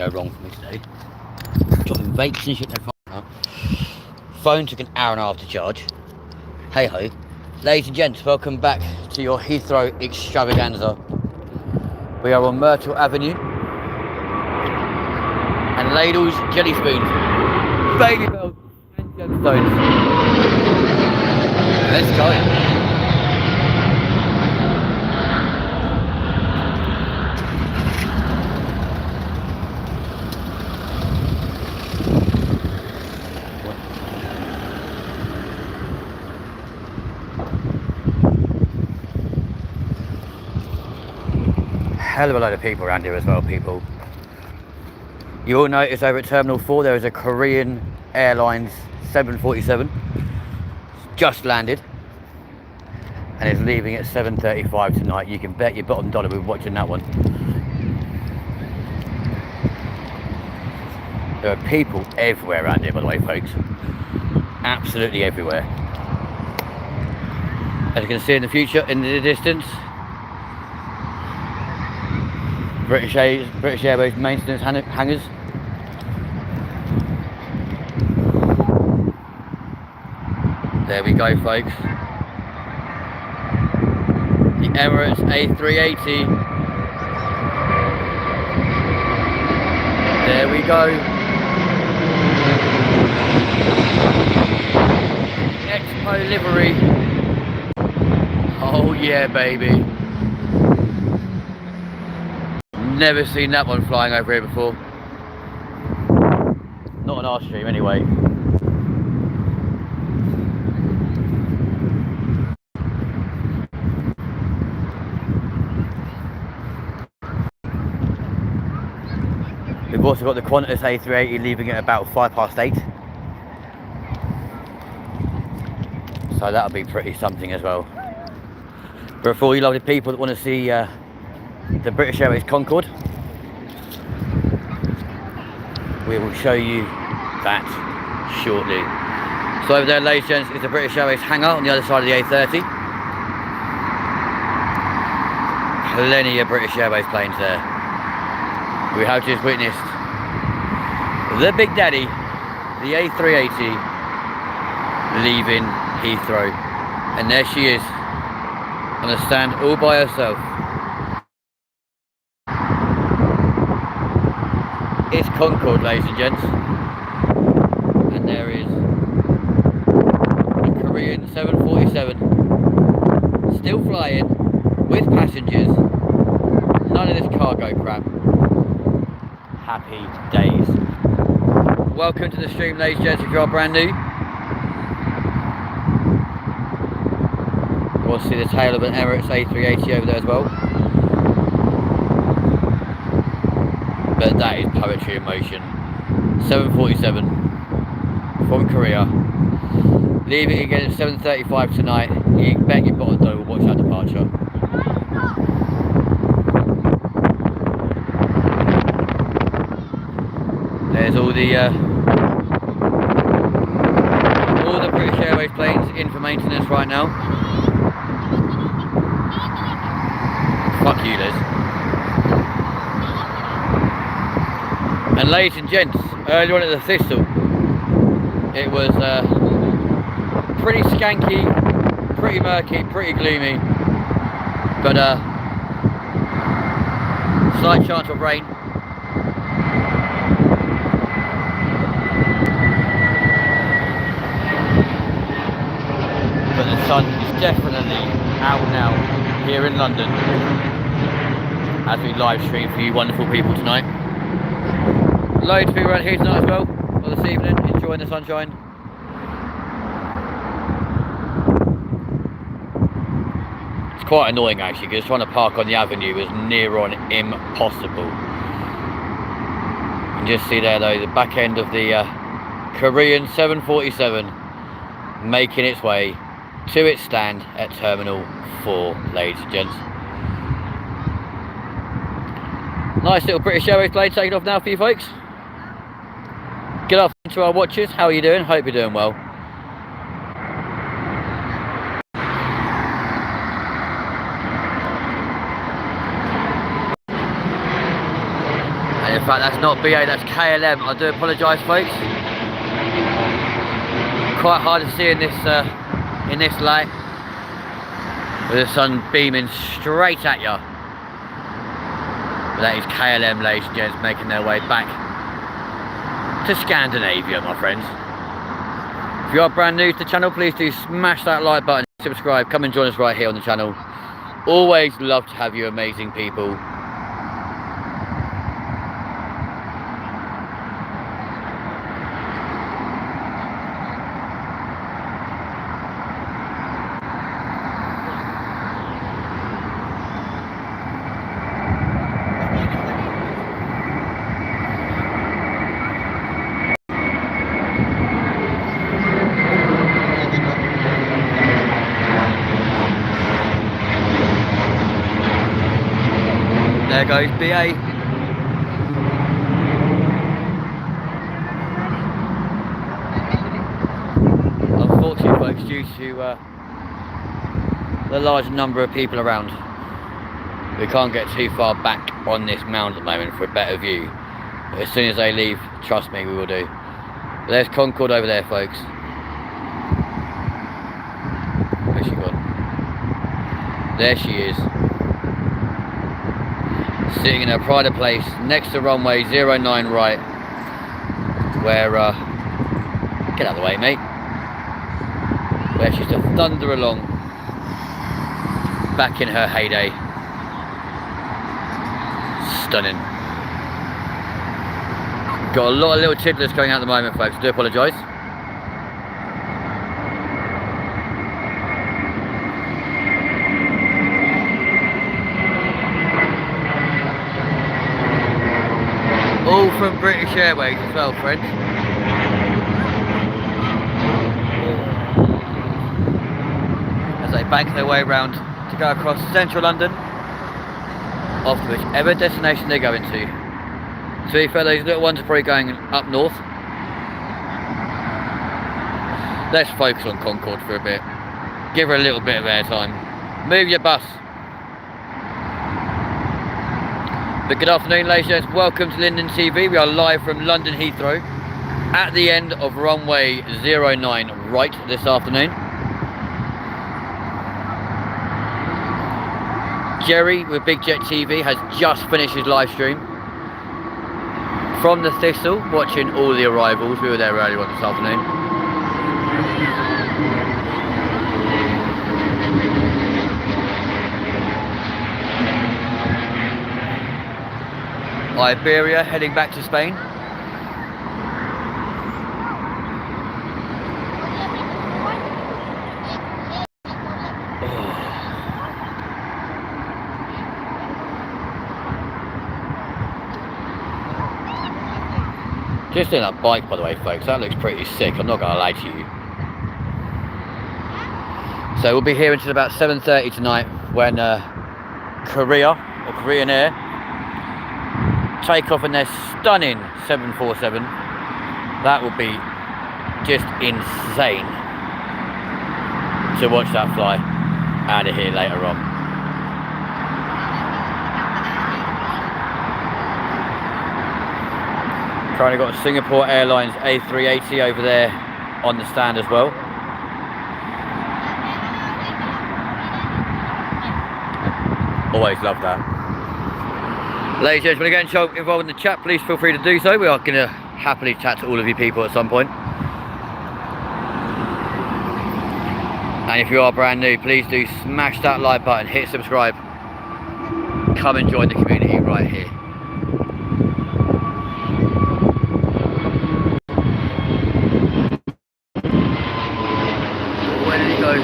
Go wrong for me today. Dropping vapes and shit no phone now. Phone took an hour and a half to charge. Hey ho. Ladies and gents, welcome back to your Heathrow Extravaganza. We are on Myrtle Avenue. And ladles, jelly spoons, baby bells and gemstones. Let's go. Hell of a load of people around here as well, people. You all notice over at Terminal 4 there is a Korean Airlines 747. It's just landed and it's leaving at 7:35 tonight. You can bet your bottom dollar we're watching that one. There are people everywhere around here, by the way, folks. Absolutely everywhere. As you can see in the future, in the distance, British Airways maintenance hangars. There we go, folks. The Emirates A380. There we go. Expo livery. Oh yeah, baby. Never seen that one flying over here before. Not on our stream anyway. We've also got the Qantas A380 leaving at about 8:05. So that'll be pretty something as well. But for all you lovely people that want to see the British Airways Concorde, we will show you that shortly. So over there, ladies and gents, is the British Airways hangar on the other side of the A30. Plenty of British Airways planes there. We have just witnessed the Big Daddy, the A380, leaving Heathrow. And there she is, on a stand all by herself. It's Concorde, ladies and gents. And there is a Korean 747 still flying with passengers. None of this cargo crap. Happy days. Welcome to the stream, ladies and gents, if you are brand new. We'll see the tail of an Emirates A380 over there as well. But that is poetry in motion. 747 from Korea. Leaving again at 7:35 tonight. You can bet your bottom dollar we'll watch that departure. There's all the British Airways planes in for maintenance right now. Fuck you, Liz. And ladies and gents, earlier on at the Thistle, it was pretty skanky, pretty murky, pretty gloomy, but slight chance of rain. But the sun is definitely out now here in London as we live stream for you wonderful people tonight. Loads of people around here tonight as well, or this evening, enjoying the sunshine. It's quite annoying actually, because trying to park on the avenue is near on impossible. You can just see there though, the back end of the Korean 747 making its way to its stand at Terminal 4, ladies and gents. Nice little British Airways plane taking off now for you folks. Good afternoon to our watchers. How are you doing? Hope you're doing well. And in fact, that's not BA, that's KLM. I do apologise, folks. Quite hard to see in this light, with the sun beaming straight at you. But that is KLM, ladies and gents, making their way back to Scandinavia, my friends. If you are brand new to the channel, please do smash that like button, subscribe, come and join us right here on the channel. Always love to have you amazing people. There goes BA. Unfortunately, folks, due to the large number of people around, we can't get too far back on this mound at the moment for a better view. But as soon as they leave, trust me, we will do. But there's Concorde over there, folks. Where's she gone? There she is. Sitting in her pride of place next to runway 09 right, where get out of the way, mate, where she's to thunder along back in her heyday. Stunning. Got a lot of little tiddlers going out at the moment, folks. I do apologise. All from British Airways as well, friends. As they bank their way round to go across central London, off to whichever destination they're going to. To be fair, those little ones are probably going up north. Let's focus on Concorde for a bit. Give her a little bit of airtime. Move your bus. But good afternoon, ladies and gents. Welcome to LindenTV. We are live from London Heathrow at the end of runway 09 right this afternoon. Jerry with Big Jet TV has just finished his live stream from the Thistle, watching all the arrivals. We were there earlier on this afternoon. Iberia heading back to Spain. Just in that bike, by the way, folks, that looks pretty sick, I'm not going to lie to you. So we'll be here until about 7:30 tonight, when Korea, or Korean Air, take off in their stunning 747. That will be just insane to watch that fly out of here later on. Currently got Singapore Airlines A380 over there on the stand as well. Always love that. Ladies and gentlemen, again, get involved in the chat, please feel free to do so. We are going to happily chat to all of you people at some point. And if you are brand new, please do smash that like button, hit subscribe. Come and join the community right here. Where did he go?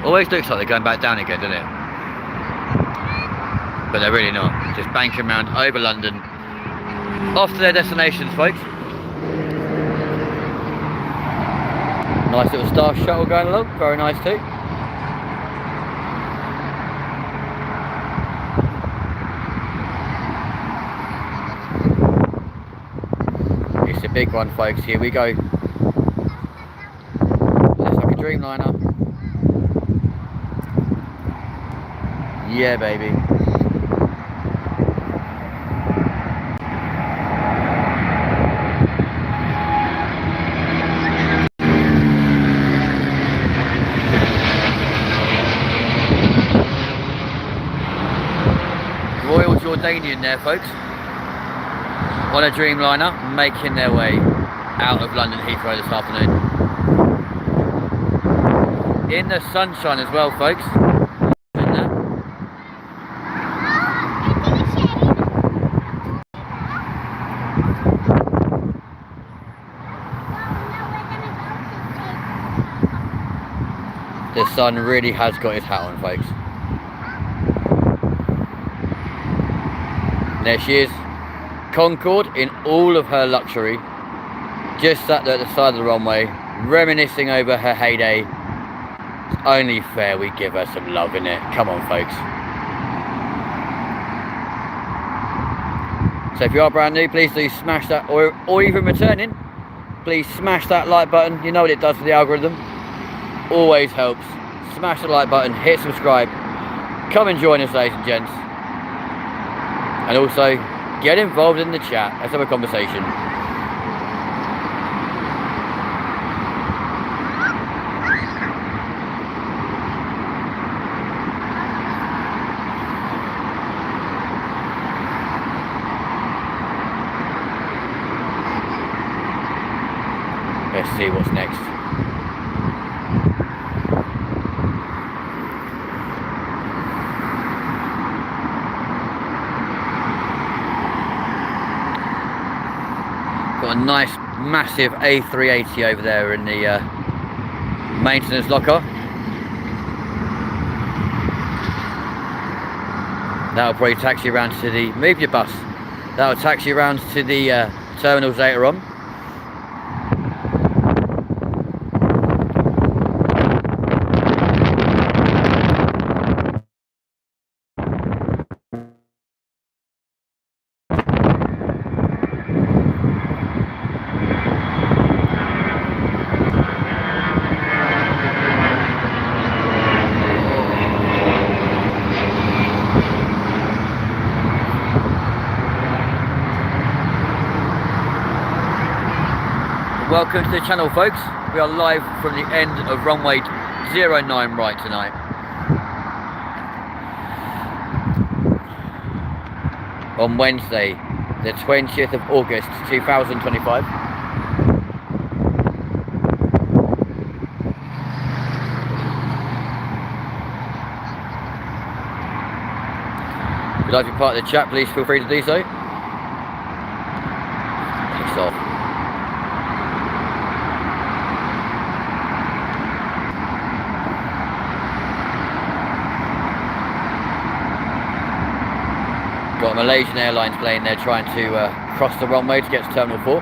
Always looks like they're going back down again, doesn't it? But they're really not. Just banking around over London, off to their destinations, folks. Nice little Star Shuttle going along, very nice too. It's a big one, folks. Here we go. Looks like a Dreamliner. Yeah, baby. Royal Jordanian there, folks, on a Dreamliner, making their way out of London Heathrow this afternoon. In the sunshine as well, folks. The sun really has got his hat on, folks. There she is, Concorde in all of her luxury, just sat there at the side of the runway, reminiscing over her heyday. It's only fair we give her some love, innit? Come on, folks. So if you are brand new, please do smash that, or even returning, please smash that like button. You know what it does for the algorithm. Always helps. Smash the like button, hit subscribe. Come and join us, ladies and gents. And also, get involved in the chat. Let's have a conversation. Let's see what's next. Got a nice massive A380 over there in the maintenance locker. That'll probably taxi around to the, move your bus, that'll taxi around to the terminals later on. Welcome to the channel, folks. We are live from the end of runway 09 right tonight. On Wednesday, the 20th of August 2025. If you'd like to be part of the chat, please feel free to do so. Thanks off. Got a Malaysian Airlines plane there trying to cross the runway to get to Terminal 4.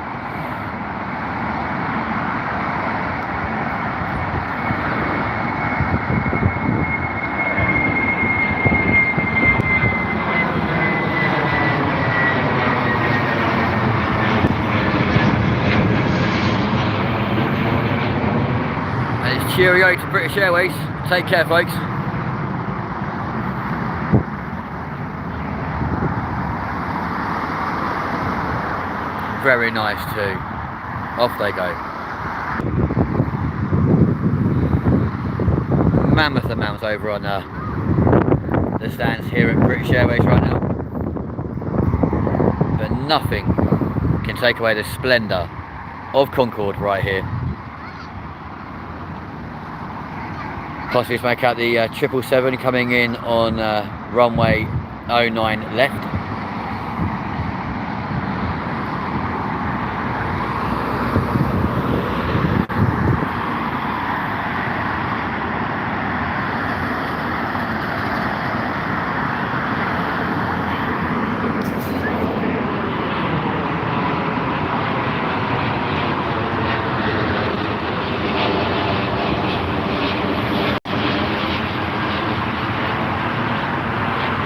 And it's cheerio to British Airways. Take care, folks. Very nice too. Off they go. Mammoth amounts over on the stands here at British Airways right now. But nothing can take away the splendour of Concorde right here. Plus we make out the 777 coming in on runway 09 left.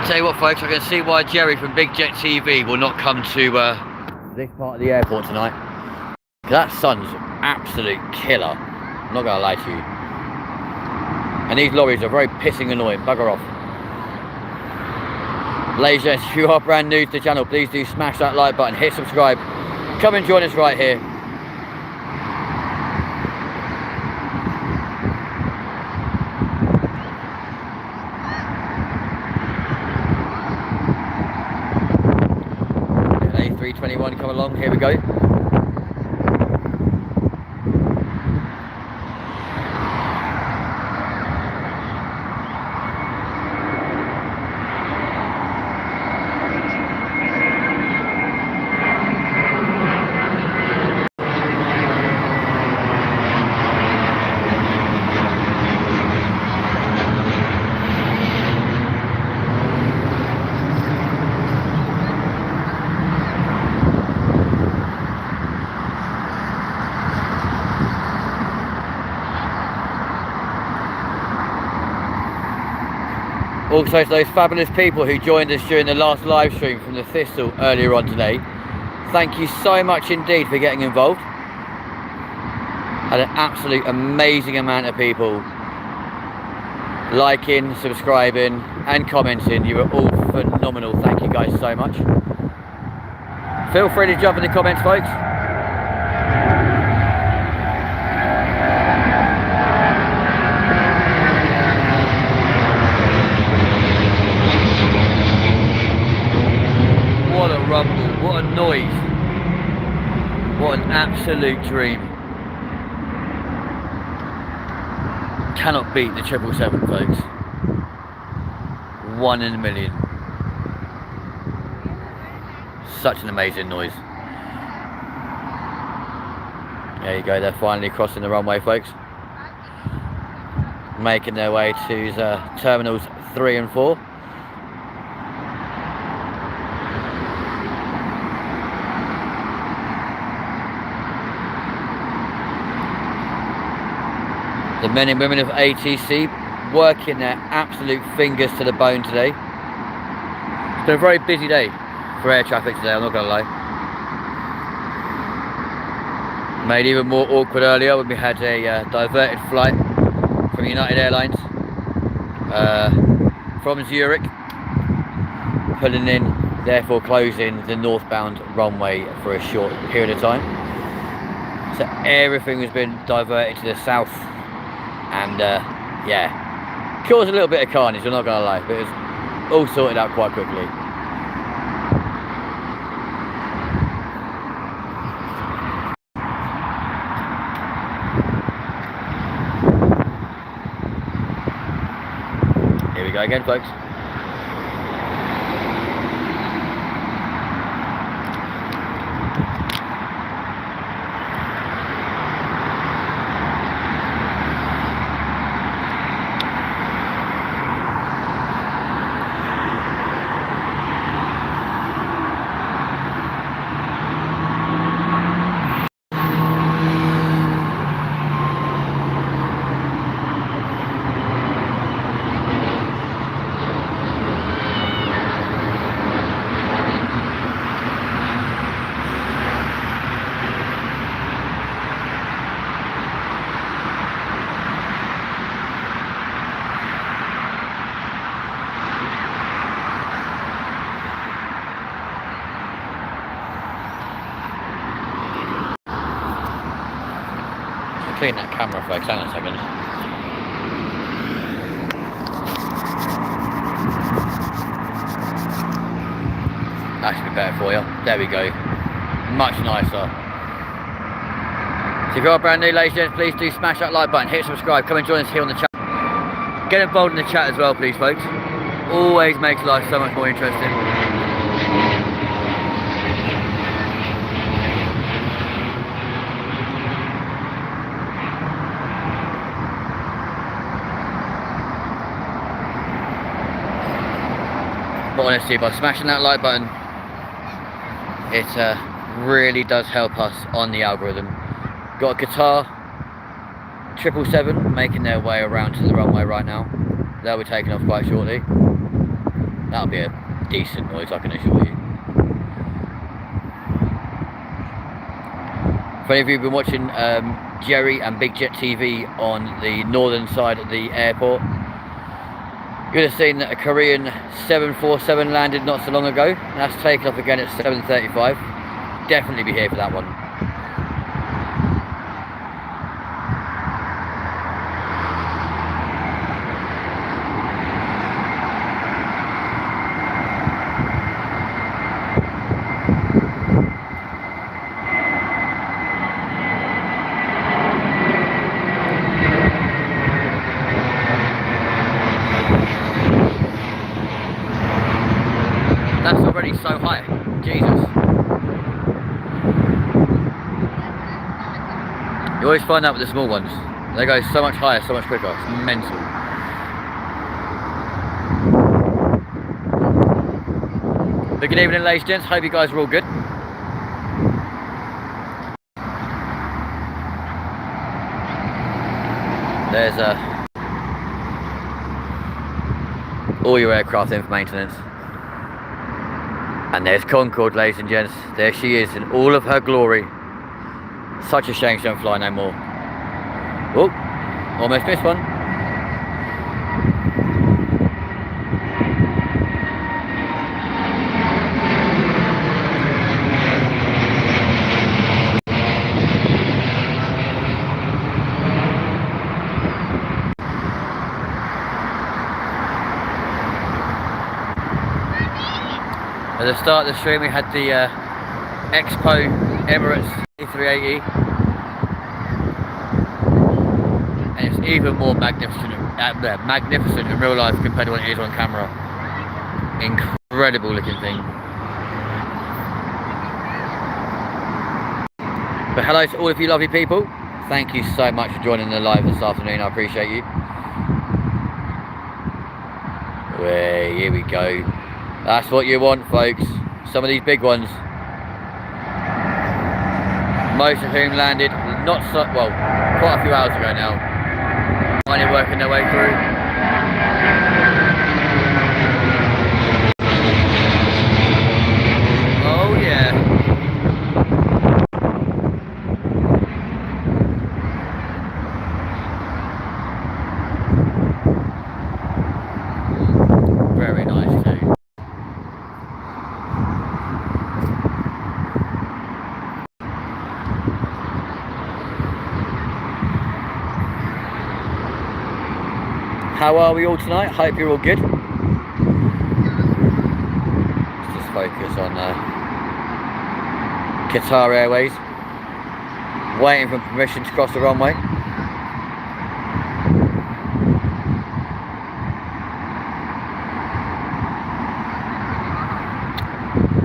Tell you what, folks, I can see why Jerry from Big Jet TV will not come to this part of the airport tonight. That sun's absolute killer. I'm not gonna lie to you. And these lorries are very pissing annoying. Bugger off. Ladies and gents, if you are brand new to the channel, please do smash that like button, hit subscribe. Come and join us right here. A321 come along, here we go. Also to those fabulous people who joined us during the last live stream from the Thistle earlier on today, thank you so much indeed for getting involved. Had an absolute amazing amount of people liking, subscribing and commenting. You were all phenomenal, thank you guys so much. Feel free to jump in the comments, folks. What a rumble, what a noise, what an absolute dream. Cannot beat the 777, folks. 1 in a million. Such an amazing noise. There you go, they're finally crossing the runway, folks. Making their way to terminals 3 and 4. The men and women of ATC working their absolute fingers to the bone today. It's been a very busy day for air traffic today, I'm not going to lie. Made even more awkward earlier when we had a diverted flight from United Airlines from Zurich, pulling in, therefore closing the northbound runway for a short period of time. So everything has been diverted to the south. And yeah, caused a little bit of carnage, I'm not going to lie, but it was all sorted out quite quickly. Here we go again, folks. Clean that camera, folks, hang on a second. That should be better for you. There we go. Much nicer. So if you are brand new, ladies and gents, please do smash that like button, hit subscribe, come and join us here on the chat. Get involved in the chat as well, please, folks. Always makes life so much more interesting. But honestly, by smashing that like button, it really does help us on the algorithm. Got a Qatar 777 making their way around to the runway right now. They'll be taking off quite shortly. That'll be a decent noise, I can assure you. For any of you who've been watching Jerry and Big Jet TV on the northern side of the airport, You would have seen that a Korean 747 landed not so long ago, and that's taken off again at 7:35. Definitely be here for that one. That's already so high. Jesus. You always find that with the small ones. They go so much higher, so much quicker. It's mental. But good evening, ladies and gents. Hope you guys are all good. There's all your aircraft in for maintenance. And there's Concorde, ladies and gents. There she is in all of her glory. Such a shame she don't fly no more. Oh, almost missed one. At the start of the stream we had the Expo Emirates A380, and it's even more magnificent in real life compared to what it is on camera. Incredible looking thing. But hello to all of you lovely people. Thank you so much for joining the live this afternoon. I appreciate you. Well, here we go. That's what you want, folks. Some of these big ones. Most of whom landed not so well, quite a few hours ago now. Finally working their way through. Oh yeah. Very nice too. How are we all tonight? Hope you're all good. Let's just focus on Qatar Airways. Waiting for permission to cross the runway.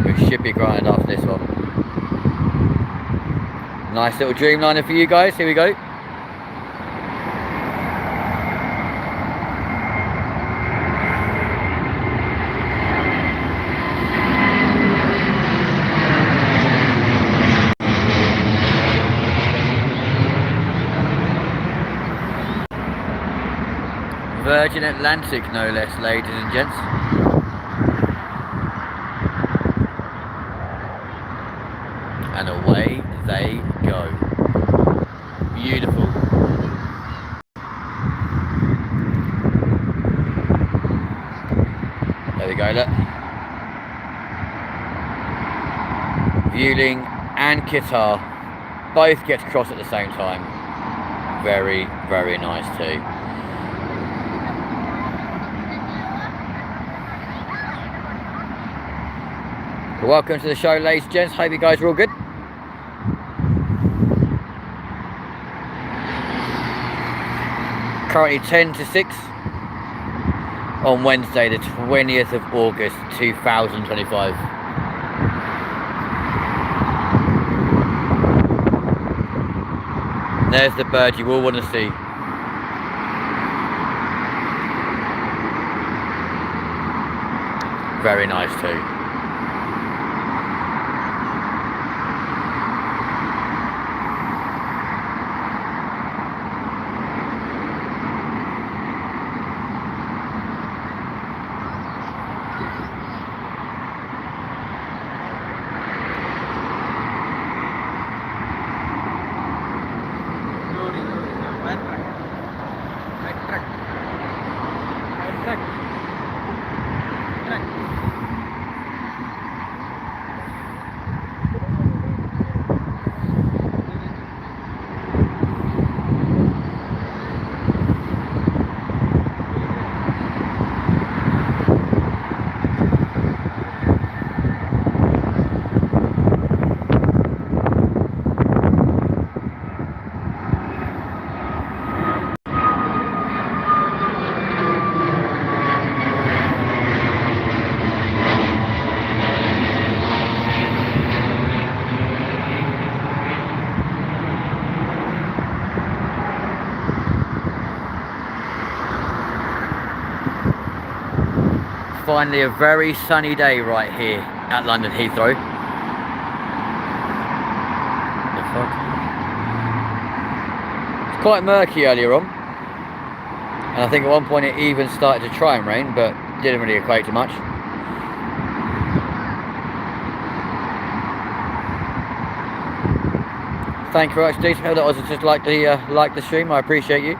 We should be grinding after this one. Nice little Dreamliner for you guys. Here we go. Virgin Atlantic, no less, ladies and gents. And away they go. Beautiful. There we go, look. Vueling and Qatar both get to cross at the same time. Very, very nice too. Welcome to the show, ladies and gents. Hope you guys are all good. Currently 10 to 6 on Wednesday, the 20th of August, 2025. There's the bird you all want to see. Very nice too. finally a very sunny day right here at London Heathrow. The fuck? It's quite murky earlier on, and I think at one point it even started to try and rain, but didn't really equate to much. Thank you very much, Deej. That was just like the stream. I appreciate you.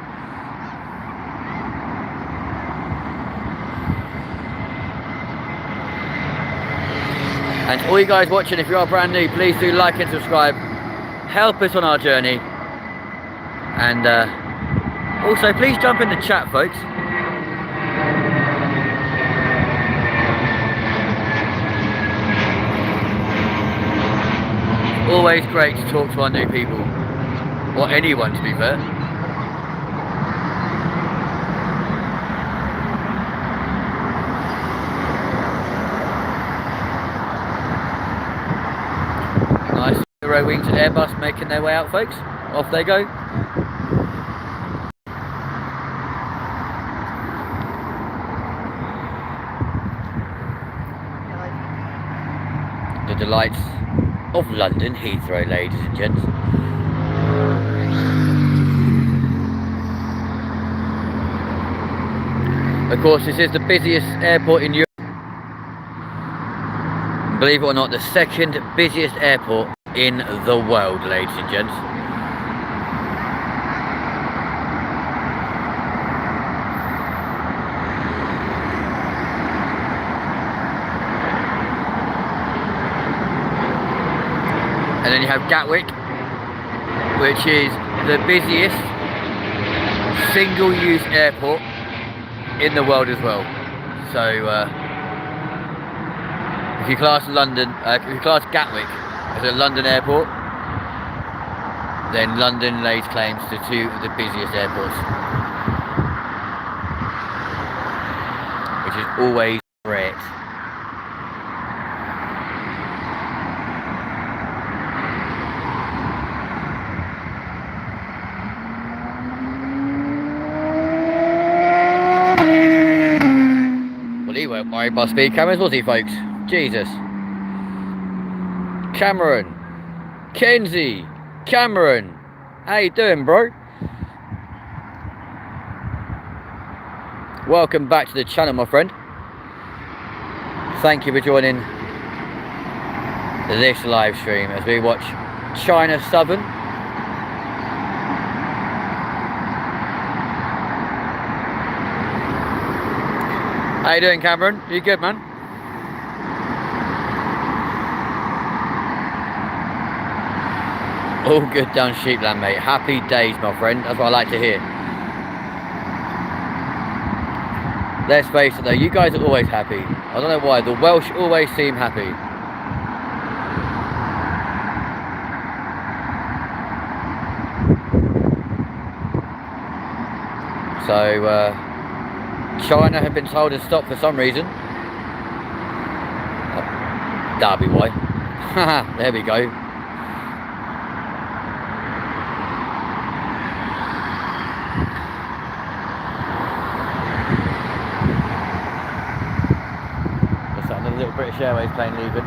And all you guys watching, if you are brand new, please do like and subscribe. Help us on our journey. And also, please jump in the chat, folks. It's always great to talk to our new people. Or anyone, to be fair. Nice Euro Wings and Airbus making their way out, folks. Off they go. The delights of London Heathrow, ladies and gents. Of course, this is the busiest airport in Europe. Believe it or not, the second busiest airport in the world, ladies and gents. And then you have Gatwick, which is the busiest single-use airport in the world as well. So if you class if you class Gatwick as a London airport, then London lays claims to two of the busiest airports, which is always great. Well, he weren't worried by speed cameras, was he, folks? Jesus. Cameron. Kenzie. Cameron. How you doing, bro? Welcome back to the channel, my friend. Thank you for joining this live stream as we watch China Southern. How you doing, Cameron? You good, man? All good down Sheepland, mate. Happy days, my friend. That's what I like to hear. Let's face it, though. You guys are always happy. I don't know why. The Welsh always seem happy. So, China have been told to stop for some reason. Oh, that'll be why. Haha, there we go. What's that, another little British Airways plane leaving?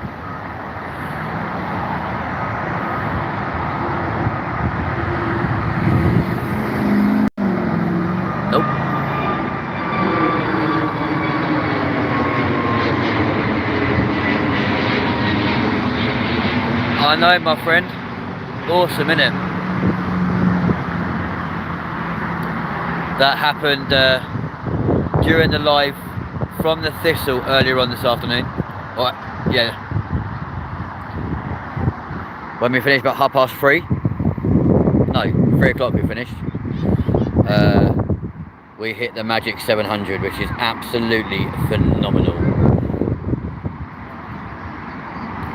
Nope. I know, my friend. Awesome, innit? That happened during the live from the Thistle earlier on this afternoon. Right, yeah. When we finished about 3:30. No, 3 o'clock we finished. We hit the magic 700, which is absolutely phenomenal.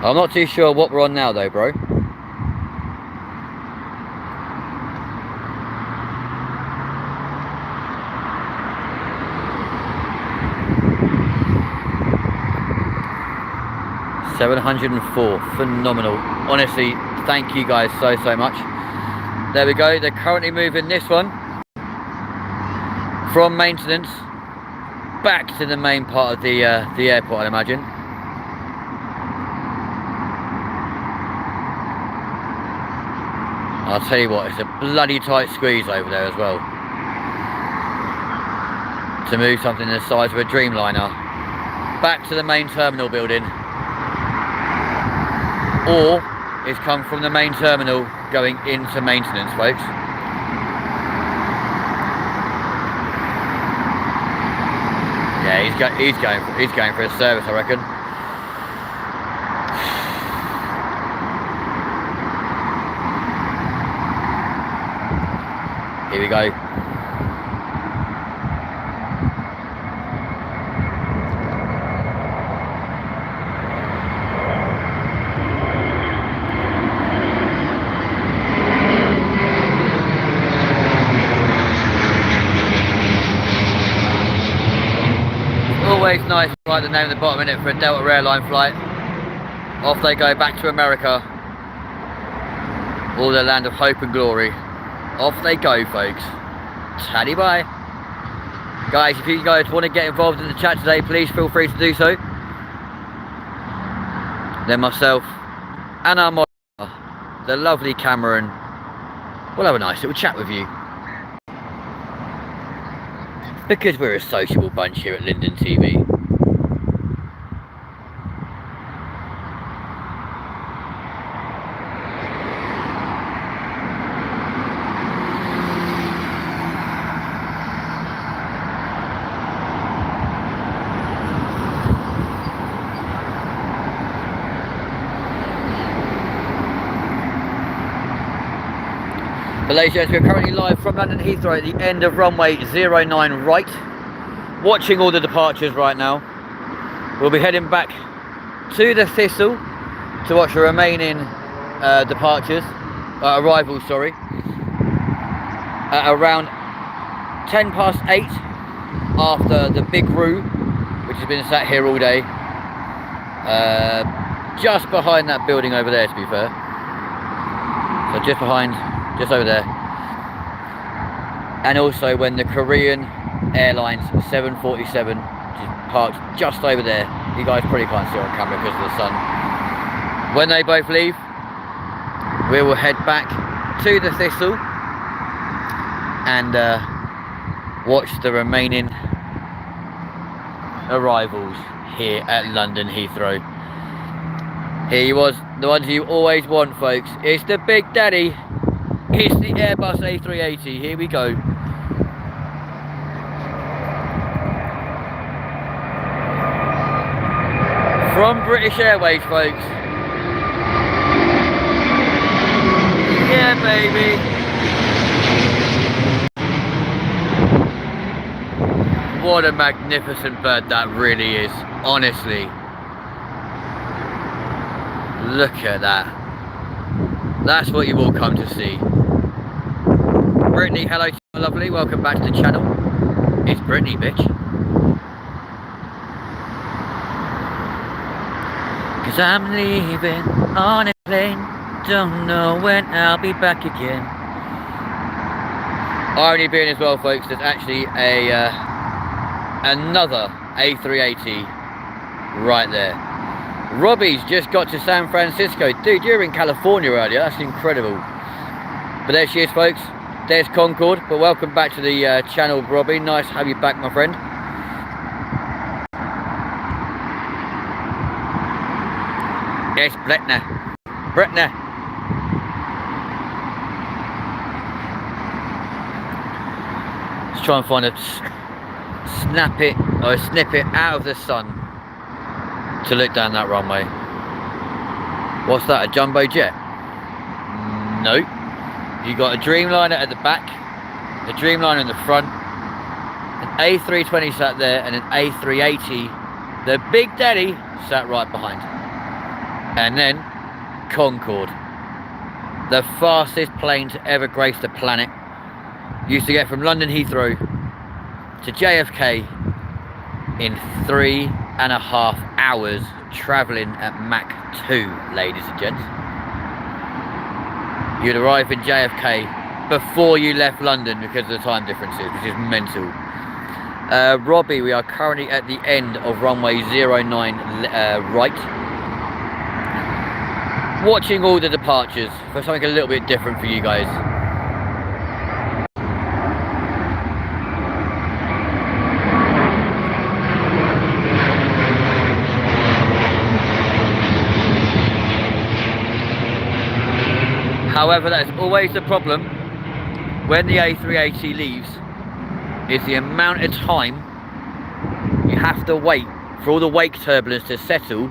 I'm not too sure what we're on now though, bro. $704, phenomenal. Honestly, thank you guys so much. There we go, they're currently moving this one from maintenance back to the main part of the airport, I'd imagine. I'll tell you what, it's a bloody tight squeeze over there as well. To move something the size of a Dreamliner back to the main terminal building, or it's come from the main terminal going into maintenance, folks. Yeah, he's going for a service, I reckon. Here we go. Always nice to write the name at the bottom in it for a Delta Airline flight. Off they go back to America, all the land of hope and glory. Off they go, folks. Taddy bye. Guys, if you guys want to get involved in the chat today, please feel free to do so. Then myself and our moderator, the lovely Cameron, we'll have a nice little chat with you. Because we're a sociable bunch here at LindenTV. But ladies and gentlemen, we're currently live from London Heathrow at the end of runway 09 right, watching all the departures right now. We'll be heading back to the Thistle to watch the remaining arrivals, sorry, at around 8:10 after the big roux, which has been sat here all day, just behind that building over there, to be fair. So just over there. And also when the Korean Airlines 747 is parked just over there. You guys probably can't see it on camera because of the sun. When they both leave, we will head back to the Thistle and watch the remaining arrivals here at London Heathrow. Here he was, the ones you always want, folks. It's the Big Daddy. It's the Airbus A380. Here we go. From British Airways, folks. Yeah, baby. What a magnificent bird that really is, honestly. Look at that. That's what you all come to see. Brittany, hello to you, lovely. Welcome back to the channel. It's Brittany, bitch. Cause I'm leaving on a plane. Don't know when I'll be back again. Irony being as well, folks, there's actually another A380 right there. Robbie's just got to San Francisco. Dude, you were in California earlier. That's incredible. But there she is, folks. There's Concorde. But welcome back to the channel, Robbie. Nice to have you back, my friend. Yes, Bretna. Let's try and find a snippet out of the sun to look down that runway. What's that, a jumbo jet? Nope. You got a Dreamliner at the back, a Dreamliner in the front, an A320 sat there, and an A380, the Big Daddy, sat right behind. And then Concorde, the fastest plane to ever grace the planet. Used to get from London Heathrow to JFK in 3.5 hours, travelling at Mach 2, ladies and gents. You'd arrive in JFK before you left London because of the time differences, which is mental. Robbie, we are currently at the end of runway 09 right. Watching all the departures for something a little bit different for you guys. However, that's always the problem when the A380 leaves, is the amount of time you have to wait for all the wake turbulence to settle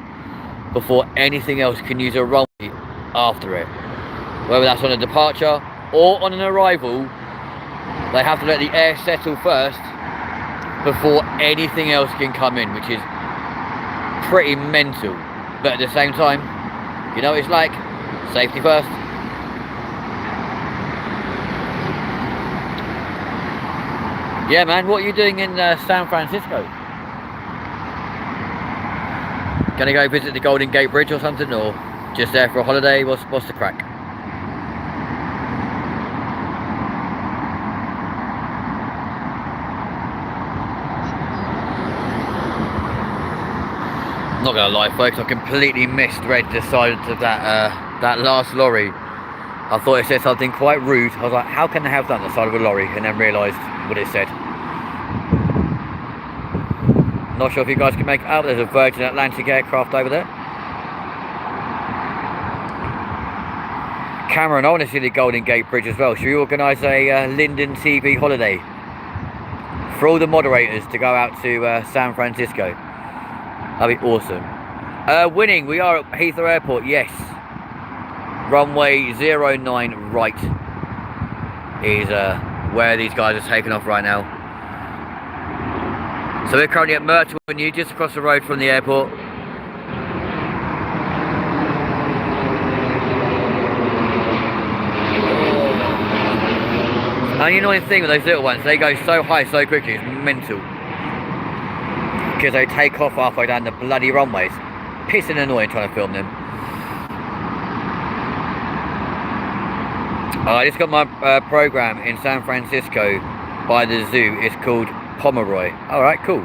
before anything else can use a runway after it. Whether that's on a departure or on an arrival, they have to let the air settle first before anything else can come in, which is pretty mental. But at the same time, you know, it's like safety first. Yeah, man, what are you doing in San Francisco? Gonna go visit the Golden Gate Bridge or something, or just there for a holiday? What's the crack? Not gonna lie, folks, I completely misread the side of that last lorry. I thought it said something quite rude. I was like, how can they have that on the side of a lorry? And then realised what it said. Not sure if you guys can make it out. There's a Virgin Atlantic aircraft over there. Cameron, I want to see the Golden Gate Bridge as well. Should we organise a LindenTV holiday for all the moderators to go out to San Francisco? That'd be awesome. Winning, we are at Heathrow Airport, yes. Runway 09 right is where these guys are taking off right now. So we're currently at Myrtle Avenue, just across the road from the airport. And the annoying thing with those little ones, they go so high so quickly, it's mental. Because they take off halfway down the bloody runways. Pissing annoying trying to film them. I just got my program in San Francisco by the zoo. It's called Pomeroy. Alright, cool.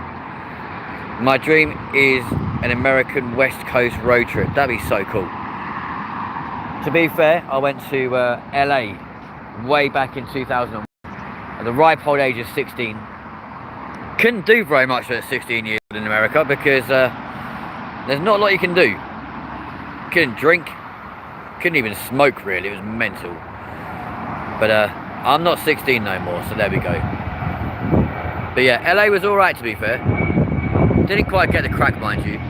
My dream is an American West Coast road trip. That'd be so cool. To be fair, I went to LA way back in 2001 at the ripe old age of 16. Couldn't do very much at 16 years old in America because there's not a lot you can do. Couldn't drink, couldn't even smoke really, it was mental. But I'm not 16 no more, so there we go. But yeah, LA was alright to be fair. Didn't quite get the crack, mind you.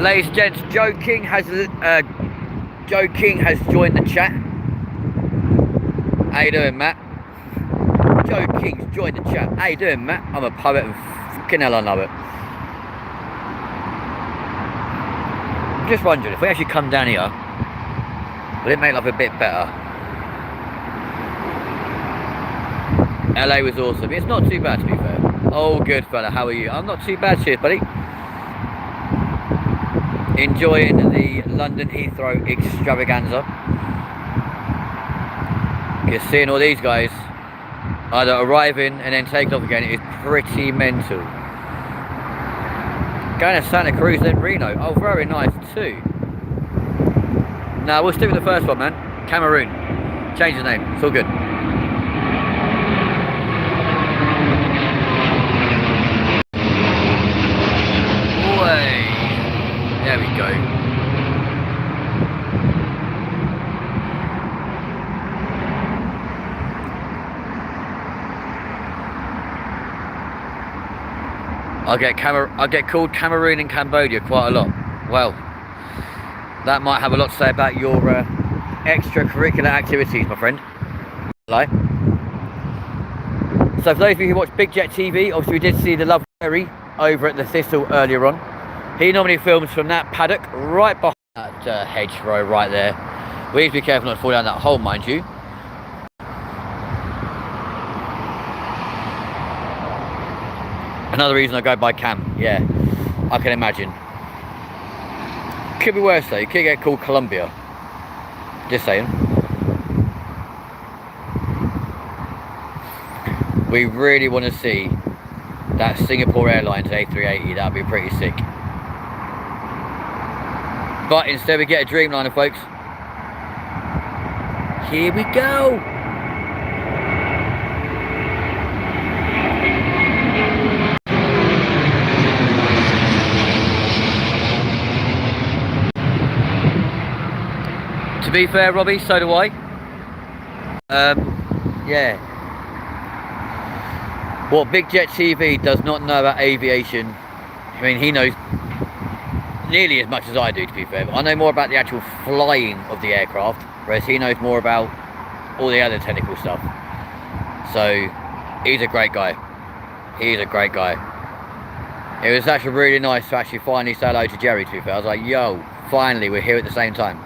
Ladies and gents, Joe King has joined the chat. How you doing, Matt? Joe King's joined the chat. How you doing, Matt? I'm a poet and fucking hell I love it. I'm just wondering, if we actually come down here, will it make life a bit better? LA was awesome. It's not too bad to be fair. Oh, good fella, how are you? I'm not too bad, cheers, buddy. Enjoying the London Heathrow Extravaganza. Because seeing all these guys either arriving and then taking off again is pretty mental. Going to Santa Cruz, then Reno. Oh, very nice too. Now we'll stick with the first one, man. Cameroon. Change the name. It's all good. Way. There we go. I get called Cameroon and Cambodia quite a lot. Well, that might have a lot to say about your extracurricular activities, my friend. Hello. So for those of you who watch Big Jet TV, obviously we did see the lovely Terry over at the Thistle earlier on. He normally films from that paddock right behind that hedgerow right there. We need to be careful not to fall down that hole, mind you. Another reason I go by Cam, yeah, I can imagine. Could be worse though, you could get called Colombia. Just saying. We really want to see that Singapore Airlines A380, that'd be pretty sick. But instead we get a Dreamliner, folks. Here we go. To be fair, Robbie, so do I. Yeah. What Big Jet TV does not know about aviation, I mean, he knows nearly as much as I do, to be fair. But I know more about the actual flying of the aircraft, whereas he knows more about all the other technical stuff. So, he's a great guy. He's a great guy. It was actually really nice to actually finally say hello to Jerry, to be fair. I was like, yo, finally, we're here at the same time.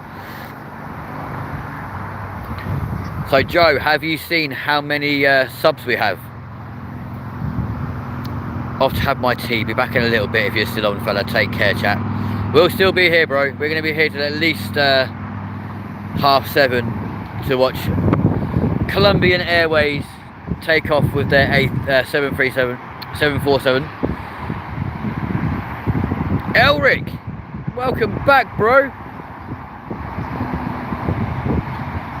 So, Joe, have you seen how many subs we have? Off to have my tea. Be back in a little bit if you're still on, fella. Take care, chat. We'll still be here, bro. We're going to be here till at least 7:30 to watch Colombian Airways take off with their 747. Elric, welcome back, bro.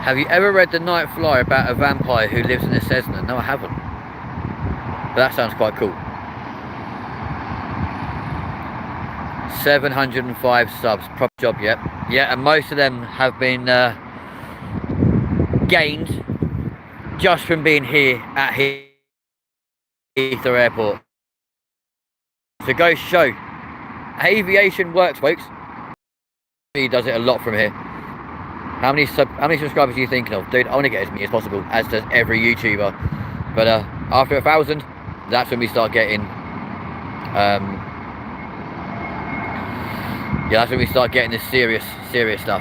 Have you ever read The Night Fly about a vampire who lives in a Cessna? No, I haven't. But that sounds quite cool. 705 subs, proper job, yep. Yeah, and most of them have been gained just from being here at Heathrow Airport. So go show. Aviation works, folks. He does it a lot from here. How many subscribers are you thinking of? Dude, I want to get as many as possible, as does every YouTuber. But after 1,000, that's when we start getting yeah, that's when we start getting this serious stuff.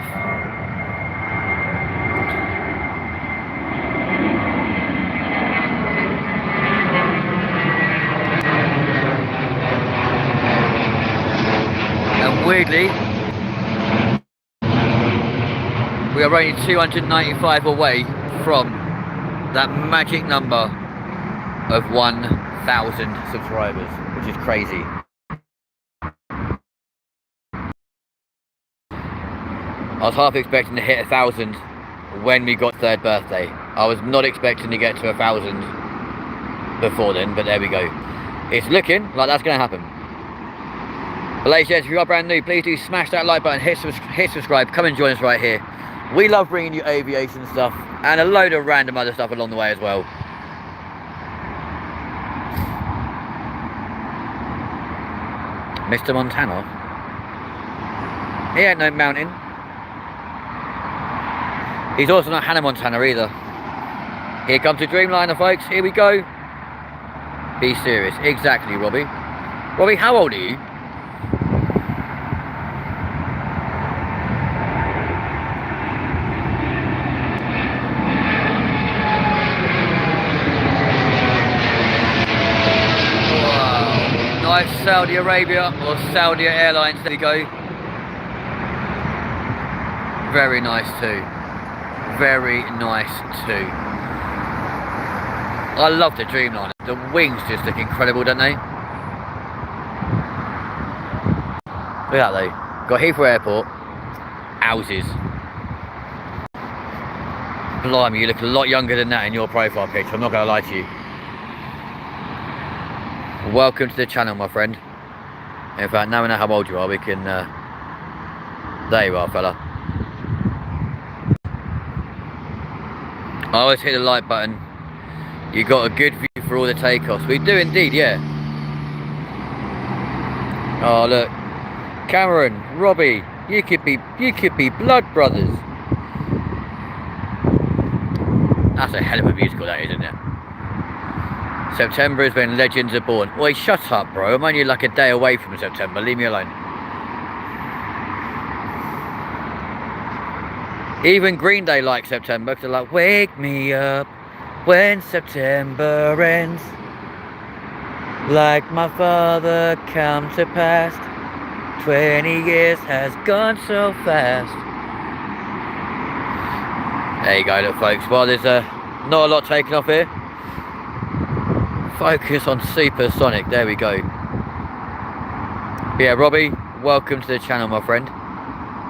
And weirdly, we are only 295 away from that magic number of 1,000 subscribers, which is crazy. I was half expecting to hit 1,000 when we got third birthday. I was not expecting to get to 1,000 before then, but there we go. It's looking like that's going to happen. But ladies and gents, if you are brand new, please do smash that like button, hit subscribe, come and join us right here. We love bringing you aviation stuff and a load of random other stuff along the way as well. Mr. Montana? He ain't no mountain. He's also not Hannah Montana either. Here comes the Dreamliner, folks. Here we go. Be serious. Exactly, Robbie. Robbie, how old are you? Wow. Nice Saudi Arabia or Saudi Airlines. There we go. Very nice too. Very nice too. I love the Dreamliner. The wings just look incredible, don't they? Look at that though. Got Heathrow Airport. Houses. Blimey, you look a lot younger than that in your profile picture. I'm not going to lie to you. Welcome to the channel, my friend. In fact, now we know how old you are, we can... there you are, fella. I always hit the like button. You got a good view for all the takeoffs. We do indeed, yeah. Oh look, Cameron, Robbie, you could be blood brothers. That's a hell of a musical, that is, isn't it? September is when legends are born. Oi, shut up, bro. I'm only like a day away from September. Leave me alone. Even Green Day like September, because they're like, wake me up when September ends, like my father come to pass. 20 years has gone so fast. There you go, look folks. Well, there's not a lot taken off here. Focus on supersonic. There we go. Yeah, Robbie, welcome to the channel, my friend.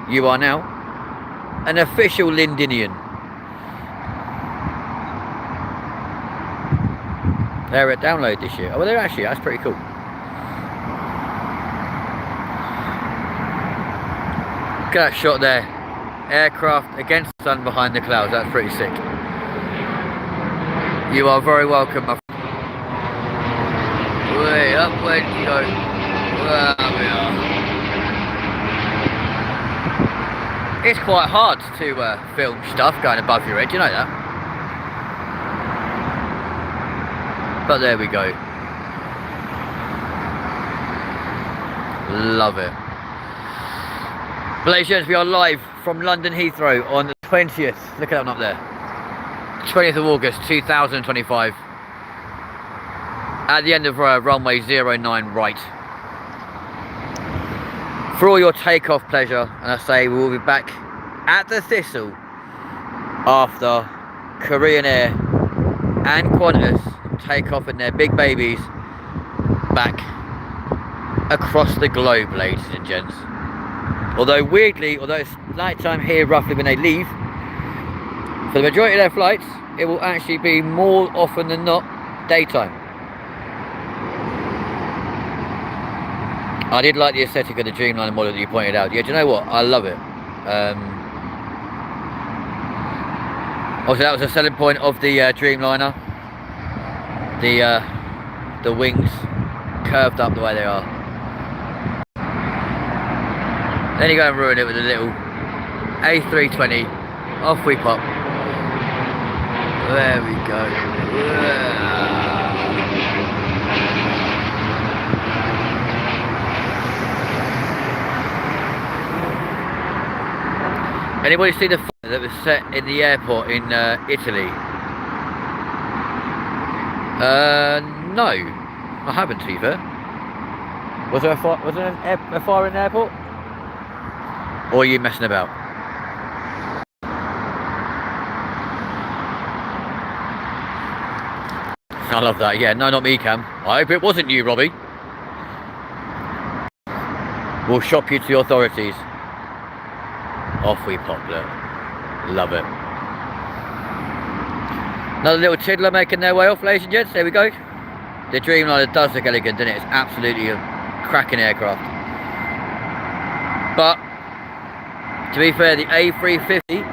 You are now an official Lindenian. They're at download this year. Oh, well, they're actually, that's pretty cool. Look at that shot there. Aircraft against the sun behind the clouds. That's pretty sick. You are very welcome, my friend. Way up, where did you go? There we are. It's quite hard to film stuff going above your head, you know that? But there we go. Love it. Ladies and gentlemen, we are live from London Heathrow on the 20th. Look at that one up there. 20th of August 2025. At the end of runway 09 right. For all your takeoff pleasure, and I say we will be back at the Thistle after Korean Air and Qantas take off in their big babies back across the globe, ladies and gents. Although weirdly, although it's night time here roughly when they leave, for the majority of their flights it will actually be more often than not daytime. I did like the aesthetic of the Dreamliner model that you pointed out. Yeah, do you know what? I love it. Also, that was a selling point of the Dreamliner. The wings curved up the way they are. Then you go and ruin it with a little A320. Off we pop. There we go. Anybody see the fire that was set in the airport in Italy? No, I haven't, to be fair. Was there a fire? Was there a fire in the airport? Or are you messing about? I love that. Yeah, no, not me, Cam. I hope it wasn't you, Robbie. We'll shop you to the authorities. Off we pop, look. Love it. Another little tiddler making their way off, ladies and gents. There we go. The Dreamliner does look elegant, doesn't it? It's absolutely a cracking aircraft. But to be fair, the A350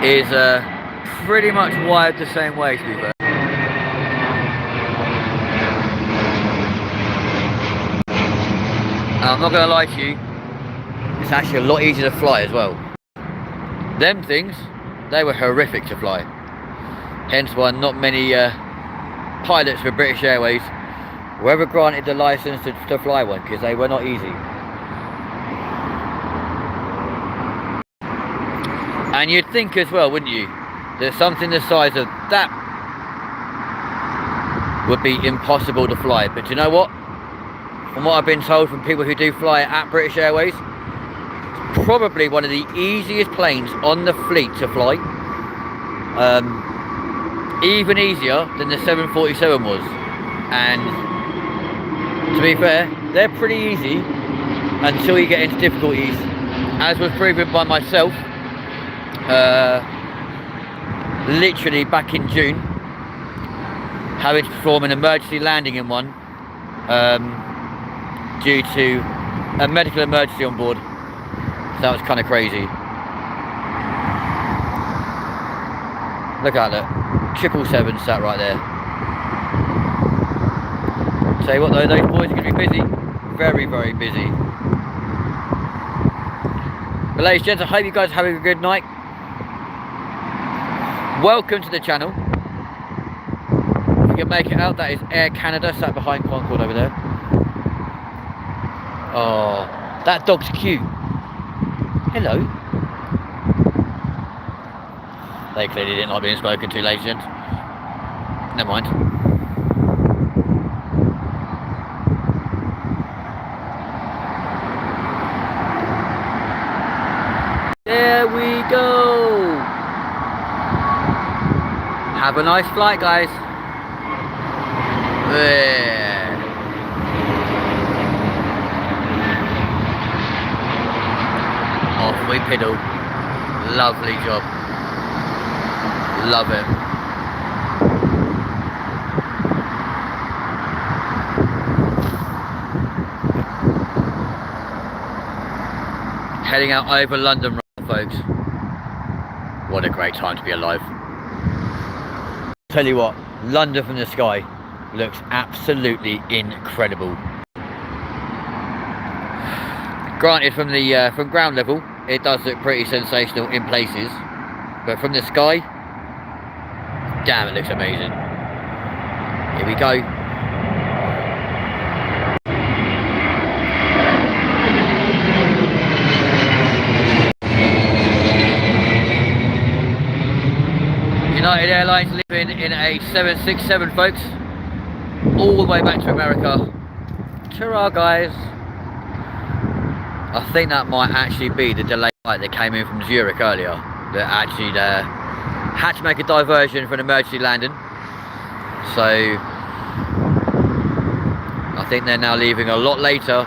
is pretty much wired the same way, to be fair. And I'm not going to lie to you, it's actually a lot easier to fly as well. Them things, they were horrific to fly. Hence why not many pilots for British Airways were ever granted the license to fly one, because they were not easy. And you'd think as well, wouldn't you, that something the size of that would be impossible to fly. But do you know what? From what I've been told from people who do fly at British Airways, it's probably one of the easiest planes on the fleet to fly. Even easier than the 747 was. And to be fair, they're pretty easy until you get into difficulties, as was proven by myself literally back in June, having to perform an emergency landing in one due to a medical emergency on board. So that was kind of crazy. Look at that, 777 sat right there. Tell you what though, those boys are going to be busy. Very, very busy. But ladies and gents, I hope you guys are having a good night. Welcome to the channel. If you can make it out, that is Air Canada sat behind Concorde over there. Oh, that dog's cute. Hello. They clearly didn't like being spoken to, ladies and gents. Never mind. There we go. Have a nice flight, guys. There. Off we pedal. Lovely job. Love it. Heading out over London, folks. What a great time to be alive. Tell you what, London from the sky looks absolutely incredible. Granted, from ground level, it does look pretty sensational in places, but from the sky, damn, it looks amazing. Here we go. United Airlines living in a 767, folks, all the way back to America. Ta-ra, guys. I think that might actually be the delayed flight that came in from Zurich earlier, that actually had to make a diversion for an emergency landing. So I think they're now leaving a lot later,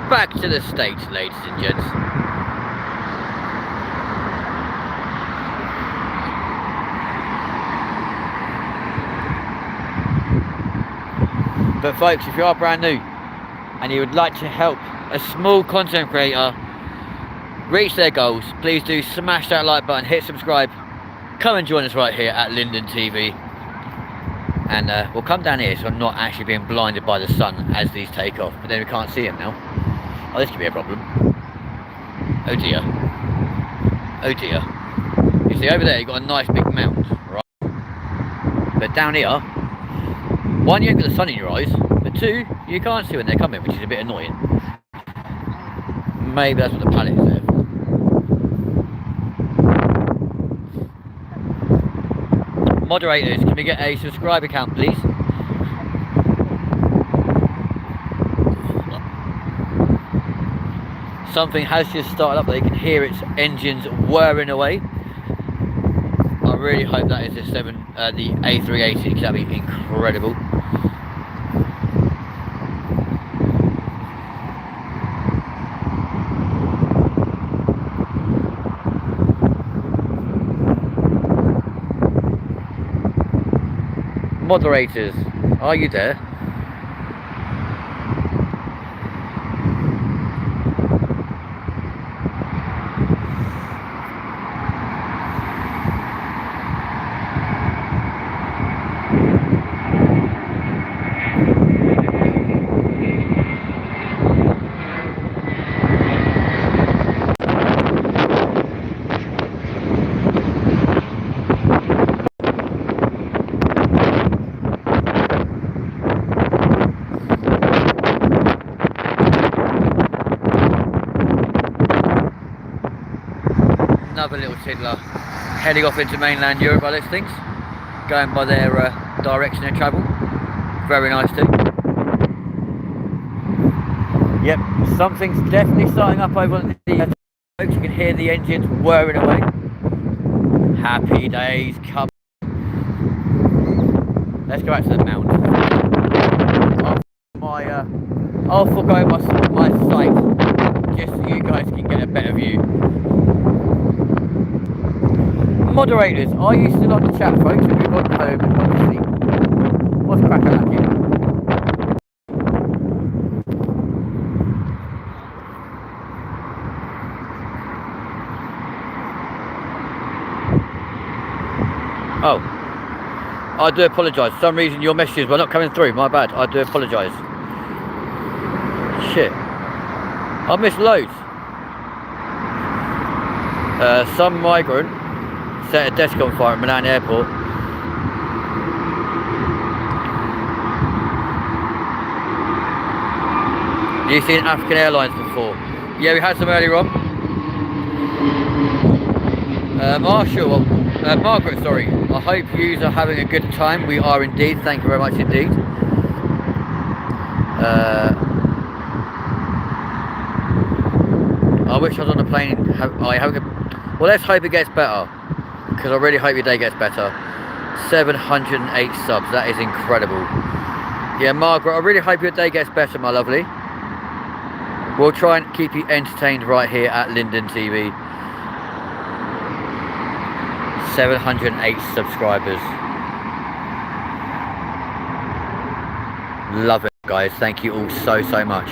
back to the States, ladies and gents. But folks, if you are brand new and you would like to help a small content creator reach their goals, please do smash that like button, hit subscribe, come and join us right here at LindenTV, and we'll come down here so I'm not actually being blinded by the sun as these take off. But then we can't see them now. Oh, this could be a problem. Oh dear. Oh dear. You see over there you've got a nice big mound, right? But down here, one, you ain't got the sun in your eyes, but two, you can't see when they're coming, which is a bit annoying. Maybe that's what the pallet is there for. Moderators, can we get a subscriber count, please? Something has just started up, but you can hear its engines whirring away. I really hope that is the A380, because that'd be incredible. Moderators, are you there? Another little tiddler heading off into mainland Europe by those things, going by their direction of travel. Very nice too. Yep, something's definitely starting up over on the folks. You can hear the engines whirring away. Happy days come. Let's go back to the mount. I'll forgo my sight just so you guys can get a better view. Moderators, are you still on the chat, folks? Have you gone home and gone to sleep? What's cracking at you? Oh, I do apologise. For some reason your messages were not coming through. My bad. I do apologise. Shit. I missed loads. Some migrant set a desk on fire at Milan Airport. You've seen African Airlines before? Yeah, we had some earlier on. Margaret, sorry. I hope you are having a good time. We are indeed. Thank you very much indeed. I wish I was on the plane. Well, let's hope it gets better, because I really hope your day gets better. 708 subs, that is incredible. Yeah, Margaret, I really hope your day gets better, my lovely. We'll try and keep you entertained right here at LindenTV. 708 subscribers. Love it, guys. Thank you all so much.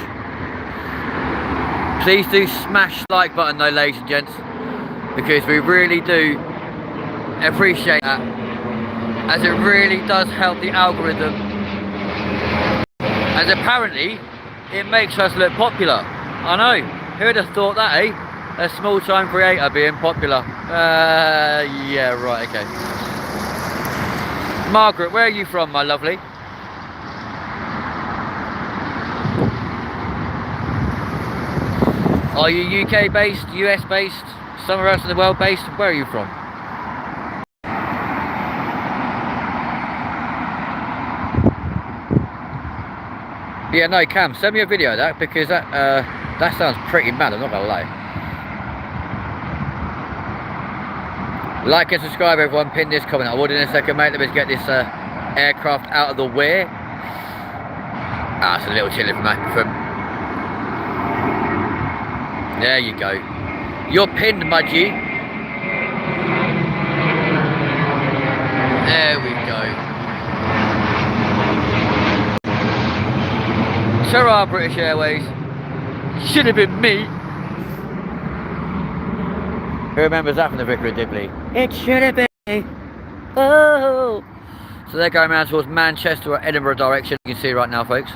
Please do smash the like button though, ladies and gents, because we really do appreciate that, as it really does help the algorithm, as apparently it makes us look popular. I know, who would have thought that, eh? A small time creator being popular. Yeah, right, okay. Margaret, where are you from, my lovely? Are you UK based, US based, somewhere else in the world based? Where are you from? Yeah, no, Cam, send me a video of that, because that sounds pretty mad, I'm not gonna lie. Like and subscribe, everyone. Pin this comment. I will in a second, mate. Let me get this aircraft out of the way. Ah, it's a little chilly from. There you go. You're pinned, Mudgy. There we go. Ta-ra, British Airways. Should have been me. Who remembers that from the Vicar of Dibley? It should have been me. Oh. So they're going around towards Manchester or Edinburgh direction. You can see right now, folks.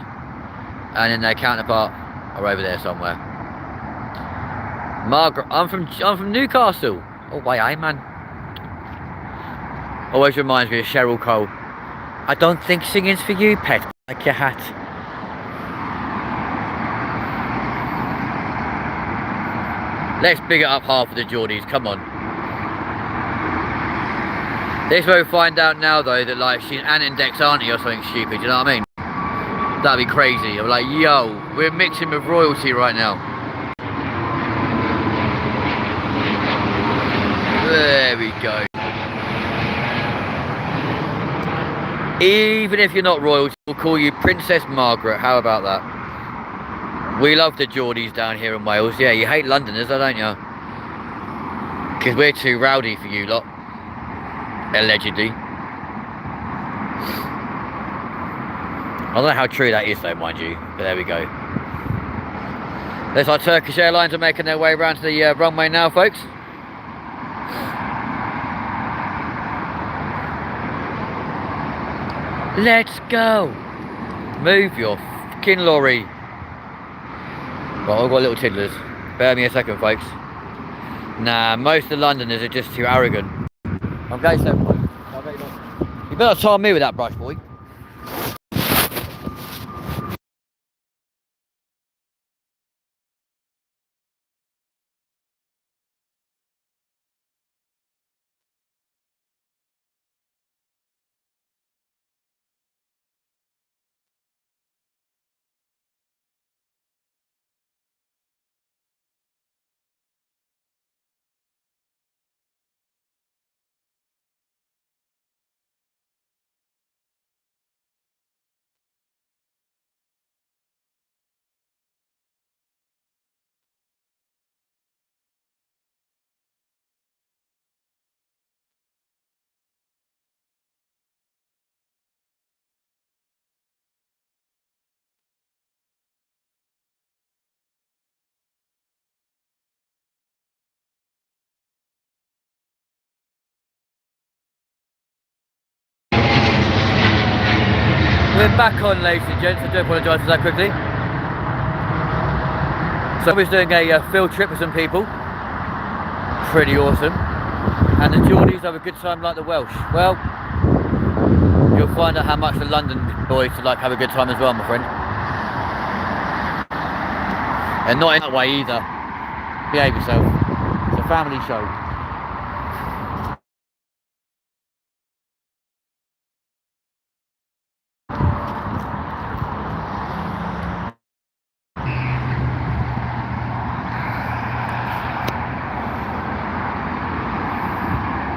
And then their counterpart are over there somewhere. Margaret, I'm from Newcastle. Oh, why, aye, man. Always reminds me of Cheryl Cole. I don't think singing's for you, pet. Like your hat. Let's big it up half of the Geordies, come on. This is where we find out now, though, that like she's an index auntie or something stupid, you know what I mean? That'd be crazy. I'm like, yo, we're mixing with royalty right now. There we go. Even if you're not royalty, we'll call you Princess Margaret. How about that? We love the Geordies down here in Wales. Yeah, you hate Londoners, don't you? Because we're too rowdy for you lot. Allegedly. I don't know how true that is though, mind you. But there we go. There's our Turkish Airlines are making their way around to the runway now, folks. Let's go. Move your fucking lorry. Well, I've got little tiddlers. Bear me a second, folks. Nah, most of the Londoners are just too arrogant. I'm going so, boy. You better time me with that brush, boy. We're back on, ladies and gents. I do apologise for that quickly. So I was doing a field trip with some people. Pretty awesome. And the Geordies have a good time like the Welsh. Well, you'll find out how much the London boys like have a good time as well, my friend. And not in that way either. Behave yourself. It's a family show.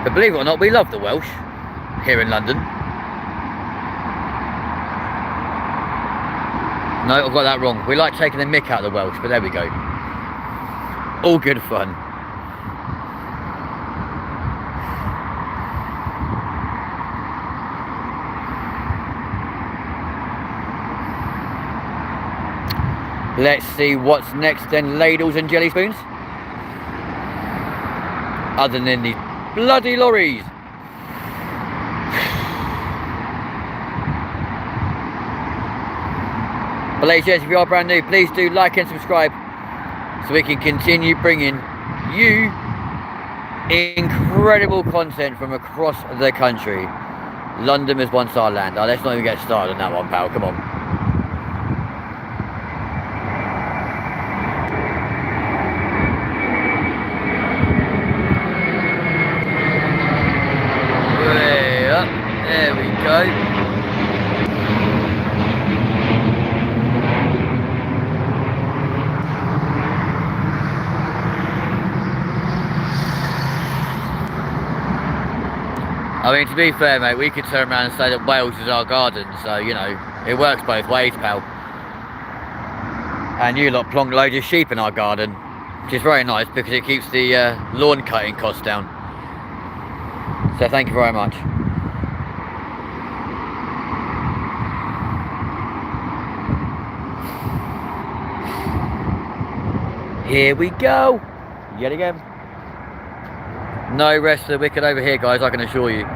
But believe it or not, we love the Welsh here in London. No, I've got that wrong. We like taking the mick out of the Welsh, but there we go. All good fun. Let's see what's next then, ladles and jelly spoons. Other than these bloody lorries. But ladies and gents, if you are brand new, please do like and subscribe so we can continue bringing you incredible content from across the country. London was once our land. Oh, let's not even get started on that one, pal. Come on. Way up. There we go. I mean, to be fair, mate, we could turn around and say that Wales is our garden, so, you know, it works both ways, pal. And you lot plonk loads of sheep in our garden, which is very nice because it keeps the lawn cutting costs down. So thank you very much. Here we go, yet again. No rest of the wicked over here, guys, I can assure you.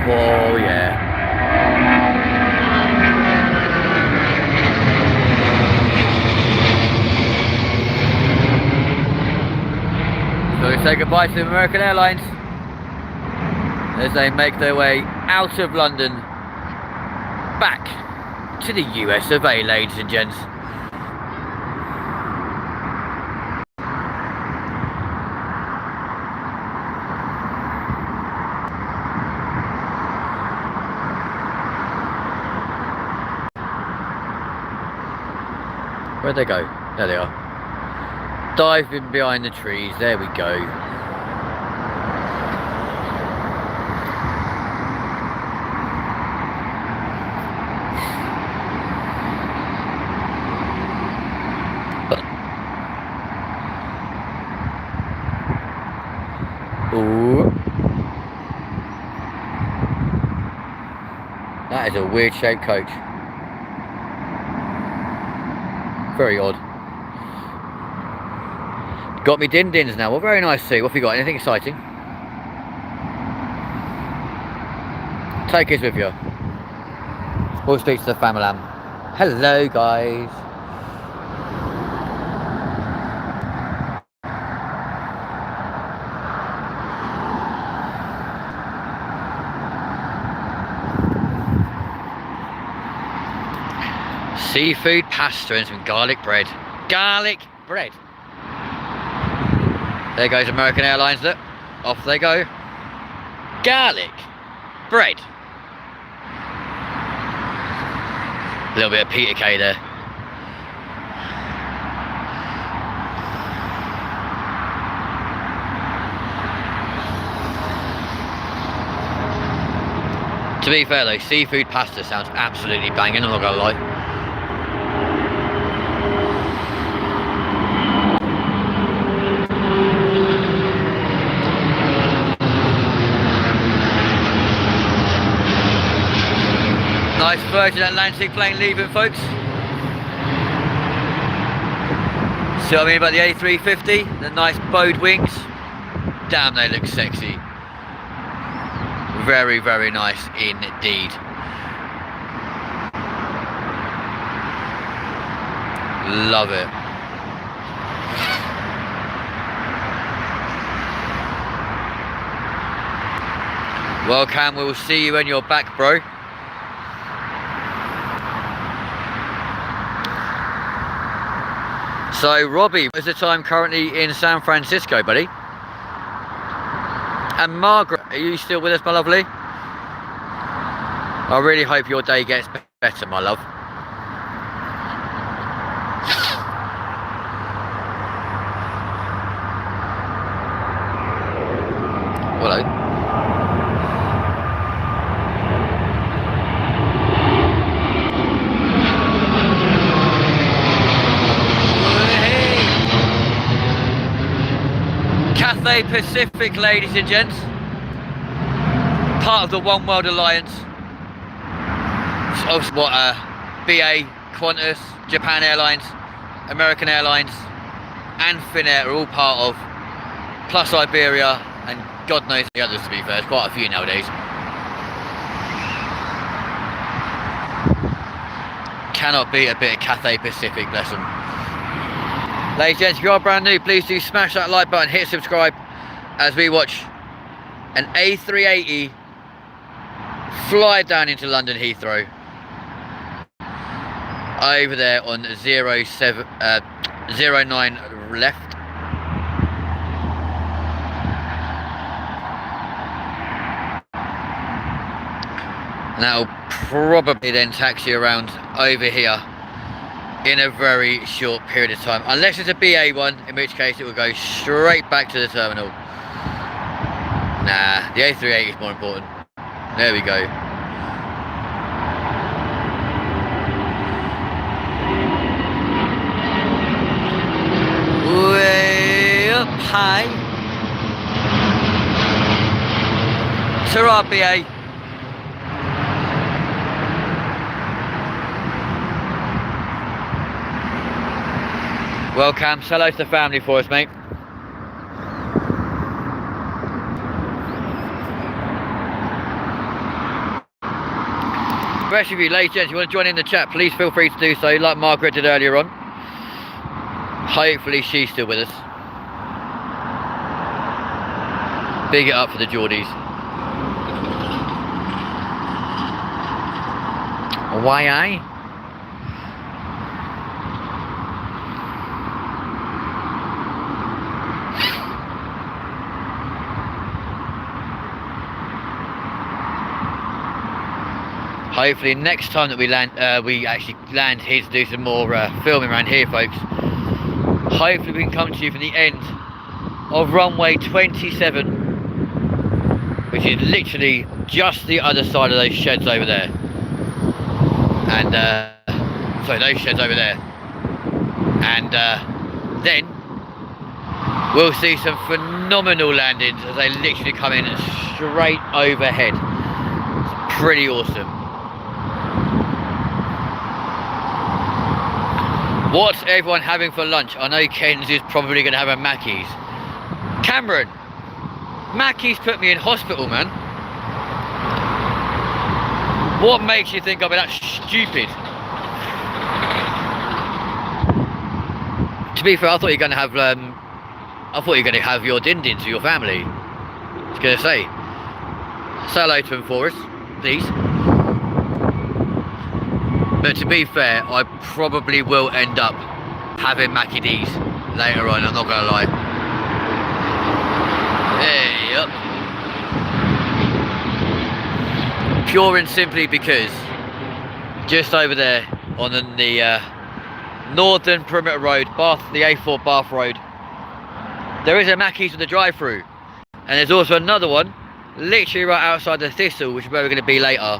Oh, yeah. So we say goodbye to American Airlines as they make their way out of London back to the US of A, ladies and gents. Where'd they go? There they are. Diving behind the trees. There we go. Ooh. That is a weird shaped coach. Very odd. Got me din-dins now. Well, very nice to see. What have you got? Anything exciting? Take us with you. We'll speak to the family. Hello, guys. Seafood pasta and some garlic bread. Garlic bread. There goes American Airlines, look. Off they go. Garlic bread. A little bit of Peter Kay there. To be fair though, seafood pasta sounds absolutely banging, I'm not gonna lie. Nice Virgin Atlantic plane leaving, folks. See what I mean about the A350? The nice bowed wings. Damn, they look sexy. Very, very nice indeed. Love it. Well, Cam, we'll see you when you're back, bro. So, Robbie, what's the time currently in San Francisco, buddy? And Margaret, are you still with us, my lovely? I really hope your day gets better, my love. Cathay Pacific, ladies and gents. Part of the One World Alliance. It's what BA, Qantas, Japan Airlines, American Airlines and Finnair are all part of, plus Iberia and God knows the others, to be fair. There's quite a few nowadays. Cannot beat a bit of Cathay Pacific, bless them. Ladies and gents, if you are brand new, please do smash that like button, hit subscribe as we watch an A380 fly down into London Heathrow. Over there on 09 left. And that'll probably then taxi around over here in a very short period of time. Unless it's a BA one, in which case it will go straight back to the terminal. Nah, the A380 is more important. There we go. Way up high. Ta-ra, BA. Well, Cam, say hello to the family for us, mate. The rest of you, ladies and gents, you want to join in the chat, please feel free to do so, like Margaret did earlier on. Hopefully she's still with us. Big it up for the Geordies. Why, eh? Hopefully next time that we land, we actually land here to do some more filming around here, folks. Hopefully we can come to you from the end of runway 27, which is literally just the other side of those sheds over there. And sorry, those sheds over there. And then we'll see some phenomenal landings as they literally come in straight overhead. It's pretty awesome. What's everyone having for lunch? I know Ken's is probably going to have a Mackey's. Cameron, Mackey's put me in hospital, man. What makes you think I'll be that stupid? To be fair, I thought you were going to have, your din-dins for your family. I was going to say hello to them for us, please. But to be fair, I probably will end up having Mackie D's later on, I'm not going to lie. Hey, up. Pure and simply because just over there on the Northern Perimeter Road, Bath, the A4 Bath Road, there is a Mackey's with a drive-through. And there's also another one, literally right outside the Thistle, which is where we're going to be later.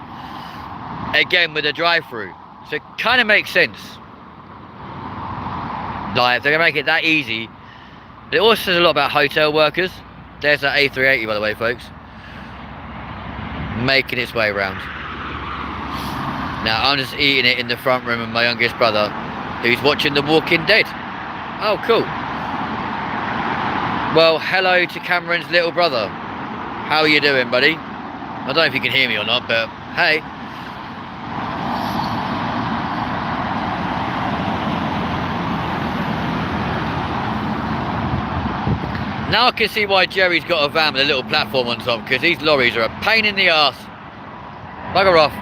Again with a drive-through. So it kind of makes sense. Like, if they're going to make it that easy. It also says a lot about hotel workers. There's that A380, by the way, folks. Making its way around. Now, I'm just eating it in the front room of my youngest brother, who's watching The Walking Dead. Oh, cool. Well, hello to Cameron's little brother. How are you doing, buddy? I don't know if you can hear me or not, but hey. Now I can see why Jerry's got a van with a little platform on top, because these lorries are a pain in the arse. Bugger off.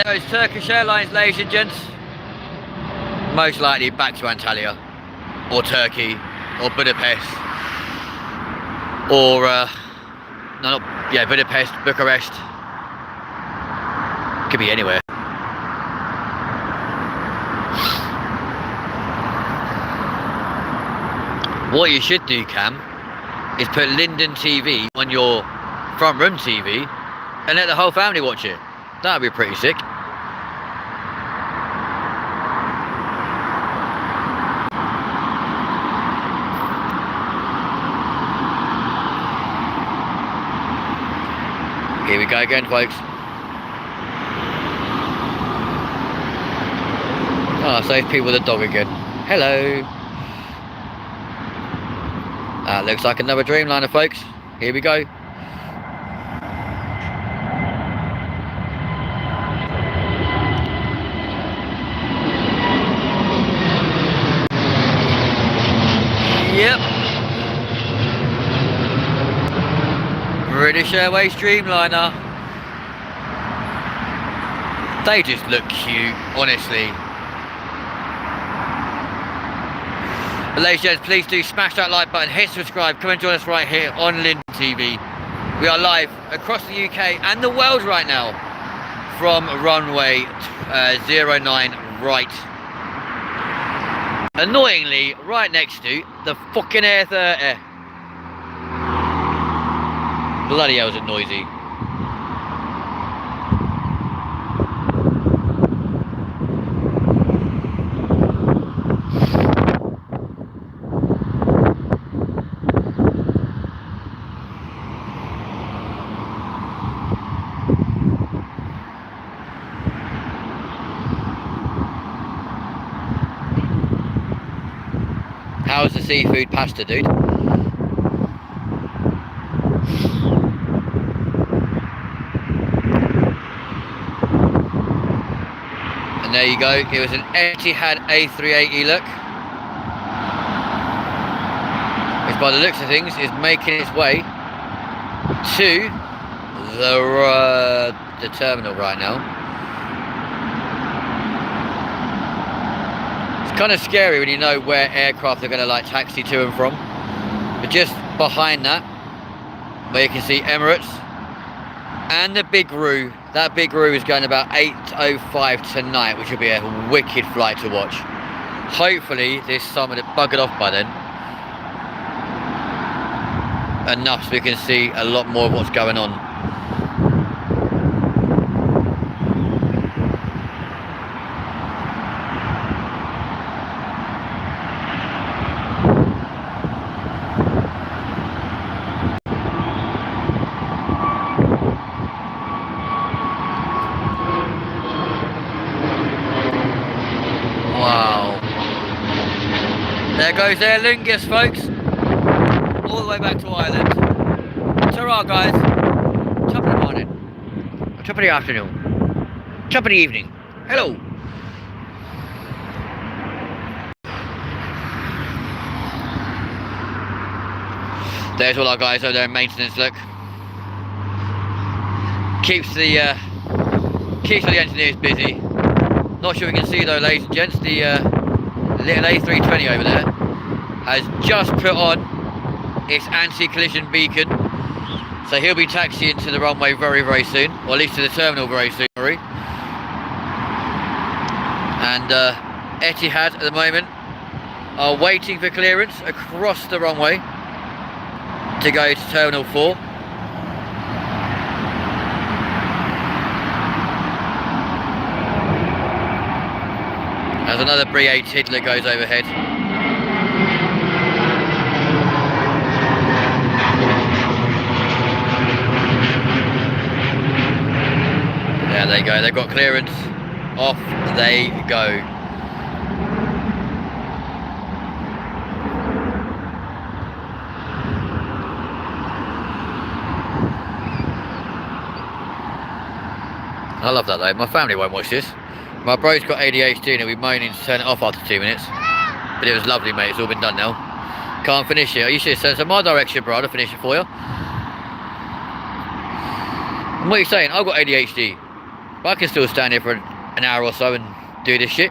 There is Turkish Airlines, ladies and gents. Most likely back to Antalya, or Turkey, or Budapest, or Budapest, Bucharest. Could be anywhere. What you should do, Cam, is put LindenTV on your front room TV and let the whole family watch it. That'd be pretty sick. Here we go again, folks. Oh, save people with a dog again. Hello. That looks like another Dreamliner, folks. Here we go. Yep. British Airways Dreamliner. They just look cute, honestly. But ladies and gents, please do smash that like button, hit subscribe, come and join us right here on LindenTV. We are live across the UK and the world right now from runway 09 right. Annoyingly, right next to the fucking Air 30. Bloody hell, is it noisy. How's the seafood pasta, dude? And there you go, it was an Etihad A380 look. Which by the looks of things is making its way to the terminal right now. It's kind of scary when you know where aircraft are going to like taxi to and from. But just behind that, where you can see Emirates and the Big Roo. That Big Roo is going about 8:05 tonight, which will be a wicked flight to watch. Hopefully this summer it buggered off by then. Enough so we can see a lot more of what's going on. Wow. There goes Aer Lingus, folks. All the way back to Ireland. Ta-ra, guys. Top of the morning. Top of the afternoon. Top of the evening. Hello. There's all our guys over there in maintenance, look. Keeps the engineers busy. Not sure we can see though, ladies and gents, the little A320 over there has just put on its anti-collision beacon. So he'll be taxiing to the runway very, very soon, or at least to the terminal very soon. And Etihad at the moment are waiting for clearance across the runway to go to Terminal 4. As another BA Tiddler goes overhead. There they go, they've got clearance. Off they go. I love that though, my family won't watch this. My bro's got ADHD and he'll be moaning to turn it off after 2 minutes. But it was lovely, mate, it's all been done now. Can't finish it. You should have sent some my direction, bro, to finish it for you. And what are you saying? I've got ADHD. But I can still stand here for an hour or so and do this shit.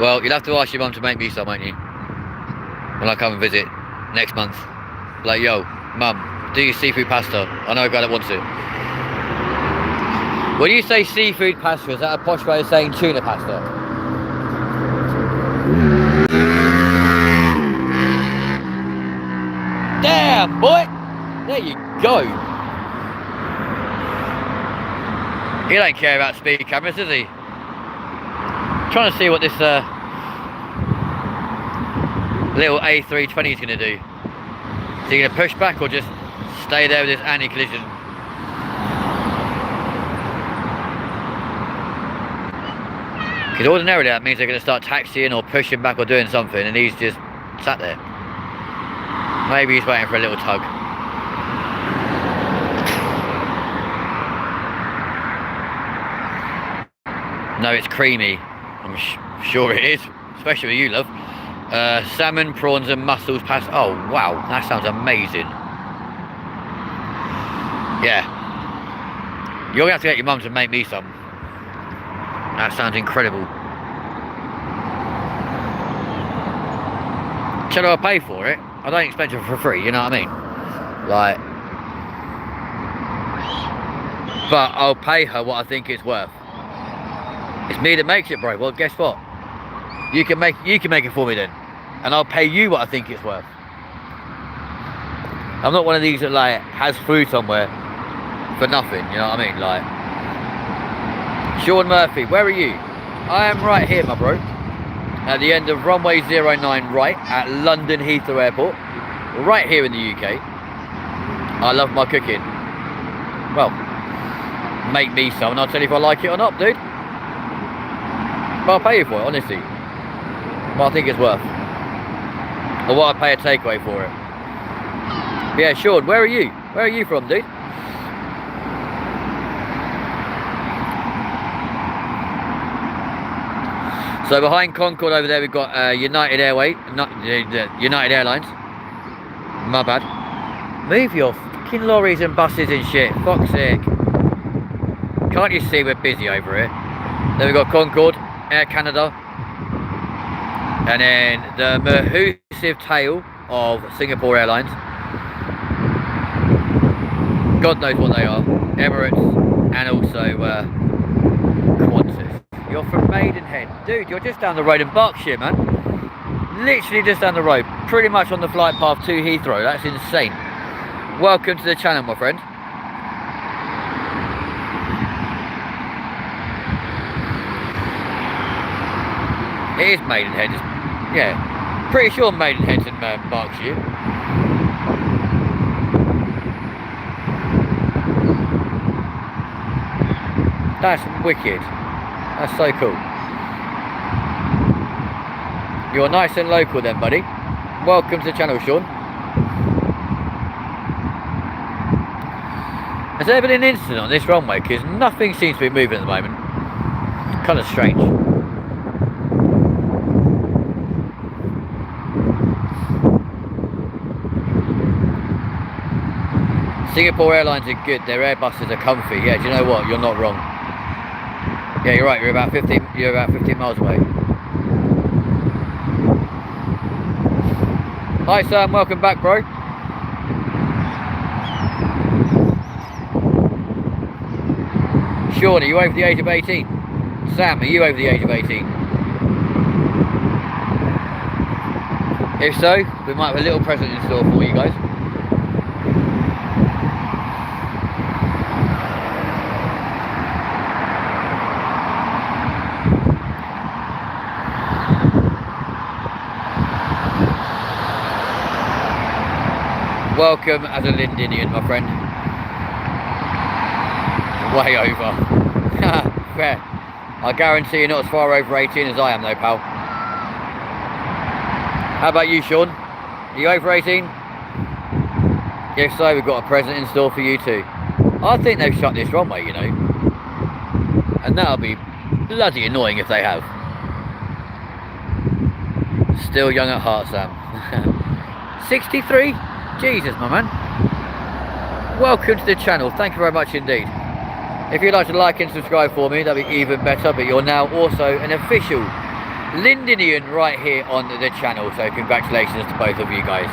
Well, you'll have to ask your mum to make me some, won't you? When I come and visit next month. Like, yo, mum, do your seafood pasta. I know a guy that wants it. When you say seafood pasta, is that a posh way of saying tuna pasta? Damn, boy! There you go. He don't care about speed cameras, does he? Trying to see what this little A320 is going to do. Is he going to push back or just stay there with this anti-collision? Because ordinarily that means they're going to start taxiing or pushing back or doing something, and he's just sat there. Maybe he's waiting for a little tug. No, it's creamy. I'm sure it is, especially with you, love. Salmon, prawns and mussels past. Oh wow, that sounds amazing. Yeah, you're gonna have to get your mum to make me some. That sounds incredible. Shall I pay for it? I don't expect it for free, you know what I mean? Like, but I'll pay her what I think it's worth. It's me that makes it, bro. Well, guess what? You can make it for me then, and I'll pay you what I think it's worth. I'm not one of these that like has food somewhere for nothing. You know what I mean? Like, Sean Murphy, where are you? I am right here, my bro. At the end of runway 09 right at London Heathrow Airport, right here in the UK. I love my cooking. Well, make me some and I'll tell you if I like it or not, dude. But I'll pay you for it, honestly. What I think it's worth. Or what I pay a takeaway for it. But yeah, Sean, where are you? Where are you from, dude? So behind Concorde over there we've got United Airways, not United Airlines. My bad. Move your fucking lorries and buses and shit. Fuck's sake. Can't you see we're busy over here? Then we've got Concorde, Air Canada, and then the mahoosive tail of Singapore Airlines. God knows what they are. Emirates and also Qantas. You're from Maidenhead. Dude, you're just down the road in Berkshire, man. Literally just down the road. Pretty much on the flight path to Heathrow. That's insane. Welcome to the channel, my friend. It is Maidenhead. Yeah. Pretty sure Maidenhead's in Berkshire. That's wicked. That's so cool. You're nice and local then, buddy. Welcome to the channel, Sean. Has there been an incident on this runway? Because nothing seems to be moving at the moment. Kind of strange. Singapore Airlines are good. Their Airbuses are comfy. Yeah, do you know what? You're not wrong. Yeah, you're right. You're about 15 miles away. Hi Sam, welcome back, bro. Sean, are you over the age of 18? Sam, are you over the age of 18? If so, we might have a little present in store for you guys. Welcome as a Lindenian, my friend. Way over. Fair. I guarantee you're not as far over 18 as I am though, pal. How about you, Sean? Are you over 18? If so, we've got a present in store for you too. I think they've shut this runway, you know. And that'll be bloody annoying if they have. Still young at heart, Sam. 63? Jesus, my man. Welcome to the channel. Thank you very much indeed. If you'd like to like and subscribe for me, that'd be even better. But you're now also an official Lindenian right here on the channel. So congratulations to both of you guys.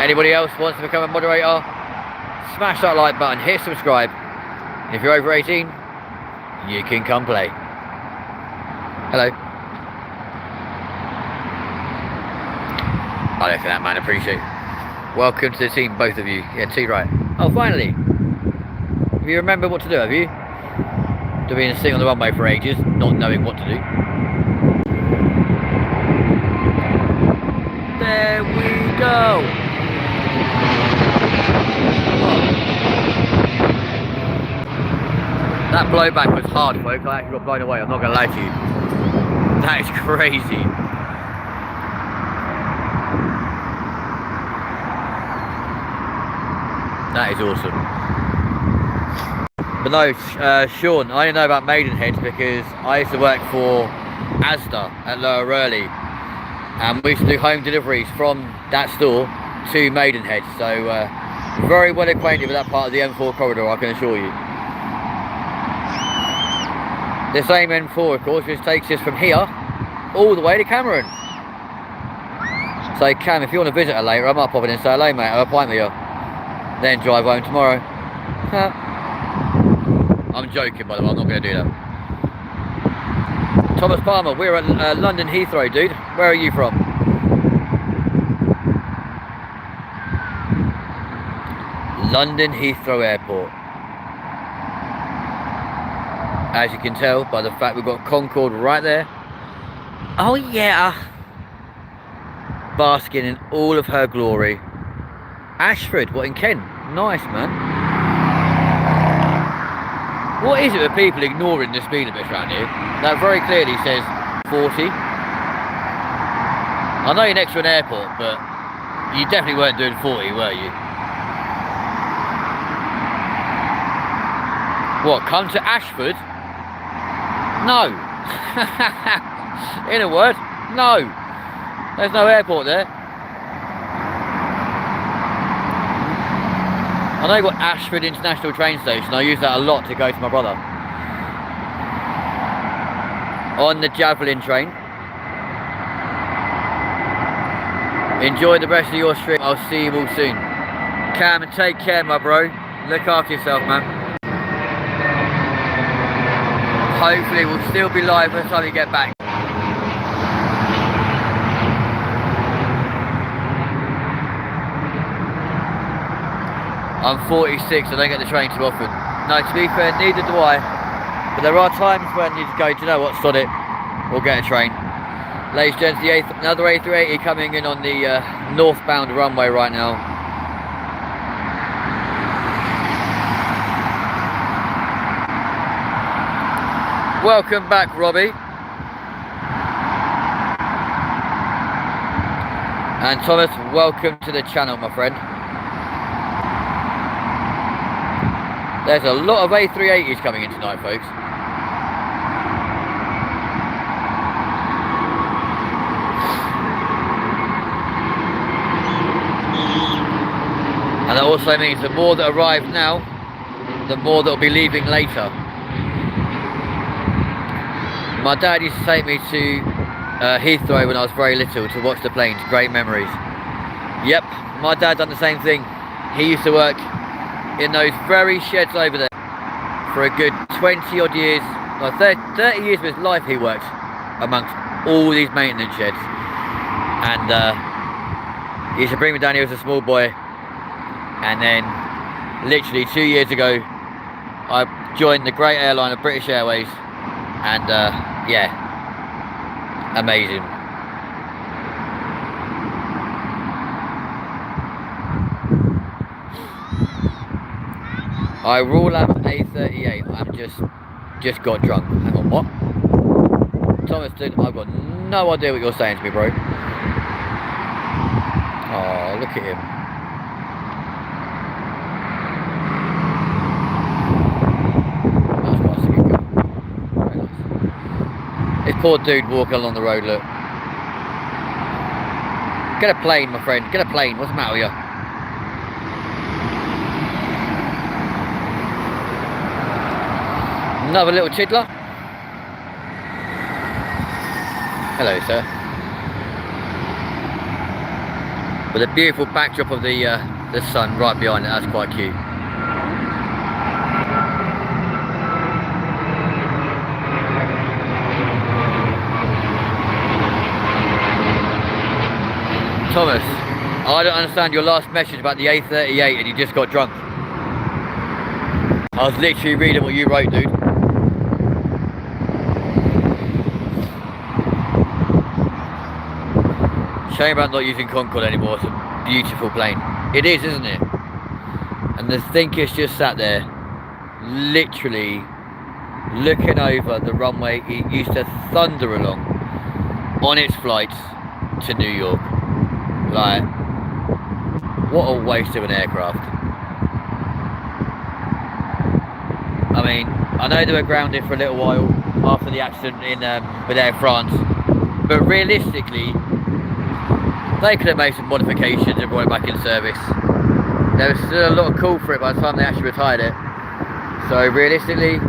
Anybody else wants to become a moderator? Smash that like button, hit subscribe. And if you're over 18, you can come play. Hello. I don't think that man appreciates. Welcome to the team, both of you. Yeah, T right. Oh, finally. Have you remembered what to do, have you? Doing a sitting on the runway for ages, not knowing what to do. There we go. Oh. That blowback was hard, folks. I actually got blown away, I'm not going to lie to you. That is crazy. That is awesome. But no, Sean, I didn't know about Maidenhead because I used to work for Asda at Lower Raleigh, and we used to do home deliveries from that store to Maidenhead. So very well acquainted with that part of the M4 corridor, I can assure you. The same M4, of course, which takes us from here all the way to Cameron. So Cam, if you want to visit her later, I might pop in and say hello, mate. Have a pint with you. Then drive home tomorrow. I'm joking, by the way, I'm not going to do that. Thomas Palmer, we're at London Heathrow, dude. Where are you from? London Heathrow Airport. As you can tell by the fact we've got Concorde right there. Oh yeah. Basking in all of her glory. Ashford, what in Kent? Nice, man. What is it with people ignoring the speed limits around here? That very clearly says 40. I know you're next to an airport, but you definitely weren't doing 40, were you? What, come to Ashford? No. In a word, no. There's no airport there. I know you've got Ashford International Train Station. I use that a lot to go to my brother. On the Javelin train. Enjoy the rest of your stream. I'll see you all soon. Cam, and take care, my bro. Look after yourself, man. Hopefully we'll still be live by the time you get back. I'm 46, I don't get the train too often. No, to be fair, neither do I. But there are times when you just go, do you know what, sod it, we'll get a train. Ladies and gents, another A380 coming in on the northbound runway right now. Welcome back, Robbie. And Thomas, welcome to the channel, my friend. There's a lot of A380s coming in tonight, folks. And that also means the more that arrive now, the more that will be leaving later. My dad used to take me to Heathrow when I was very little to watch the planes. Great memories. Yep, my dad done the same thing. He used to work in those very sheds over there for a good 20 odd years, well 30 years of his life he worked amongst all these maintenance sheds. And he used to bring me down here as a small boy, and then literally 2 years ago I joined the great airline of British Airways, and yeah, amazing. I rule out A38. I'm just got drunk. Hang on, what? Thomas, dude, I've got no idea what you're saying to me, bro. Oh, look at him. That's quite a good guy. Very nice. This poor dude walking along the road, look. Get a plane, my friend. Get a plane. What's the matter with you? Another little tiddler. Hello, sir. With a beautiful backdrop of the sun right behind it. That's quite cute. Thomas, I don't understand your last message about the A38 and you just got drunk. I was literally reading what you wrote, dude. Shame about not using Concorde anymore. It's a beautiful plane. It is, isn't it? And the Thinker's just sat there, literally looking over the runway it used to thunder along on its flights to New York. Like, what a waste of an aircraft. I mean, I know they were grounded for a little while after the accident in with Air France, but realistically, they could have made some modifications and brought it back in service. There was still a lot of call for it by the time they actually retired it. So realistically,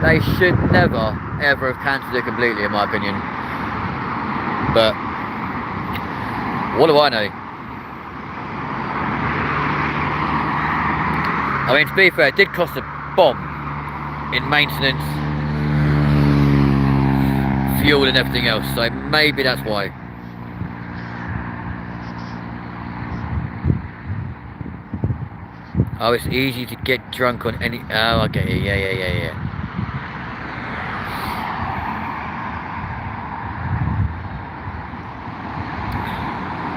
they should never, ever have cancelled it completely, in my opinion. But what do I know? I mean, to be fair, it did cost a bomb in maintenance, fuel and everything else, so maybe that's why. Oh, it's easy to get drunk on any... Oh, okay, yeah.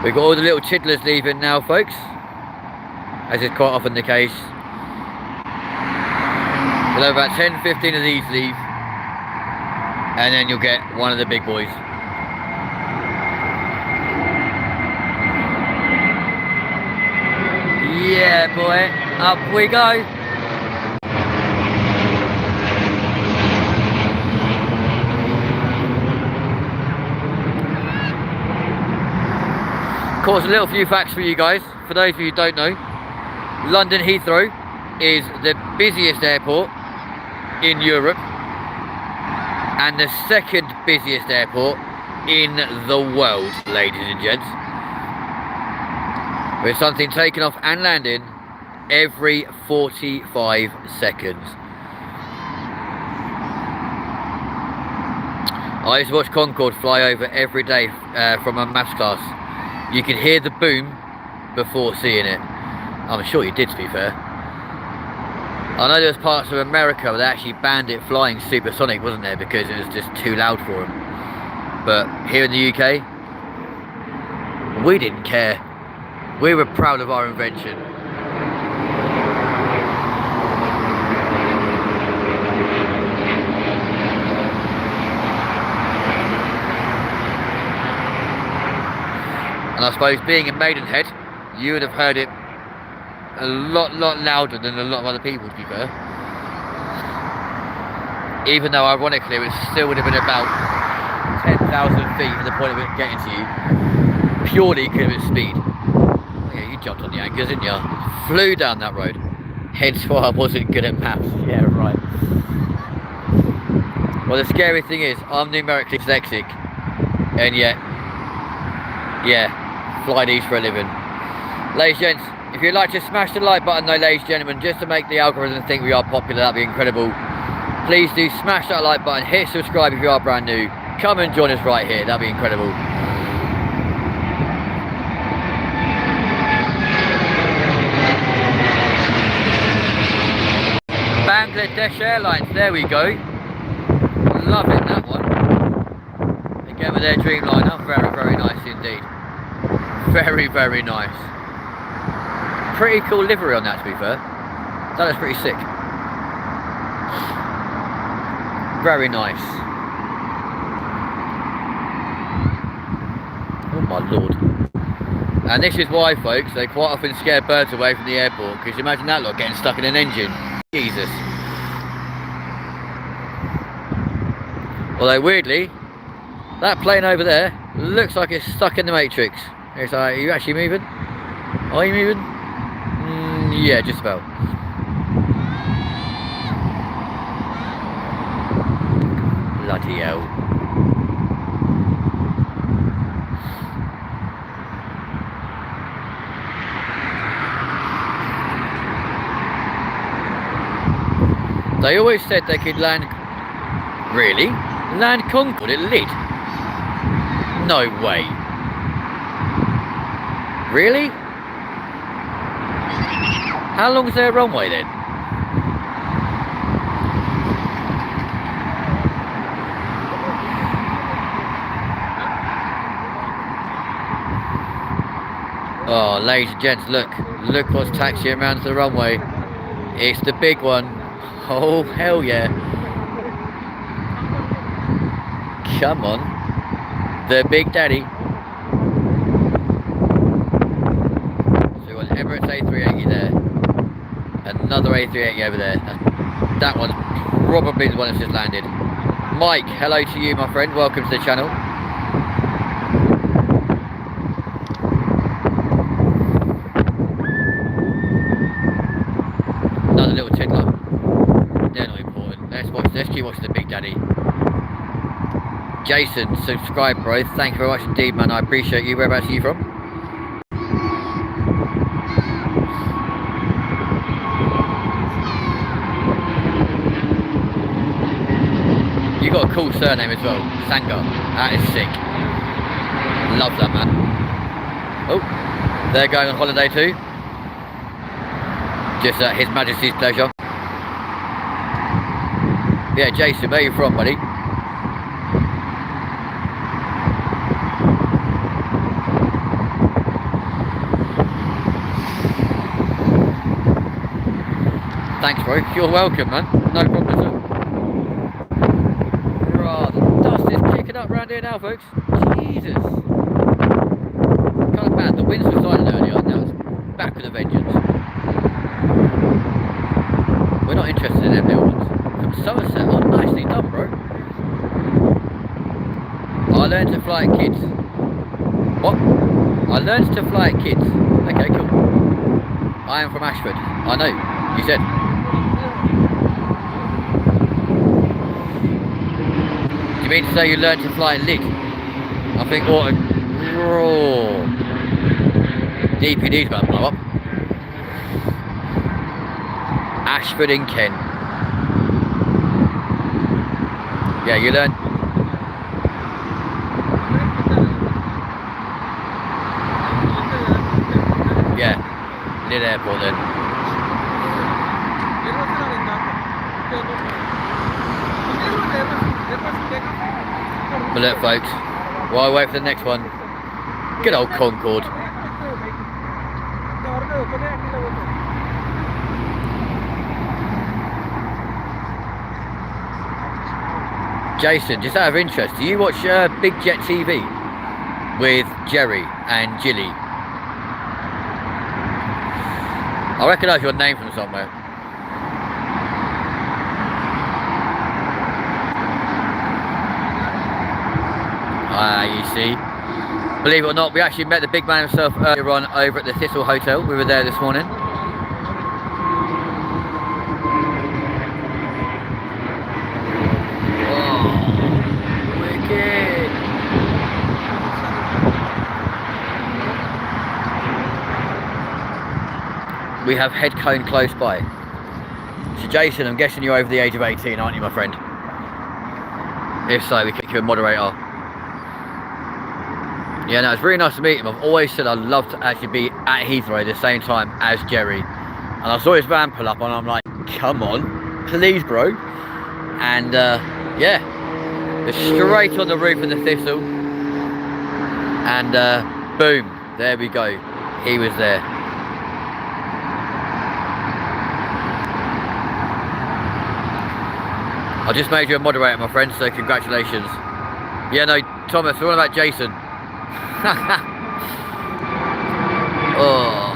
We've got all the little tiddlers leaving now, folks, as is quite often the case. We'll have about 10-15 of these leave, and then you'll get one of the big boys. Yeah, boy, up we go. Of course, a little few facts for you guys. For those of you who don't know, London Heathrow is the busiest airport in Europe and the second busiest airport in the world, ladies and gents, with something taking off and landing every 45 seconds. I used to watch Concorde fly over every day from a maths class. You could hear the boom before seeing it. I'm sure you did, to be fair. I know there's parts of America where they actually banned it flying supersonic, wasn't there, because it was just too loud for them. But here in the UK, we didn't care. We were proud of our invention. And I suppose being in Maidenhead, you would have heard it a lot louder than a lot of other people, to be fair. Even though ironically it still would have been about 10,000 feet from the point of it getting to you, purely because of its speed. Oh yeah, you jumped on the anchors, didn't you? Flew down that road. Hence why I wasn't good at maths. Yeah, right. Well, the scary thing is, I'm numerically dyslexic, and yet, yeah, fly these for a living. Ladies and gents, if you'd like to smash the like button though, ladies and gentlemen, just to make the algorithm think we are popular, that'd be incredible. Please do smash that like button, hit subscribe if you are brand new. Come and join us right here, that'd be incredible. Bangladesh Airlines, there we go. Loving that one. Again with their Dreamliner, very nice indeed. Very nice. Pretty cool livery on that, to be fair. That looks pretty sick. Very nice. Oh my lord. And this is why, folks, they quite often scare birds away from the airport, because imagine that lot getting stuck in an engine. Jesus. Although weirdly, that plane over there looks like it's stuck in the Matrix. It's like, are you actually moving? Are you moving? Yeah, just about. Bloody hell. They always said they could land... Really? Land Concorde at Lid? No way. Really? How long is their runway then? Oh, ladies and gents, look what's taxiing around to the runway. It's the big one. Oh, hell yeah. Come on. The Big Daddy. So we've got Emirates A380 there. Another A380 over there. That one's probably the one that's just landed. Mike, hello to you, my friend. Welcome to the channel. Another little tiddler. They're not important. Let's keep watching the Big Daddy. Jason, subscribe, bro. Thank you very much indeed, man. I appreciate you. Whereabouts are you from? You got a cool surname as well, Sanga. That is sick. Love that, man. Oh, they're going on holiday too. Just at His Majesty's pleasure. Yeah, Jason, where are you from, buddy? Thanks, bro. You're welcome, man. No problem at all. Right, the dust is kicking up round here now, folks. Jesus. Kind of bad. The winds were silent earlier. Now it's back with a vengeance. We're not interested in them little ones. From Somerset. Oh, nicely done, bro. I learned to fly at kids. What? I learned to fly at kids. Okay, cool. I am from Ashford. I know. You said. Do you mean to say you learned to fly at Lid? I think what a raw DPD's about to blow up. Ashford in Kent. Yeah, you learn. Yeah, Lid Airport then. But look, folks, while I wait for the next one, good old Concorde. Jason, just out of interest, do you watch Big Jet TV with Jerry and Jilly? I recognise your name from somewhere. You see. Believe it or not, we actually met the big man himself earlier on over at the Thistle Hotel. We were there this morning. We have head cone close by. So Jason, I'm guessing you're over the age of 18, aren't you, my friend? If so, we kick you a moderator. Yeah, no, it's really nice to meet him. I've always said I'd love to actually be at Heathrow at the same time as Jerry. And I saw his van pull up and I'm like, come on, please, bro. And yeah, they're straight on the roof of the Thistle. And boom, there we go. He was there. I just made you a moderator, my friend, so congratulations. Yeah, no, Thomas, we're on about Jason. Oh.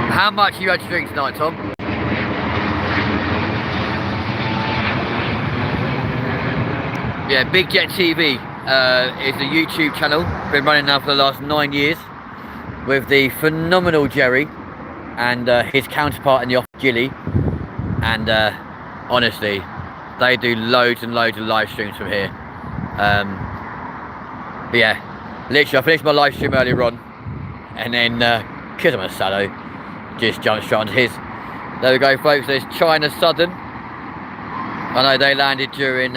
How much you had to drink tonight, Tom? Yeah, Big Jet TV is a YouTube channel. Been running now for the last 9 years with the phenomenal Jerry and his counterpart in the office, Jilly. And honestly, they do loads and loads of live streams from here. But yeah, literally I finished my live stream earlier on, and then because I'm a sallow, just jumped straight onto his. There we go, folks. There's China Southern. I know they landed during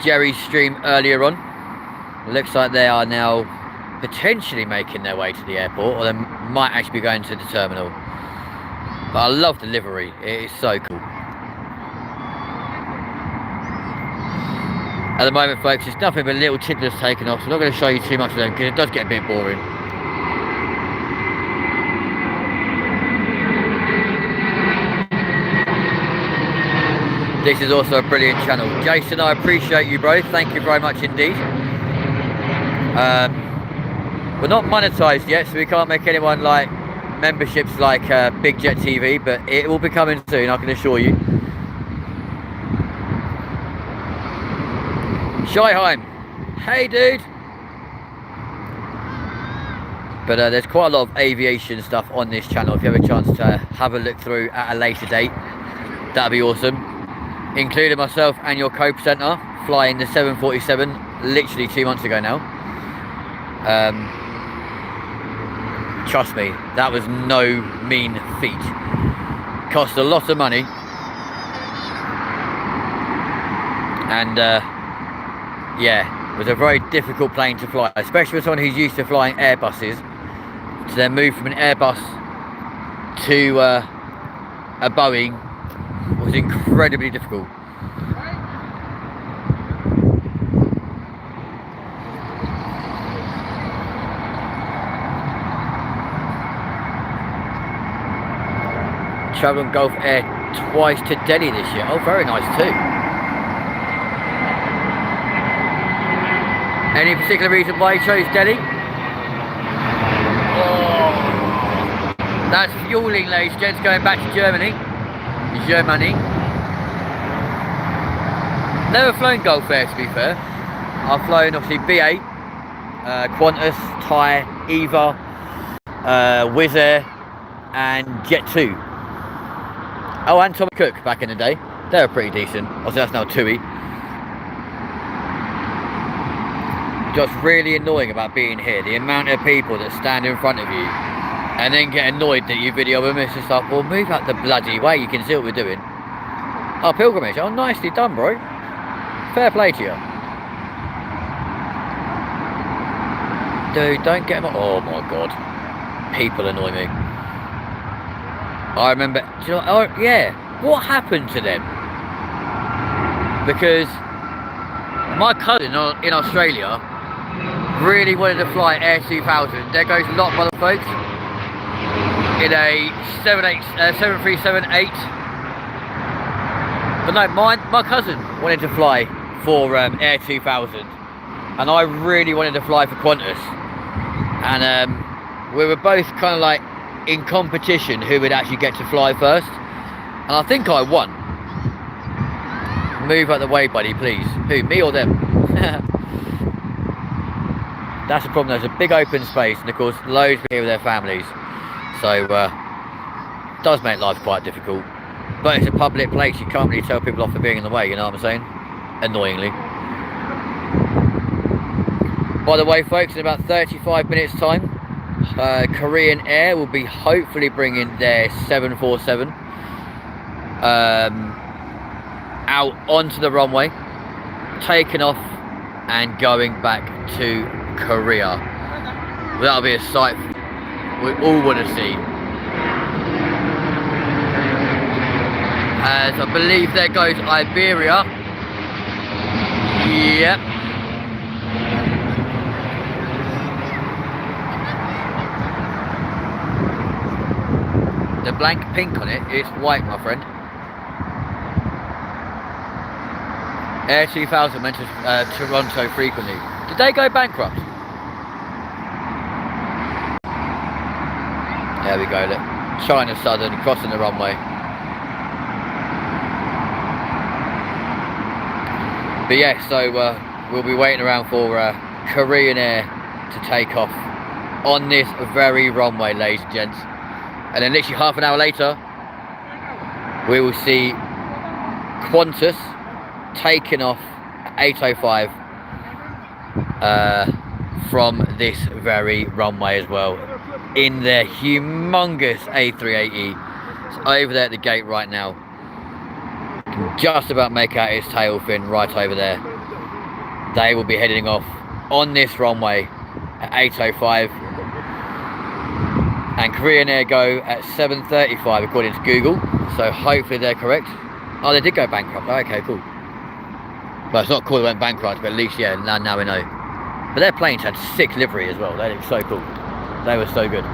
Jerry's stream earlier on. Looks like they are now potentially making their way to the airport, or they might actually be going to the terminal. But I love the livery, it is so cool. At the moment, folks, it's nothing but little tiddlers taken off, so I'm not going to show you too much of them because it does get a bit boring. This is also a brilliant channel. Jason, I appreciate you, bro. Thank you very much indeed. We're not monetized yet, so we can't make anyone like memberships like Big Jet TV, but it will be coming soon, I can assure you. Shyheim, hey dude. But there's quite a lot of aviation stuff on this channel. If you have a chance to have a look through at a later date, that'd be awesome. Including myself and your co-presenter flying the 747 literally 2 months ago now. Trust me, that was no mean feat. Cost a lot of money. And yeah, it was a very difficult plane to fly, especially for someone who's used to flying Airbuses. To then move from an Airbus to a Boeing was incredibly difficult. Travelled on Gulf Air twice to Delhi this year. Oh, very nice too. Any particular reason why you chose Delhi? Oh, that's fueling, ladies and gents, going back to Germany. Never flown Gulf Air, to be fair. I've flown obviously BA, Qantas, Thai, Eva, Wizz Air, and Jet2. Oh, and Tommy Cook back in the day. They were pretty decent. Obviously, that's now TUI. Just really annoying about being here. The amount of people that stand in front of you and then get annoyed that you video them. It's just like, well, move out the bloody way. You can see what we're doing. Oh, pilgrimage. Oh, nicely done, bro. Fair play to you. Dude, don't get them. Oh my god. People annoy me. I remember, do you know, oh yeah, what happened to them? Because my cousin in Australia really wanted to fly Air 2000. There goes a lot of other folks in a 737-8. But no, my cousin wanted to fly for Air 2000, and I really wanted to fly for Qantas. And we were both kind of like in competition who would actually get to fly first, and I think I won. Move out the way, buddy, please. Who, me or them? That's the problem. There's a big open space, and of course loads of people with their families, so does make life quite difficult. But it's a public place, you can't really tell people off for being in the way, you know what I'm saying? Annoyingly. By the way, folks, in about 35 minutes time, Korean Air will be hopefully bringing their 747 out onto the runway, taking off and going back to Korea. That'll be a sight we all want to see. As I believe there goes Iberia. Yep. The blank pink on it is white, my friend. Air 2000 went to Toronto frequently. Did they go bankrupt? There we go, look. China Southern crossing the runway. But yeah, so we'll be waiting around for Korean Air to take off on this very runway, ladies and gents. And then literally half an hour later, we will see Qantas taking off at 8:05 from this very runway as well, in their humongous A380. It's over there at the gate right now. Can just about make out its tail fin right over there. They will be heading off on this runway at 8:05, and Korean Air go at 7:35 according to Google, so hopefully they're correct. Oh, they did go bankrupt. Oh, okay, cool. Well, it's not cool they went bankrupt, but at least, yeah, now we know. But their planes had sick livery as well. They looked so cool. They were so good.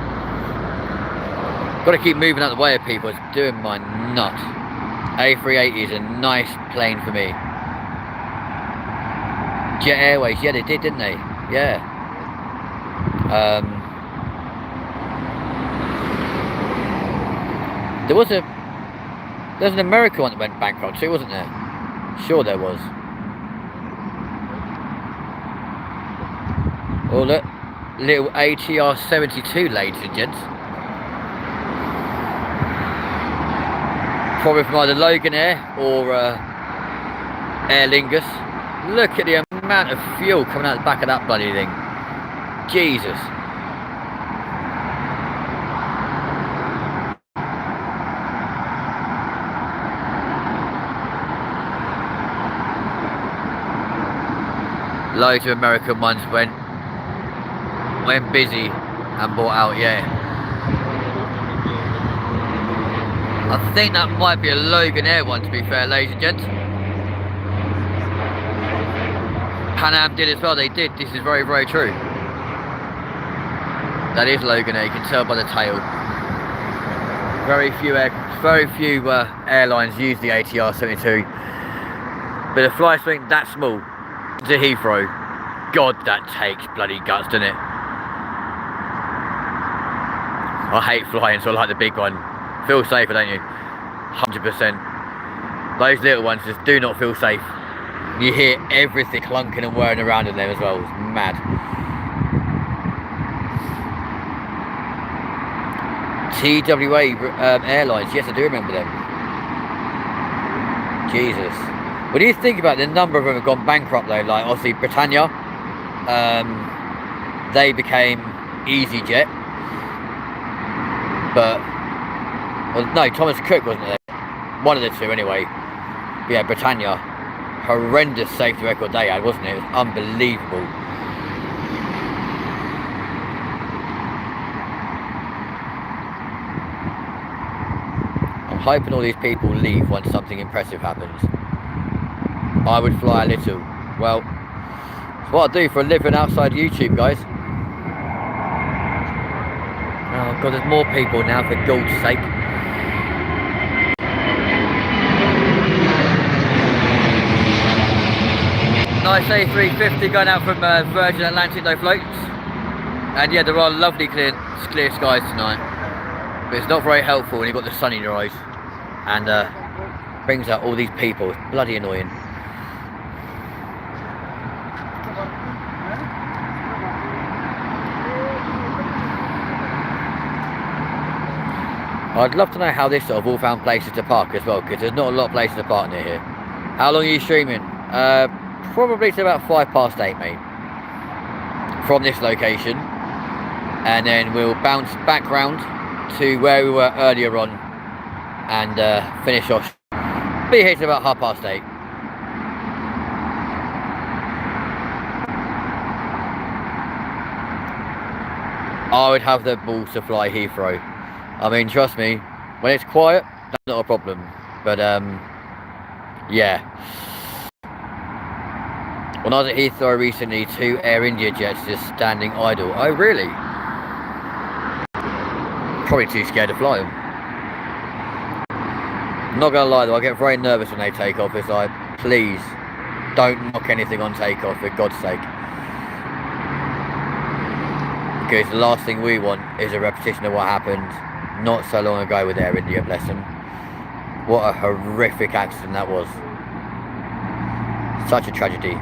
Got to keep moving out of the way of people. It's doing my nut. A380 is a nice plane for me. Jet Airways, yeah, they did, didn't they? Yeah. There's an American one that went bankrupt too, wasn't there? Sure there was. Oh look, little ATR 72, ladies and gents. Probably from either Logan Air or Aer Lingus. Look at the amount of fuel coming out the back of that bloody thing. Jesus. Loads of American ones went busy and bought out, yeah. I think that might be a Logan Air one, to be fair, ladies and gents. Pan Am did as well, they did. This is very, very true. That is Logan Air, you can tell by the tail. Very few airlines use the ATR 72. But a fly swing that small to Heathrow, God, that takes bloody guts, doesn't it? I hate flying, so I like the big one. Feel safer, don't you? 100%. Those little ones just do not feel safe. You hear everything clunking and whirring around in them as well. It's mad. TWA Airlines, yes, I do remember them. Jesus. What do you think about the number of them have gone bankrupt though? Like obviously Britannia, they became EasyJet, but well, no, Thomas Cook wasn't there. One of the two anyway. But yeah, Britannia, horrendous safety record they had, wasn't it? It was unbelievable. I'm hoping all these people leave once something impressive happens. I would fly a little. Well, it's what I do for a living outside YouTube, guys. Oh God, there's more people now, for God's sake. Nice A350 going out from Virgin Atlantic, no floats. And yeah, there are lovely clear skies tonight. But it's not very helpful when you've got the sun in your eyes. And brings out all these people. It's bloody annoying. I'd love to know how this sort of all found places to park as well, because there's not a lot of places to park near here. How long are you streaming? Probably to about 8:05, mate. From this location. And then we'll bounce back round to where we were earlier on and finish off. Be here to about 8:30. I would have the balls to fly Heathrow. I mean, trust me, when it's quiet, that's not a problem. But yeah. When I was at Heathrow recently, 2 Air India jets just standing idle. Oh, really? Probably too scared to fly them. Not gonna lie though, I get very nervous when they take off. It's like, please, don't knock anything on takeoff, for God's sake. Because the last thing we want is a repetition of what happened not so long ago with Air India, bless them. What a horrific accident that was. Such a tragedy.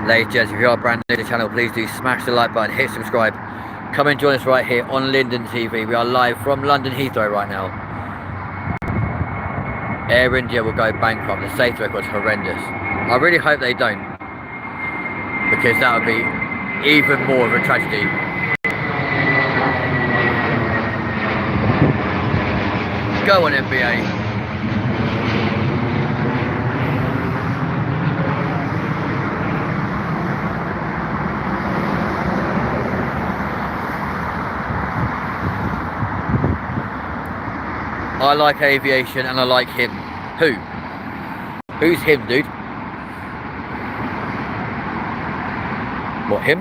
Ladies and gents, if you are brand new to the channel, please do smash the like button, hit subscribe. Come and join us right here on LindenTV. We are live from London Heathrow right now. Air India will go bankrupt. The safety record's horrendous. I really hope they don't, because that would be even more of a tragedy. Go on, NBA. I like aviation and I like him. Who? Who's him, dude? What, him?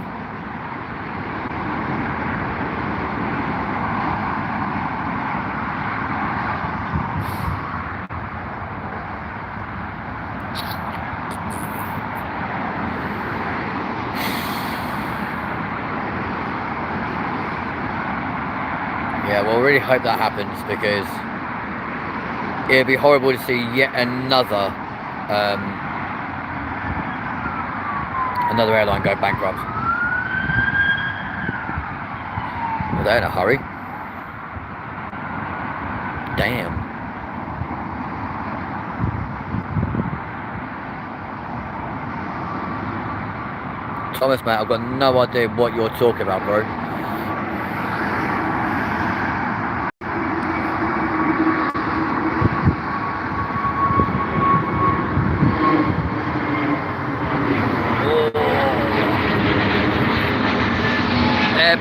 Yeah, well, I really hope that happens, because it'd be horrible to see yet another airline go bankrupt. Well, they're in a hurry. Damn. Thomas, mate, I've got no idea what you're talking about, bro.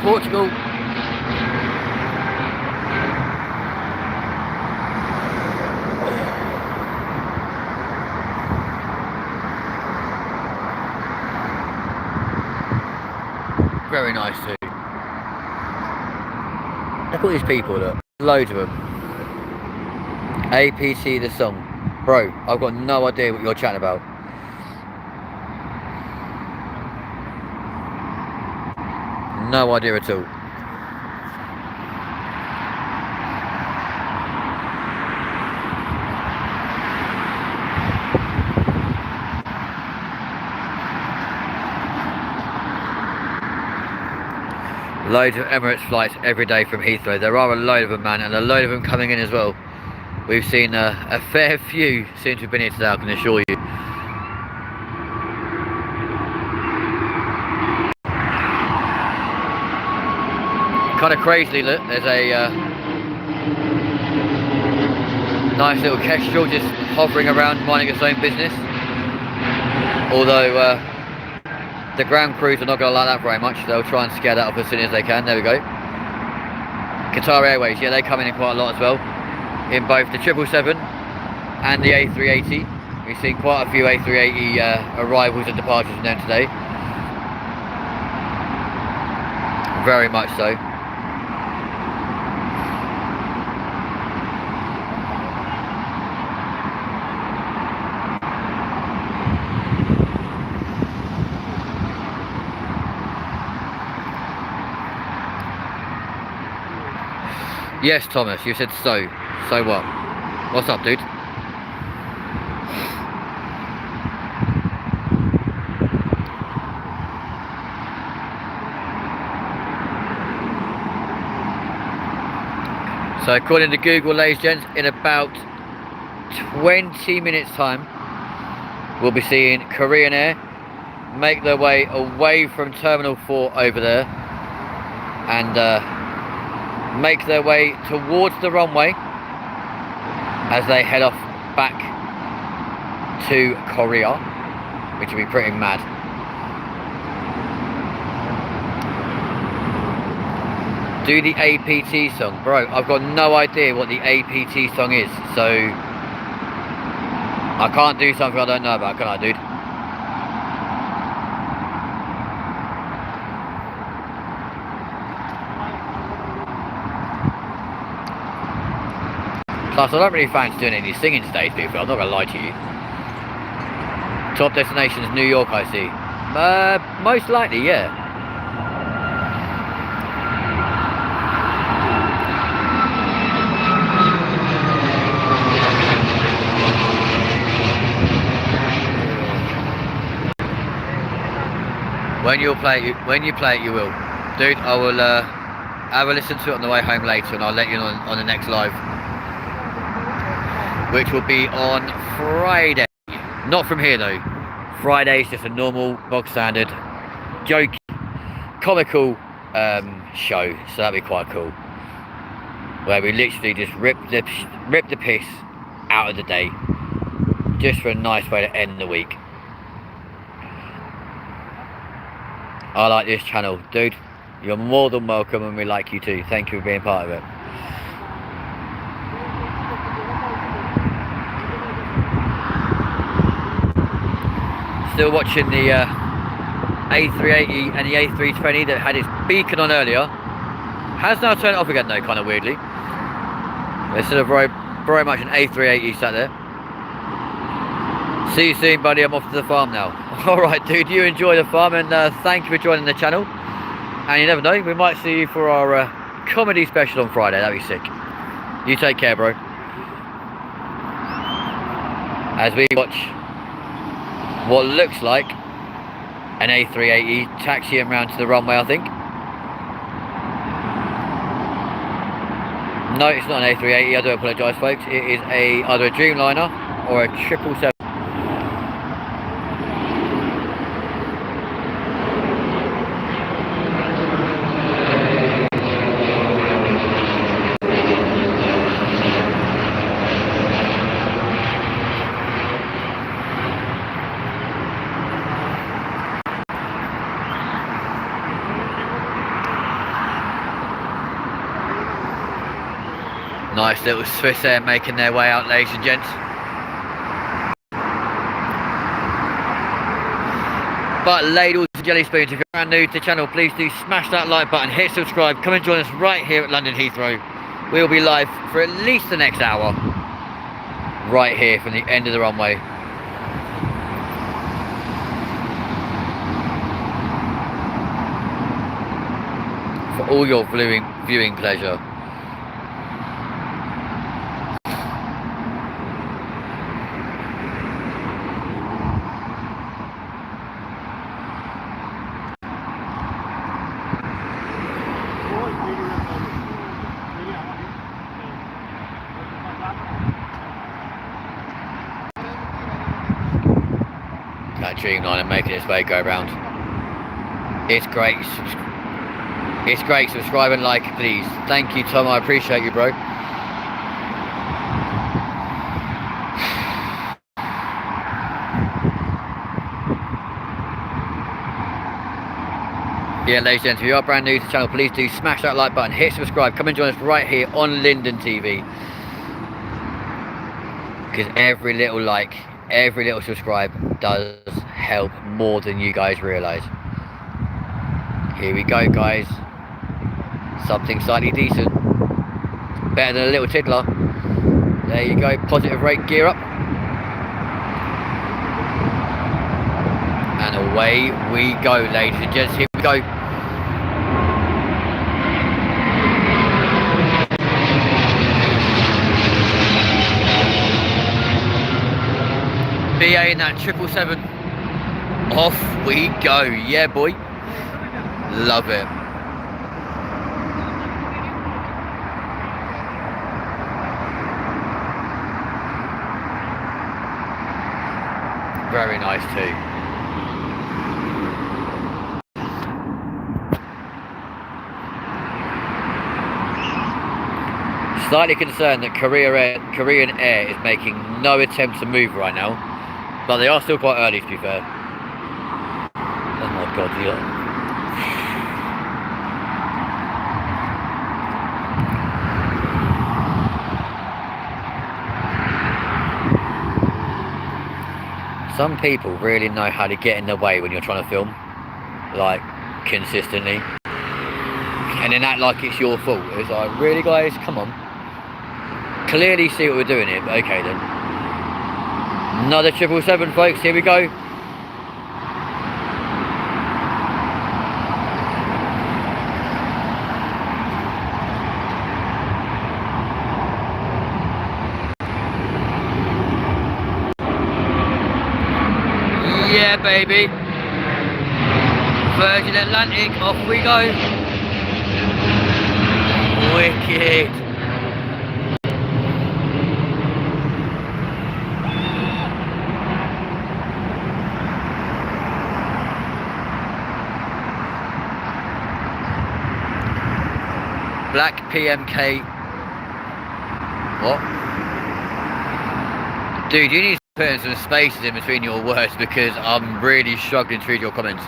Portugal. Very nice too. Look at these people, look. Loads of them. APT the song. Bro, I've got no idea what you're chatting about. No idea at all. Loads of Emirates flights every day from Heathrow. There are a load of them, man, and a load of them coming in as well. We've seen a fair few since we've been here today, I can assure you. Kind of crazily, look, there's a nice little kestrel just hovering around, minding its own business. Although the ground crews are not going to like that very much. They'll try and scare that off as soon as they can. There we go. Qatar Airways, yeah, they come in quite a lot as well, in both the 777 and the A380. We've seen quite a few A380 arrivals and departures from them today. Very much so. Yes, Thomas, you said so. So what? What's up, dude? So according to Google, ladies and gents, in about 20 minutes time, we'll be seeing Korean Air make their way away from Terminal 4 over there and make their way towards the runway as they head off back to Korea, which will be pretty mad. Do the APT song. Bro, I've got no idea what the APT song is, so I can't do something I don't know about, can I, dude? Plus, I don't really fancy doing any singing today, people. I'm not going to lie to you. Top destination is New York, I see. Most likely, yeah. When you play it, you will. Dude, I will have a listen to it on the way home later, and I'll let you know on the next live, which will be on Friday. Not from here though. Friday is just a normal bog standard joke comical show, so that'd be quite cool. Where we literally just rip the piss out of the day, just for a nice way to end the week. I like this channel, dude. You're more than welcome, and we like you too. Thank you for being part of it. Still watching the A380 and the A320 that had its beacon on earlier. Has now turned off again though, kind of weirdly. There's still very much an A380 sat there. See you soon, buddy. I'm off to the farm now. Alright, dude, you enjoy the farm, and thank you for joining the channel. And you never know, we might see you for our comedy special on Friday. That'd be sick. You take care, bro. As we watch what looks like an A380 taxiing round to the runway, I think. No, it's not an A380, I do apologise, folks. It is either a Dreamliner or a 777. Nice little Swiss Air making their way out, ladies and gents. But ladles and jelly spoons, if you're brand new to the channel, please do smash that like button, hit subscribe, come and join us right here at London Heathrow. We'll be live for at least the next hour, right here from the end of the runway. For all your viewing pleasure. That Dreamliner making its way go round. It's great. It's great. Subscribe and like, please. Thank you, Tom. I appreciate you, bro. Yeah, ladies and gentlemen, if you are brand new to the channel, please do smash that like button, hit subscribe, come and join us right here on LindenTV. Because every little like, every little subscribe does help more than you guys realise. Here we go, guys. Something slightly decent. Better than a little tiddler. There you go, positive rate, gear up. And away we go, ladies and gents, here we go. BA in that 777. Off we go. Yeah, boy. Love it. Very nice too. Slightly concerned that Korean Air is making no attempt to move right now. But they are still quite early, to be fair. Oh my god, yeah. Some people really know how to get in the way when you're trying to film, like, consistently. And then act like it's your fault. It's like, really, guys? Come on. Clearly see what we're doing here, but okay then. Another 777, folks, here we go. Yeah, baby. Virgin Atlantic, off we go. Wicked. Black PMK. What? Dude, you need to put in some spaces in between your words because I'm really struggling to read your comments.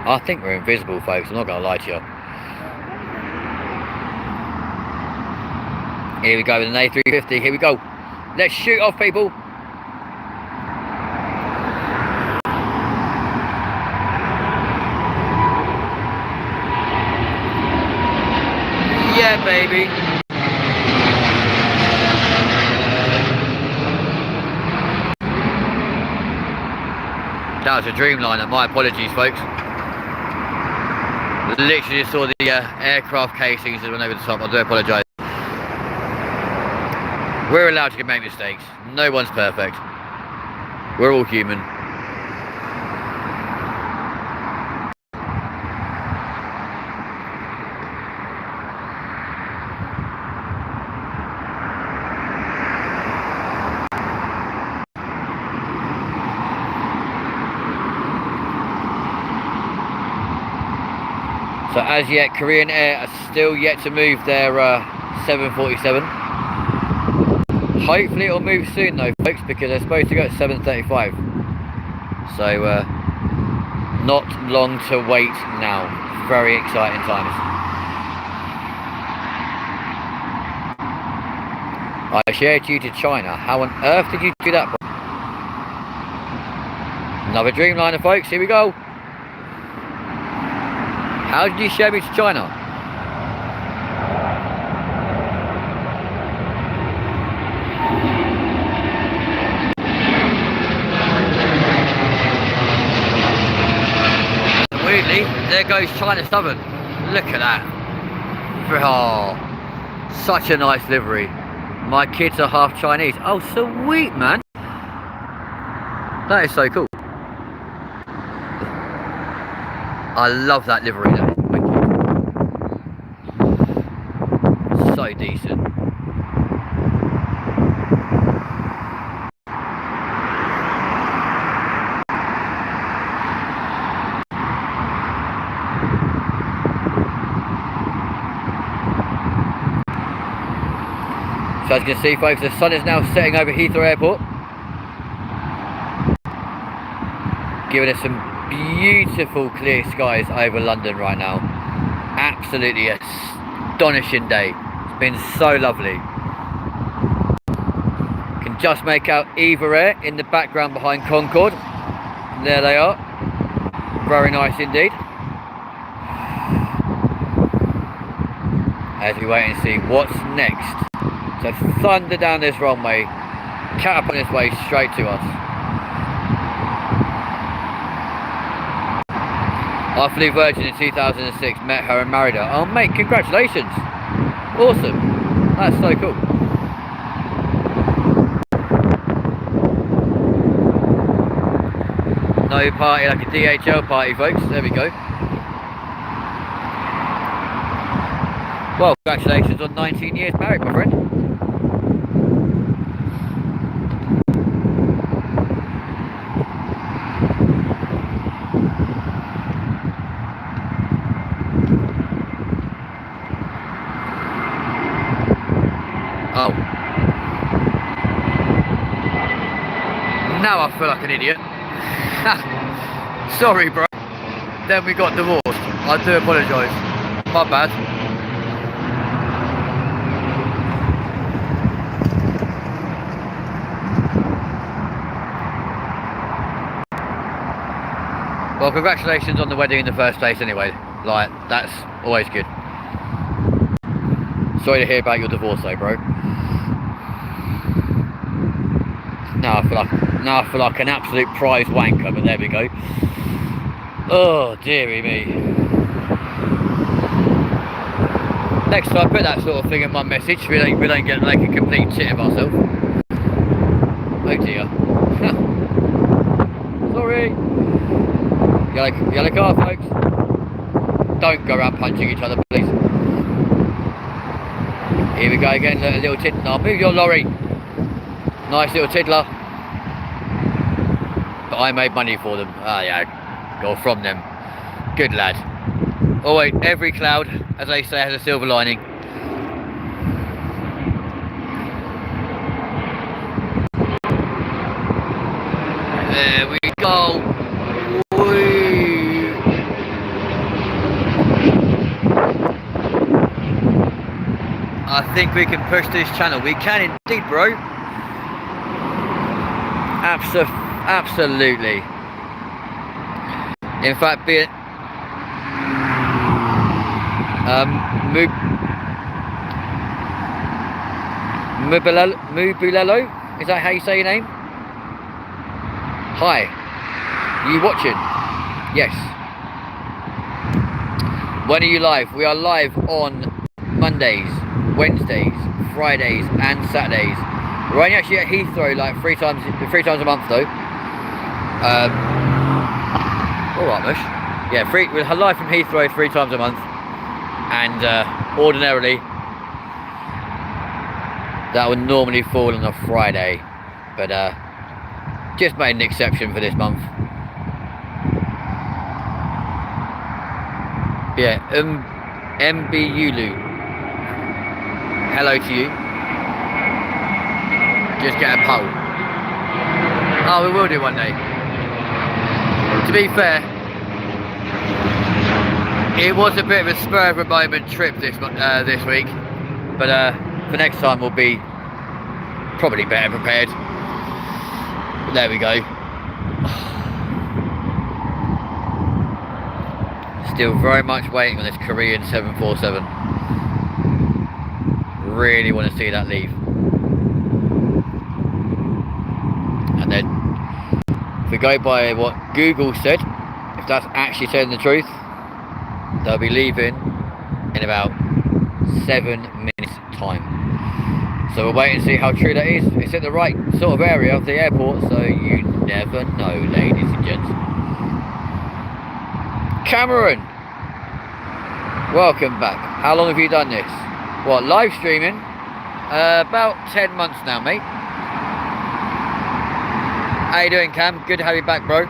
I think we're invisible, folks. I'm not going to lie to you. Here we go with an A350. Here we go. Let's shoot off, people. Yeah, baby. That was a Dreamliner. My apologies, folks. Literally just saw the aircraft casings that went over the top. I do apologise. We're allowed to make mistakes. No one's perfect. We're all human. So as yet, Korean Air are still yet to move their 747. Hopefully it'll move soon though, folks, because they're supposed to go at 7:35. So not long to wait now. Very exciting times. I shared you to China. How on earth did you do that? Another Dreamliner, folks. Here we go. How did you share me to China? Weirdly, there goes China Stubborn. Look at that. Oh, such a nice livery. My kids are half Chinese. Oh, sweet, man. That is so cool. I love that livery though. So decent. So as you can see, folks, the sun is now setting over Heathrow Airport, giving us some beautiful clear skies over London right now. Absolutely astonishing day. It's been so lovely. Can just make out Eva Air in the background behind Concorde. There they are. Very nice indeed. As we wait and see what's next. So thunder down this runway, cat on its way straight to us. I flew Virgin in 2006, met her and married her. Oh mate, congratulations. Awesome. That's so cool. No party like a DHL party, folks. There we go. Well, congratulations on 19 years married, my friend. Oh. Now I feel like an idiot. Sorry, bro. Then we got divorced. I do apologise. My bad. Well, congratulations on the wedding in the first place anyway. Like, that's always good. Sorry to hear about your divorce though, bro. Now I feel like an absolute prize wanker, but there we go. Oh, dearie me. Next time, put that sort of thing in my message. We don't get like a complete tit of ourselves. Oh dear. Sorry. Yellow car, folks. Don't go around punching each other, please. Here we go again, a little tiddler. Now move your lorry. Nice little tiddler. But I made money for them. Ah, yeah, or from them. Good lad. Oh wait, every cloud, as they say, has a silver lining. There we go. Whee. I think we can push this channel. We can indeed, bro. Absolutely. In fact, be it Mubulelo, is that how you say your name? Hi, you watching? Yes. When are you live? We are live on Mondays, Wednesdays, Fridays and Saturdays. We're only actually at Heathrow like three times a month though. Alright, Mush. Yeah, we're live from Heathrow 3 times a month. And ordinarily that would normally fall on a Friday. But just made an exception for this month. Yeah, MBULU. Hello to you. Just get a poll. Oh, we will do one day. To be fair, it was a bit of a spur of a moment trip this week, but for next time we'll be probably better prepared. But there we go. Still very much waiting on this Korean 747. Really want to see that leave. And then, if we go by what Google said, if that's actually telling the truth, they'll be leaving in about 7 minutes time. So we'll wait and see how true that is. It's in the right sort of area of the airport, so you never know, ladies and gents. Cameron, welcome back. How long have you done this? What, live streaming? About 10 months now, mate. How you doing, Cam? Good to have you back, bro.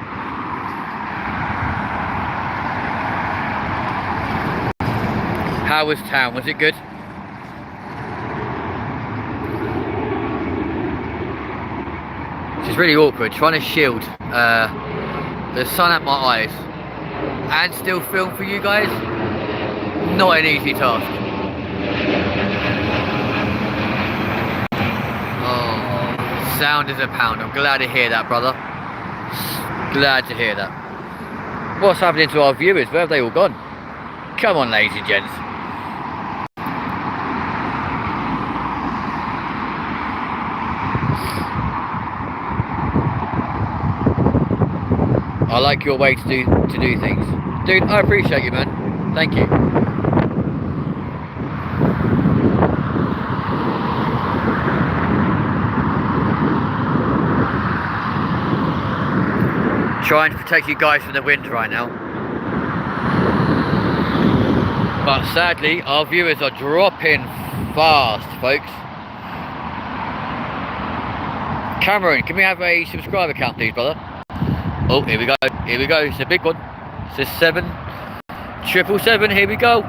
How was town? Was it good? It's really awkward trying to shield the sun at my eyes and still film for you guys. Not an easy task. Oh, sound is a pound. I'm glad to hear that, brother. Glad to hear that. What's happening to our viewers? Where have they all gone? Come on, ladies and gents. I like your way to do things. Dude, I appreciate you, man. Thank you. Trying to protect you guys from the wind right now. But sadly, our viewers are dropping fast, folks. Cameron, can we have a subscriber count, please, brother? Oh, here we go. Here we go. It's a big one. It's a 777. Here we go. Or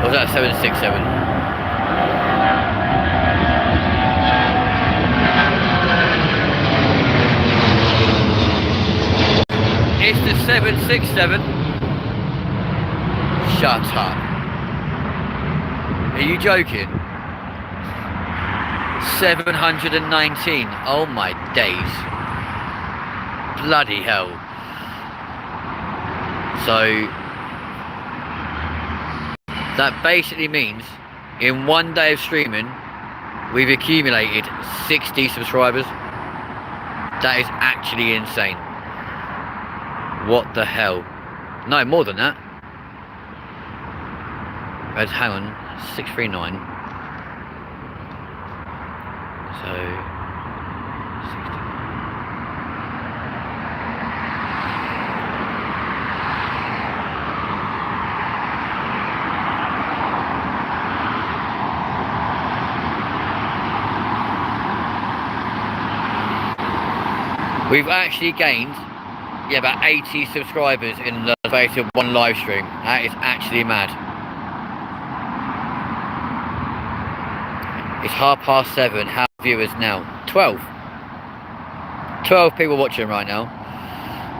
was that 767? It's the 767. Shut up. Are you joking? 719. Oh my days. Bloody hell. So that basically means in one day of streaming we've accumulated 60 subscribers. That is actually insane. What the hell? No, more than that. Hang on, 639. So We've actually gained, yeah, about 80 subscribers in the space of one live stream. That is actually mad. It's 7:30. How many viewers now? 12. 12 people watching right now.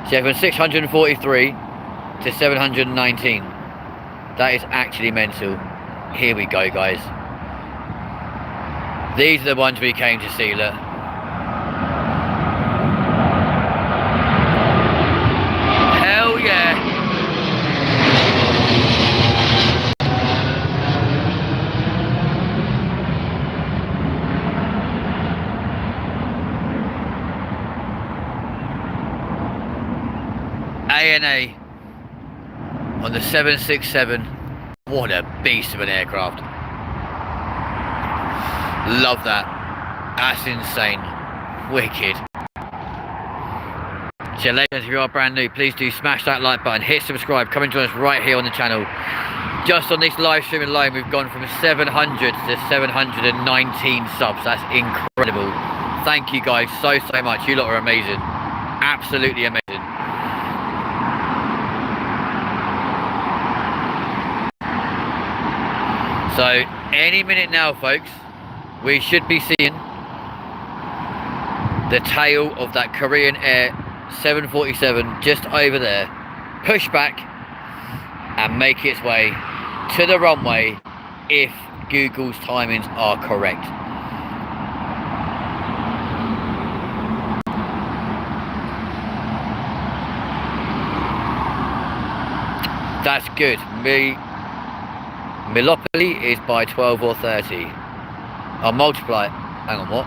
So from 643 to 719. That is actually mental. Here we go, guys. These are the ones we came to see, look. Hell yeah. ANA on the 767. What a beast of an aircraft. Love that. That's insane. Wicked. So ladies, if you are brand new, please do smash that like button, hit subscribe, come and join us right here on the channel. Just on this live stream alone, we've gone from 700 to 719 subs. That's incredible. Thank you guys so much. You lot are amazing. Absolutely amazing. So any minute now, folks, we should be seeing the tail of that Korean Air 747 just over there push back and make its way to the runway if Google's timings are correct. That's good. Melopoly is by 12 or 30. I'll multiply it. Hang on, what?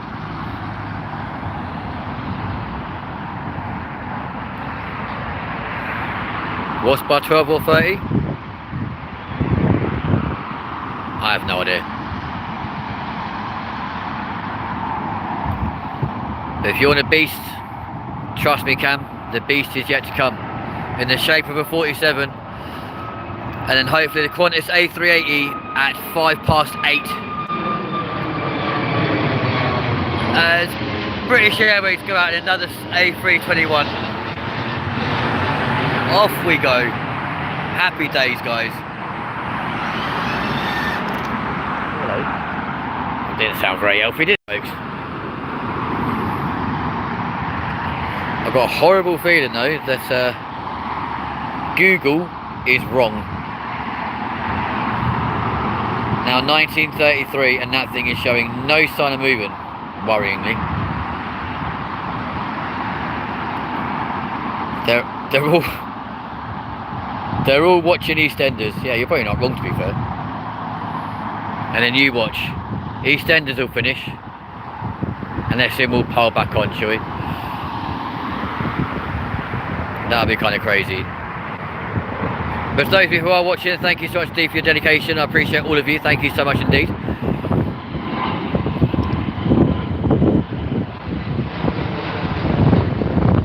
What's by 12 or 30? I have no idea. If you want a beast, trust me, Cam, the beast is yet to come. In the shape of a 47. And then hopefully the Qantas A380 at 8:05. As British Airways go out in another A321. Off we go. Happy days, guys. Hello. It didn't sound very healthy, did it, folks? I've got a horrible feeling though that Google is wrong. Now 1933 and that thing is showing no sign of moving, worryingly. They're all watching EastEnders. Yeah, you're probably not wrong, to be fair. And then you watch. EastEnders will finish. And then we'll pile back on, shall we? That'll be kind of crazy. But for those of you who are watching, thank you so much indeed for your dedication. I appreciate all of you. Thank you so much indeed.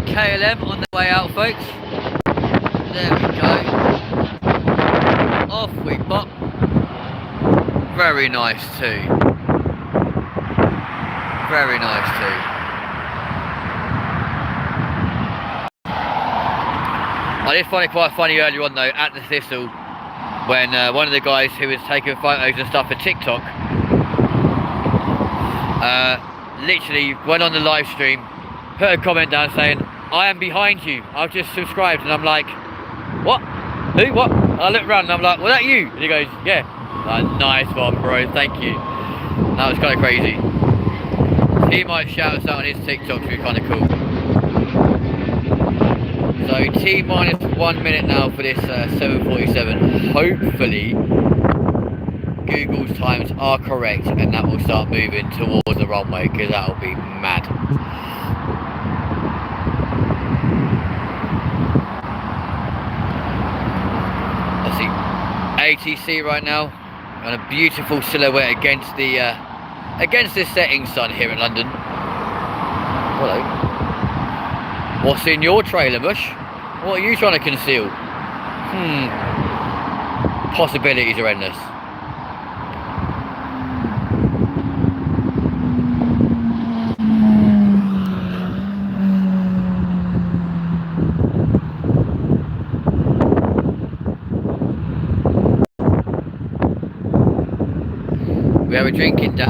KLM on the way out, folks. There we go. Off we pop. Very nice too. Very nice too. I did find it quite funny earlier on though at the Thistle when one of the guys who was taking photos and stuff for TikTok literally went on the live stream, put a comment down saying, "I am behind you, I've just subscribed," and I'm like, "What? Who? What?" I look around and I'm like, "Was that you?" And he goes, "Yeah." Like, nice one, bro, thank you. That was kind of crazy. He might shout us out on his TikTok, which would be kind of cool. So T-minus 1 minute now for this 747. Hopefully Google's times are correct and that will start moving towards the runway, because that will be mad. I see ATC right now on a beautiful silhouette against the setting sun here in London. Hello. What's in your trailer, Mush? What are you trying to conceal? Possibilities are endless. we have a drinking we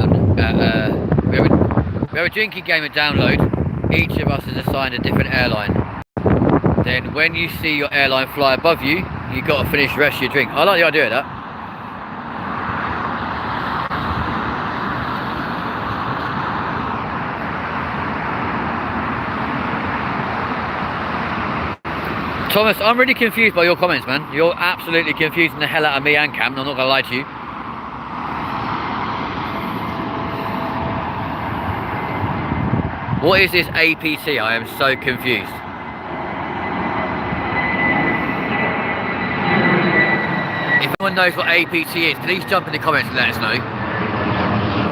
have a drinking game at download. Each of us is assigned a different airline. Then when you see your airline fly above you, you've got to finish the rest of your drink. I like the idea of that. Thomas, I'm really confused by your comments, man. You're absolutely confusing the hell out of me and Cam, I'm not going to lie to you. What is this APT? I am so confused. If anyone knows what APT is, please jump in the comments and let us know.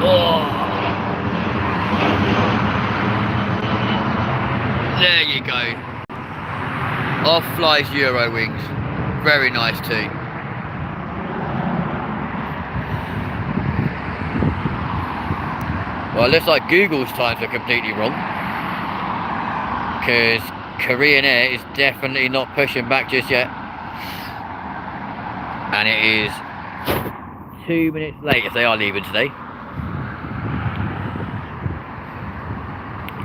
Oh. There you go. Off flies Eurowings. Very nice too. Well, it looks like Google's times are completely wrong, because Korean Air is definitely not pushing back just yet. And it is 2 minutes late if they are leaving today.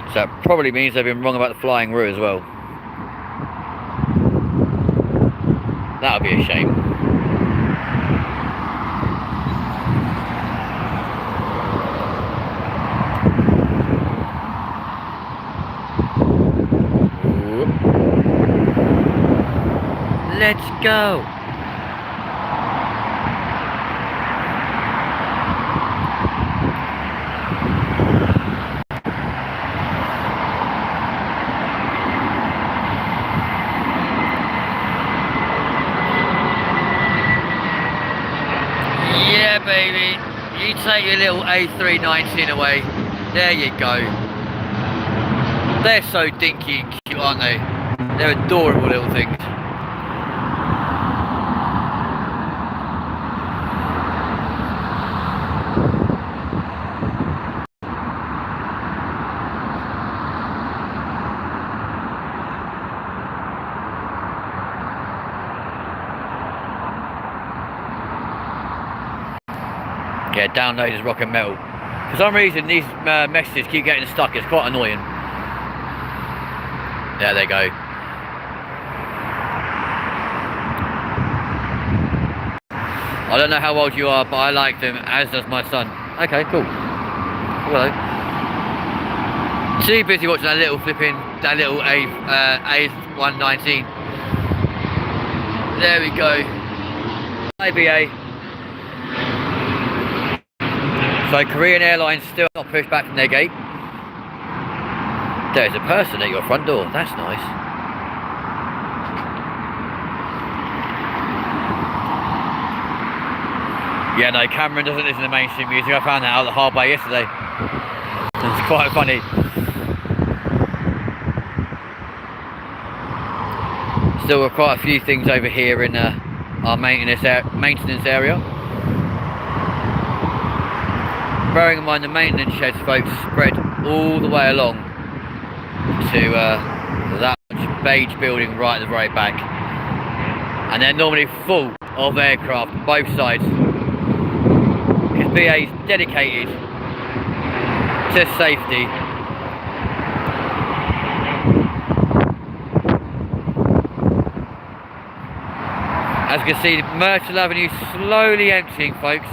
So that probably means they've been wrong about the flying route as well. That would be a shame. Let's go. Yeah, baby. You take your little A319 away. There you go. They're so dinky and cute, aren't they? They're adorable little things. Yeah, download is rock and metal. For some reason, these messages keep getting stuck. It's quite annoying. There they go. I don't know how old you are, but I like them, as does my son. Okay, cool. Hello. Too busy watching that little A119. There we go. IBA. So Korean Airlines still not pushed back from their gate. There's a person at your front door. That's nice. Yeah, no, Cameron doesn't listen to mainstream music. I found that out the hard way yesterday. It's quite funny. Still got quite a few things over here in our maintenance area. Bearing in mind the maintenance sheds, folks, spread all the way along to that beige building right at the very back, and they're normally full of aircraft on both sides, because BA is dedicated to safety. As you can see, Myrtle Avenue slowly emptying, folks.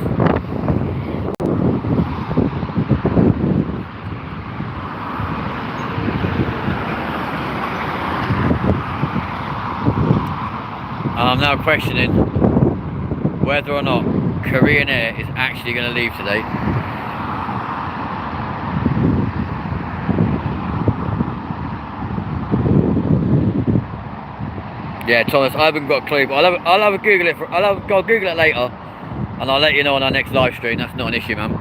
I'm now questioning whether or not Korean Air is actually going to leave today. Yeah, Thomas, I haven't got a clue, but I'll have a Google it. I'll Google it later, and I'll let you know on our next live stream. That's not an issue, man.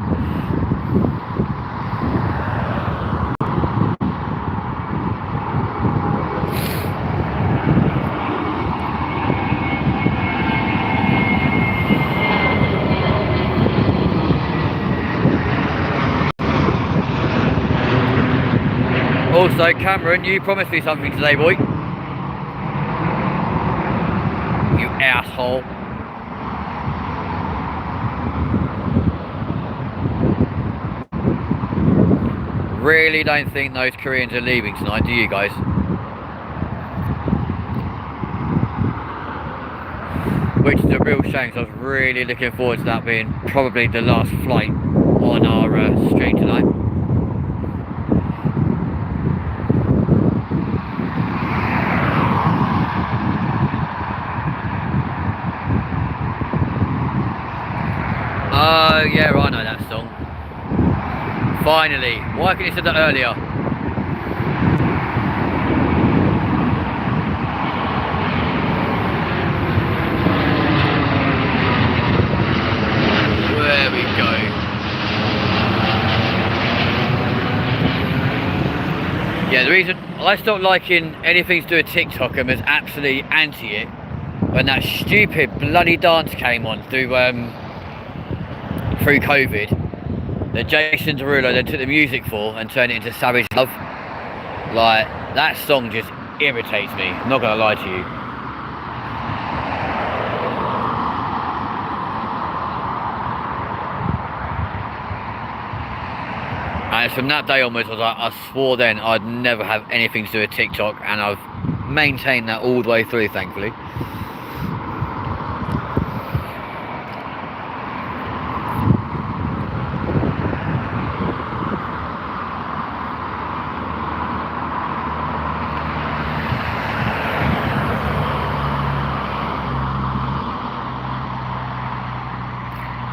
Also, Cameron, you promised me something today, boy. You asshole. Really don't think those Koreans are leaving tonight, do you guys? Which is a real shame, because I was really looking forward to that being probably the last flight on our stream tonight. Oh yeah, I know that song. Finally, why couldn't you say that earlier? There we go. Yeah, the reason I stopped liking anything to do with TikTok and was absolutely anti it when that stupid bloody dance came on through COVID that Jason Derulo then took the music for and turned it into Savage Love. Like, that song just irritates me, I'm not gonna lie to you. And from that day onwards, I swore then I'd never have anything to do with TikTok, and I've maintained that all the way through, thankfully.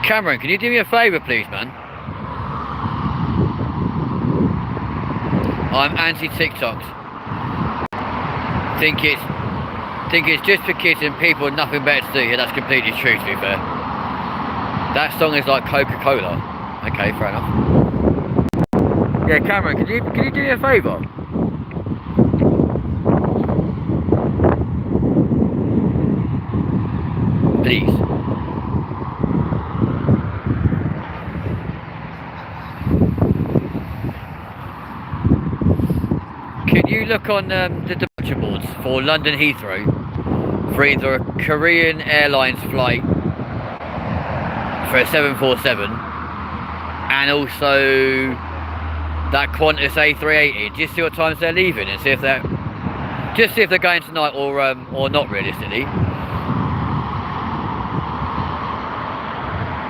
Cameron, can you do me a favour, please, man? I'm anti-TikToks. Think it's just for kids and people with nothing better to do. Yeah, that's completely true, to be fair. That song is like Coca-Cola. Okay, fair enough. Yeah, Cameron, can you do me a favour? Please. Can you look on the departure boards for London Heathrow for either a Korean Airlines flight for a 747 and also that Qantas A380? Just see what times they're leaving and see if they're going tonight or not, realistically.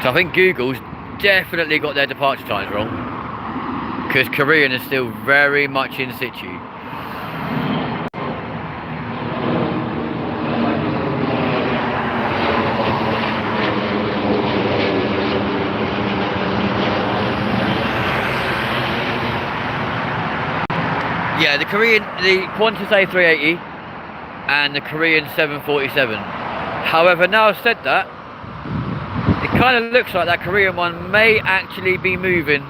So I think Google's definitely got their departure times wrong, because Korean is still very much in situ. Yeah, the Qantas A380 and the Korean 747. However, now I've said that, it kind of looks like that Korean one may actually be moving.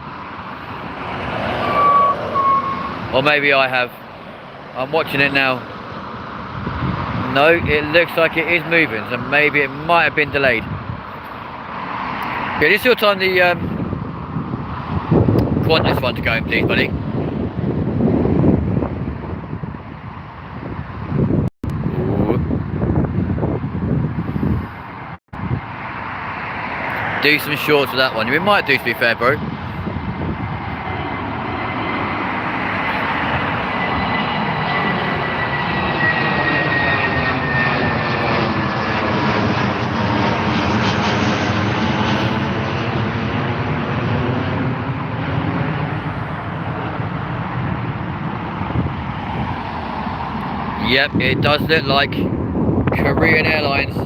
Or maybe I have. I'm watching it now. No, it looks like it is moving, so maybe it might have been delayed. Yeah, this is your time the Qantas one to go in, please, buddy. Do some shorts for that one. We might do, to be fair, bro. Yep, it does look like Korean Airlines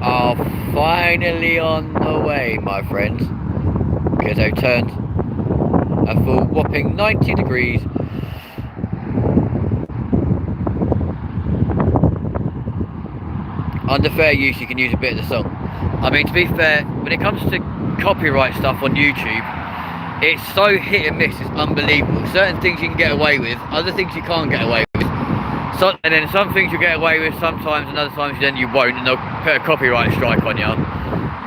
are finally on the way, my friends, because they've turned a full whopping 90 degrees. Under fair use, you can use a bit of the song. I mean, to be fair, when it comes to copyright stuff on YouTube, it's so hit and miss, it's unbelievable. Certain things you can get away with, other things you can't get away with. So, and then some things you get away with sometimes, and other times then you won't, and they'll put a copyright strike on you.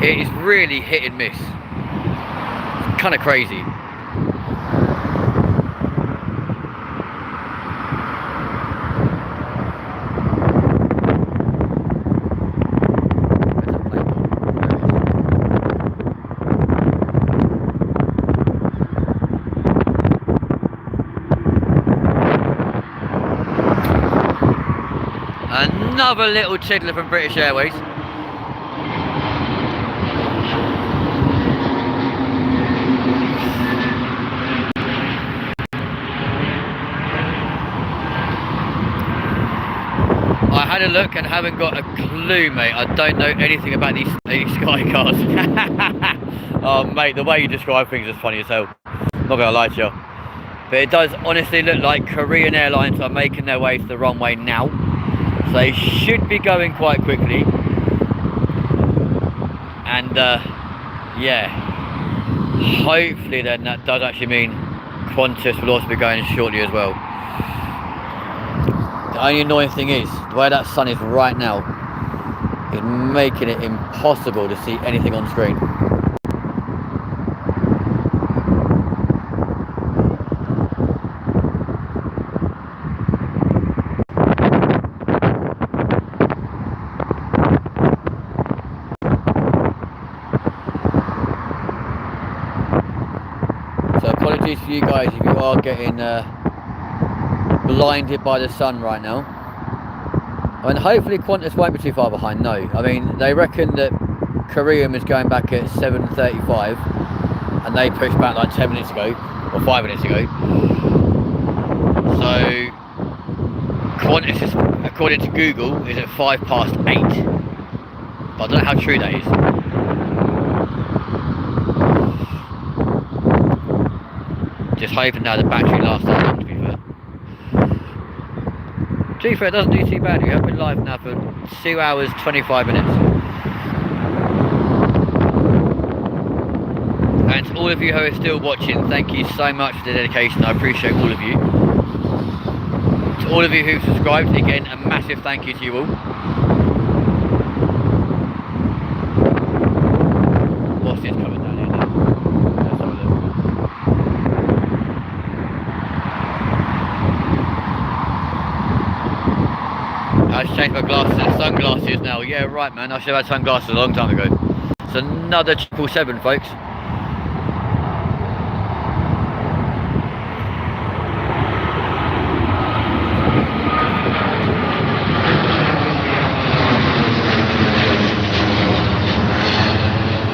It is really hit and miss. It's kind of crazy. Another little tiddler from British Airways. I had a look and haven't got a clue, mate. I don't know anything about these sky cars. Oh, mate, the way you describe things is funny as hell. Not gonna lie to you. But it does honestly look like Korean Airlines are making their way to the runway now. So they should be going quite quickly. And yeah, hopefully then that does actually mean Qantas will also be going shortly as well. The only annoying thing is, the way that sun is right now is making it impossible to see anything on screen. So apologies for you guys if you are getting blinded by the sun right now. I mean, hopefully Qantas won't be too far behind. No, I mean, they reckon that Korean was going back at 7:35 and they pushed back like 10 minutes ago or 5 minutes ago. So Qantas is, according to Google, is at 8:05. But I don't know how true that is. Just hoping now the battery lasts that long, to be fair. To be fair, it doesn't do too bad. We have been live now for 2 hours 25 minutes. And to all of you who are still watching, thank you so much for the dedication. I appreciate all of you. To all of you who've subscribed, again, a massive thank you to you all. What's this coming down here now? Let's have a look. I should change my glasses and sunglasses now. Yeah, right, man. I should have had sunglasses a long time ago. It's another 777, folks.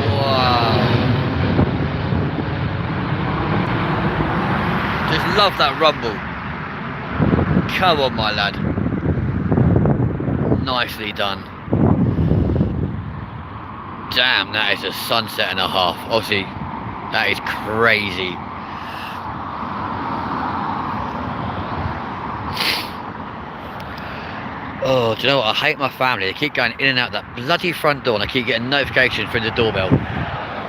Wow. Just love that rumble. Come on, my lad. Nicely done. Damn, that is a sunset and a half. Obviously, that is crazy. Oh, do you know what? I hate my family. They keep going in and out that bloody front door and I keep getting notifications through the doorbell.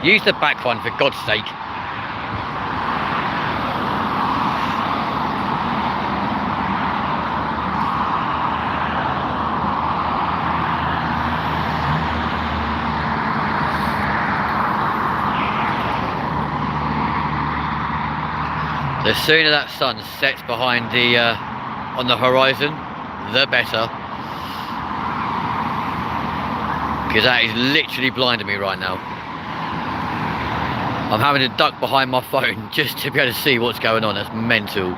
Use the back one for God's sake. The sooner that sun sets behind the on the horizon, the better. Because that is literally blinding me right now. I'm having to duck behind my phone just to be able to see what's going on. That's mental.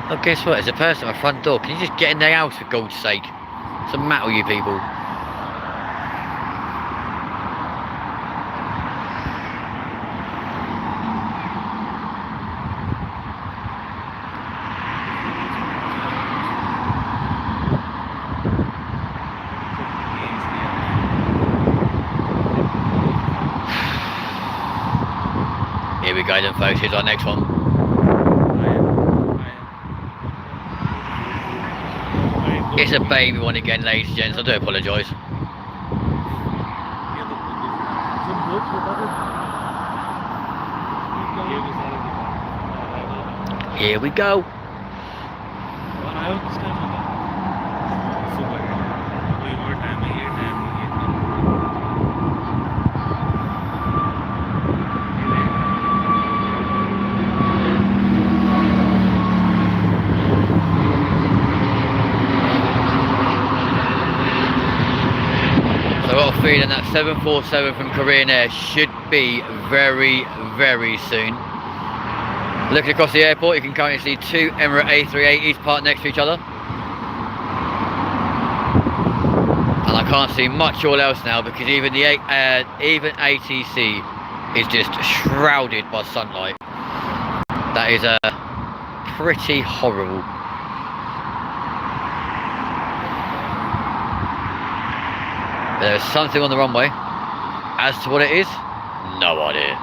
Oh, guess what? There's a person at my front door. Can you just get in their house for God's sake? What's the matter with you people? Here we go then, folks. Here's our next one. It's a baby one again, ladies and gents. I do apologise. Here we go. And that 747 from Korean Air should be very, very soon. Looking across the airport, you can currently see two Emirates A380s parked next to each other. And I can't see much all else now because even even ATC is just shrouded by sunlight. That is pretty horrible. There's something on the runway. As to what it is, no idea.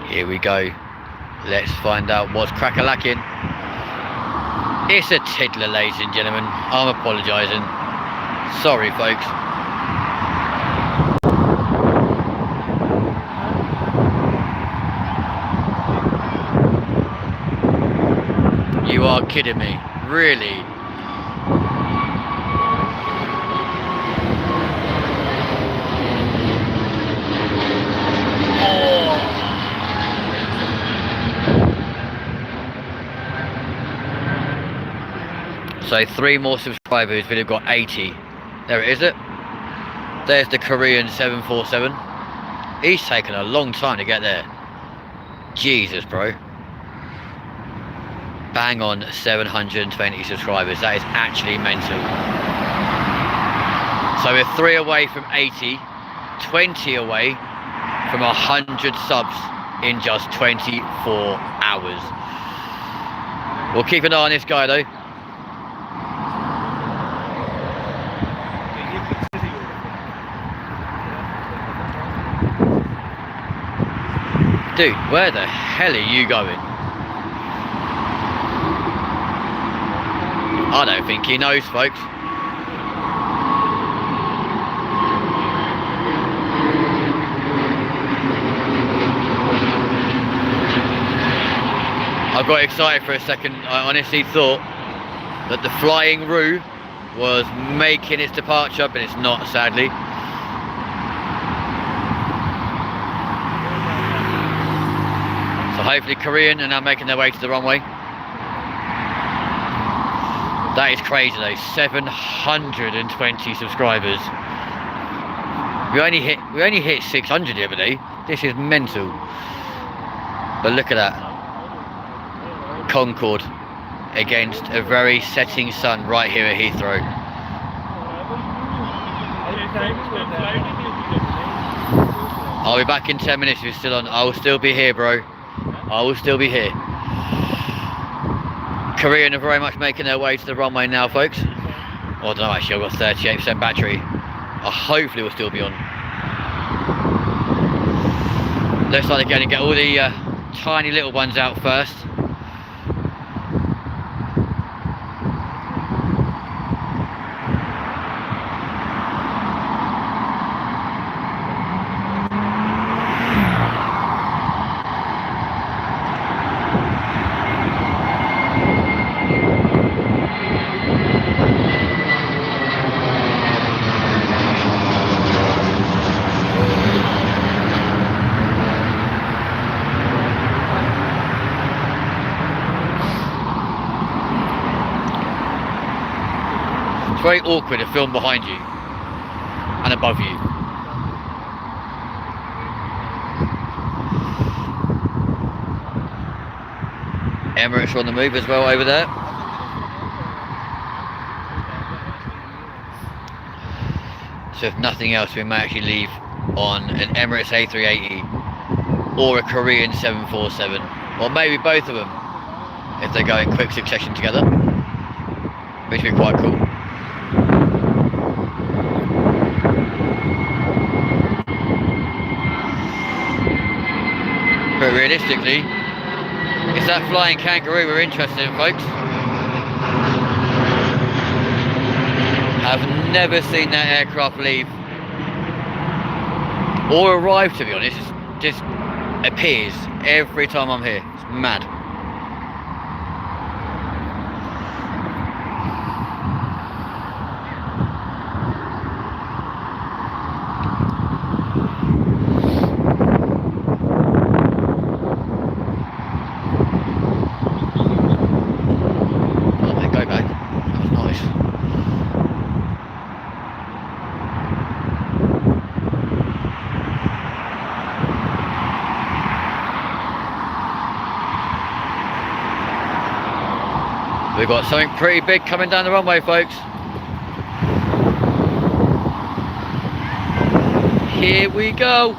Here we go. Let's find out what's crack-a-lacking. It's a tiddler, ladies and gentlemen. I'm apologising. Sorry, folks. You are kidding me. Really? So 3 more subscribers, we've got 80. There it is. There's the Korean 747. He's taken a long time to get there. Jesus, bro. Bang on 720 subscribers. That is actually mental. So we're 3 away from 80, 20 away from 100 subs in just 24 hours. We'll keep an eye on this guy though. Dude, where the hell are you going? I don't think he knows, folks. I got excited for a second. I honestly thought that the Flying Roo was making its departure, but it's not, sadly. So hopefully Korean are now making their way to the runway. That is crazy though, 720 subscribers. We only hit 600 the other day. This is mental. But look at that. Concorde against a very setting sun right here at Heathrow. I'll be back in 10 minutes if you're still on. I will still be here, bro. I will still be here. Korean are very much making their way to the runway now, folks. Well, I don't know, actually, I've got 38% battery. Hopefully we'll still be on. Let's start again and get all the tiny little ones out first. It's very awkward to film behind you and above you. Emirates are on the move as well over there. So if nothing else, we may actually leave on an Emirates A380 or a Korean 747, or maybe both of them if they go in quick succession together, which would be quite cool. But realistically, it's that flying kangaroo we're interested in, folks. I've never seen that aircraft leave or arrive, to be honest. It just appears every time I'm here. It's mad. We've got something pretty big coming down the runway, folks. Here we go.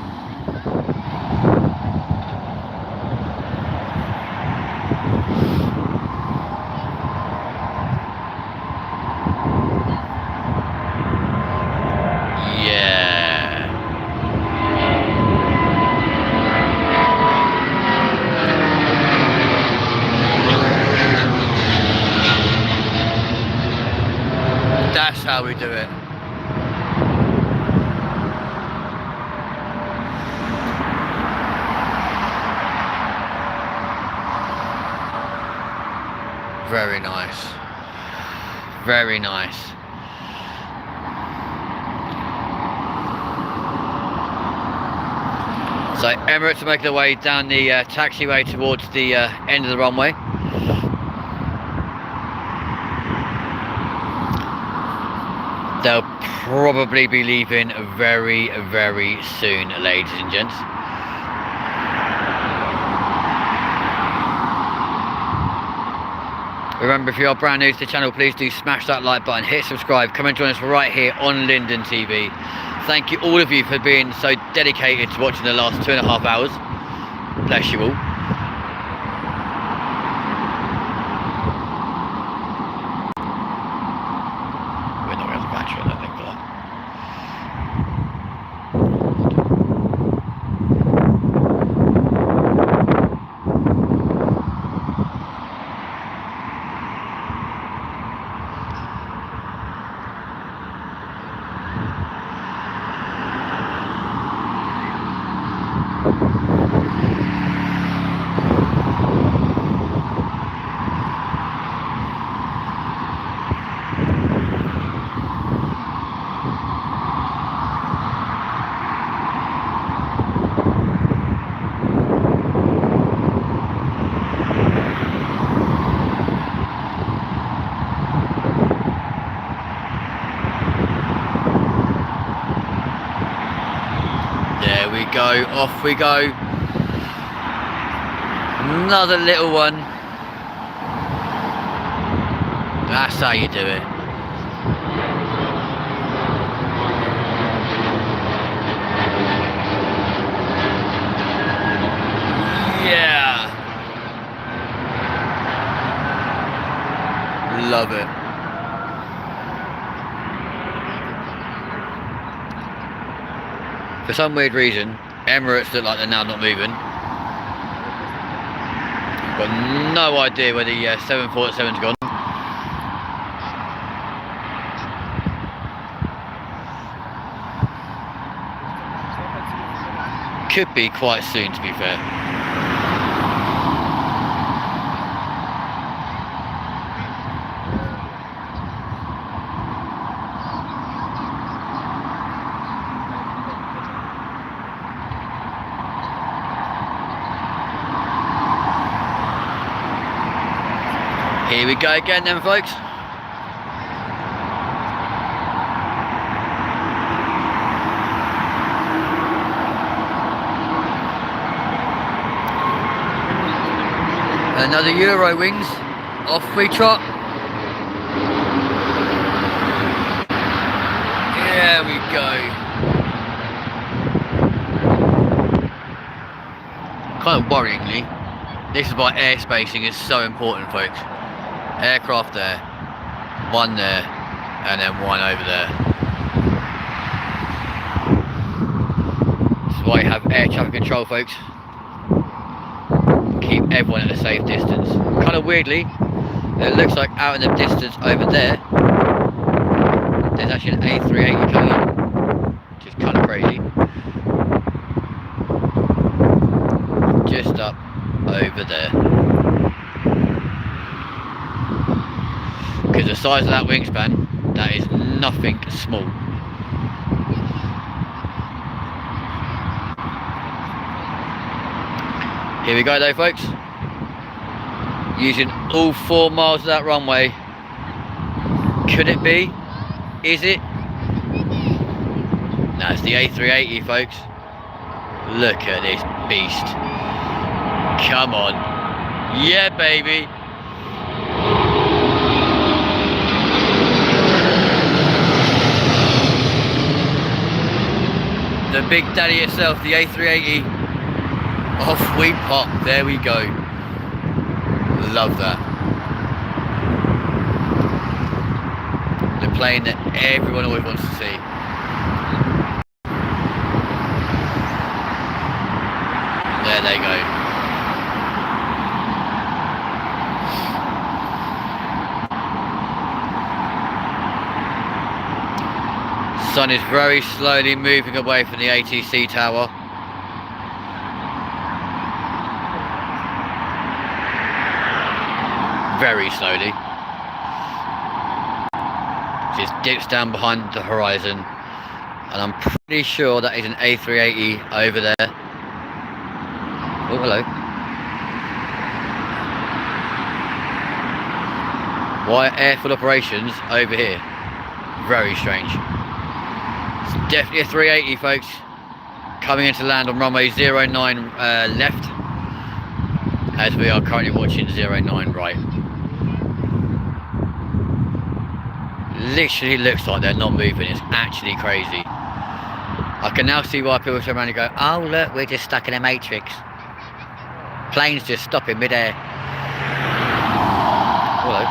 That's how we do it. Very nice. Very nice. So Emirates are making their way down the taxiway towards the end of the runway. They'll probably be leaving very, very soon, ladies and gents. Remember, if you are brand new to the channel, please do smash that like button, hit subscribe, come and join us right here on LindenTV. Thank you all of you for being so dedicated to watching the last 2.5 hours. Bless you all. We're not going to have the battery on that thing for that. There we go, off we go. Another little one. That's how you do it. Yeah. Love it. For some weird reason, Emirates look like they're now not moving. Got no idea where the 747's gone. Could be quite soon, to be fair. Here we go again then, folks. Another Euro wings. Off we trot. There we go. Kind of worryingly, this is why air spacing is so important, folks. Aircraft there, one there, and then one over there. This is why you have air traffic control, folks. Keep everyone at a safe distance. Kind of weirdly, it looks like out in the distance over there, there's actually an A380 coming in, which is kind of crazy. Just up over there. Because the size of that wingspan, that is nothing small. Here we go though, folks. Using all 4 miles of that runway. Could it be? Is it? No, it's the A380, folks. Look at this beast. Come on. Yeah, baby. The big daddy itself, the A380. Off we pop. There we go. Love that. The plane that everyone always wants to see. There they go. Sun is very slowly moving away from the ATC tower. Very slowly. Just dips down behind the horizon, and I'm pretty sure that is an A380 over there. Oh, hello. Why airfield operations over here? Very strange. It's definitely a 380, folks. Coming into land on runway 09 left, as we are currently watching 09 right. Literally looks like they're not moving. It's actually crazy. I can now see why people turn around and go, oh look, we're just stuck in a matrix. Planes just stop in mid-air. Hello.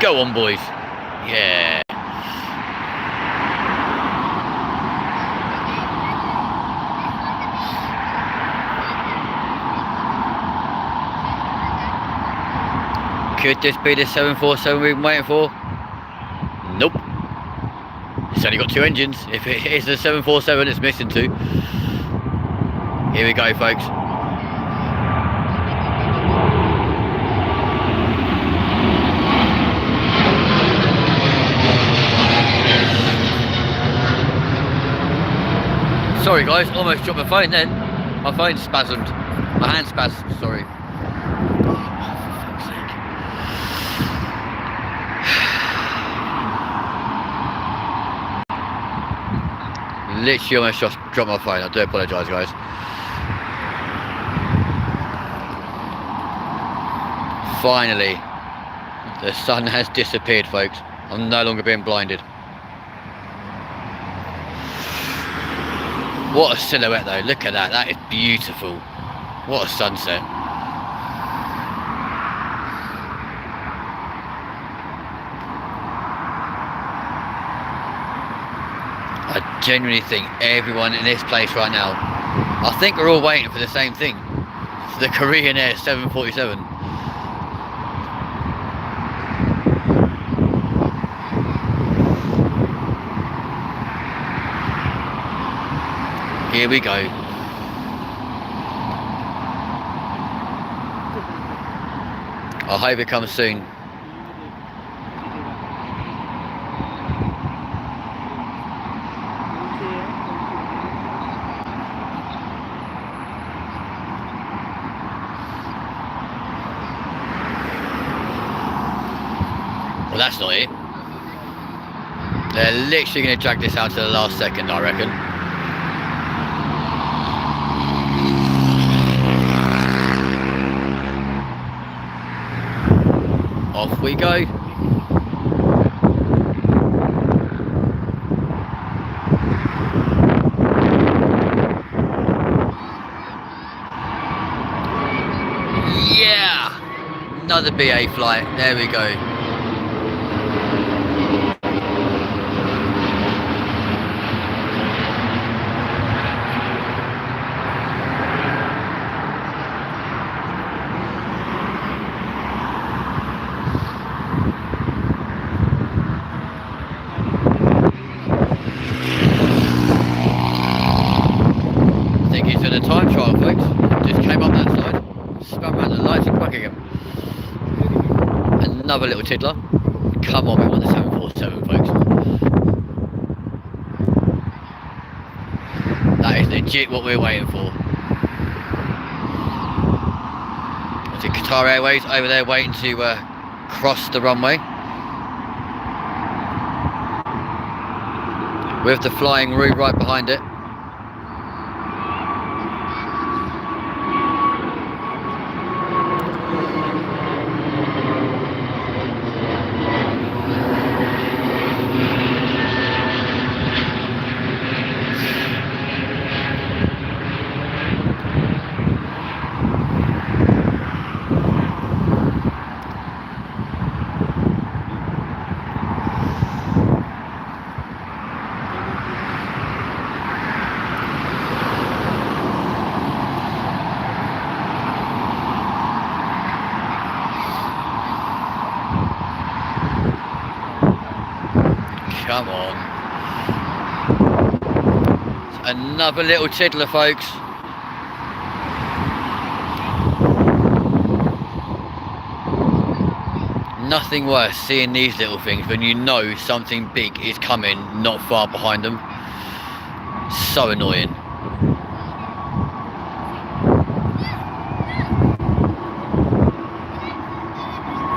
Go on, boys. Yeah. Could this be the 747 we've been waiting for? Nope. It's only got 2 engines. If it is the 747, it's missing 2. Here we go, folks. Sorry guys, almost dropped my phone then. My phone spasmed. My hand spasmed, sorry. Literally almost just dropped my phone. I do apologise, guys. Finally, the sun has disappeared, folks. I'm no longer being blinded. What a silhouette though, look at that, that is beautiful. What a sunset. I genuinely think everyone in this place right now, I think we're all waiting for the same thing. For the Korean Air 747. Here we go. I hope it comes soon. Well, that's not it. They're literally going to drag this out to the last second, I reckon. Off we go. Yeah! Another BA flight. There we go. Time trial, folks. Just came up that side, spun around the lights and back again. Another little tiddler. Come on, we want the 747, folks. That is legit what we're waiting for. See Qatar Airways over there waiting to cross the runway. With the flying route right behind it. come on. Another little tiddler, folks. Nothing worse seeing these little things when you know something big is coming not far behind them. So annoying.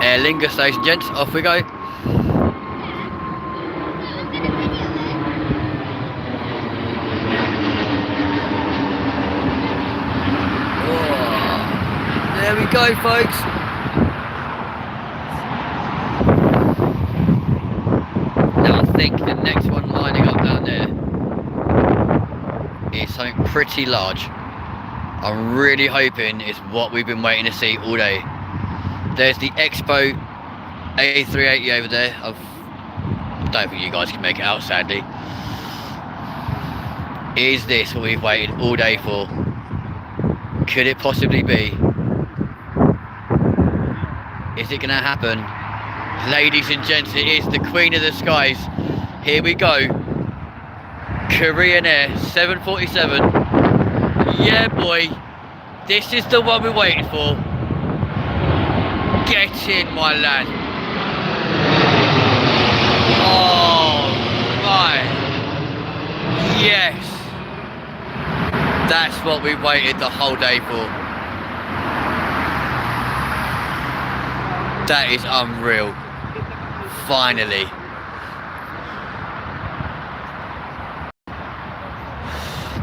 Air Linga station, gents, off we go. Oh, there we go, folks. Now I think the next one lining up down there is something pretty large. I'm really hoping it's what we've been waiting to see all day. There's the Expo A380 over there. I don't think you guys can make it out, sadly. Is this what we've waited all day for? Could it possibly be? Is it going to happen? Ladies and gents, it is the Queen of the Skies. Here we go. Korean Air 747. Yeah, boy. This is the one we waited for. Get in, my lad. Oh, right. Yes. That's what we waited the whole day for. That is unreal. Finally.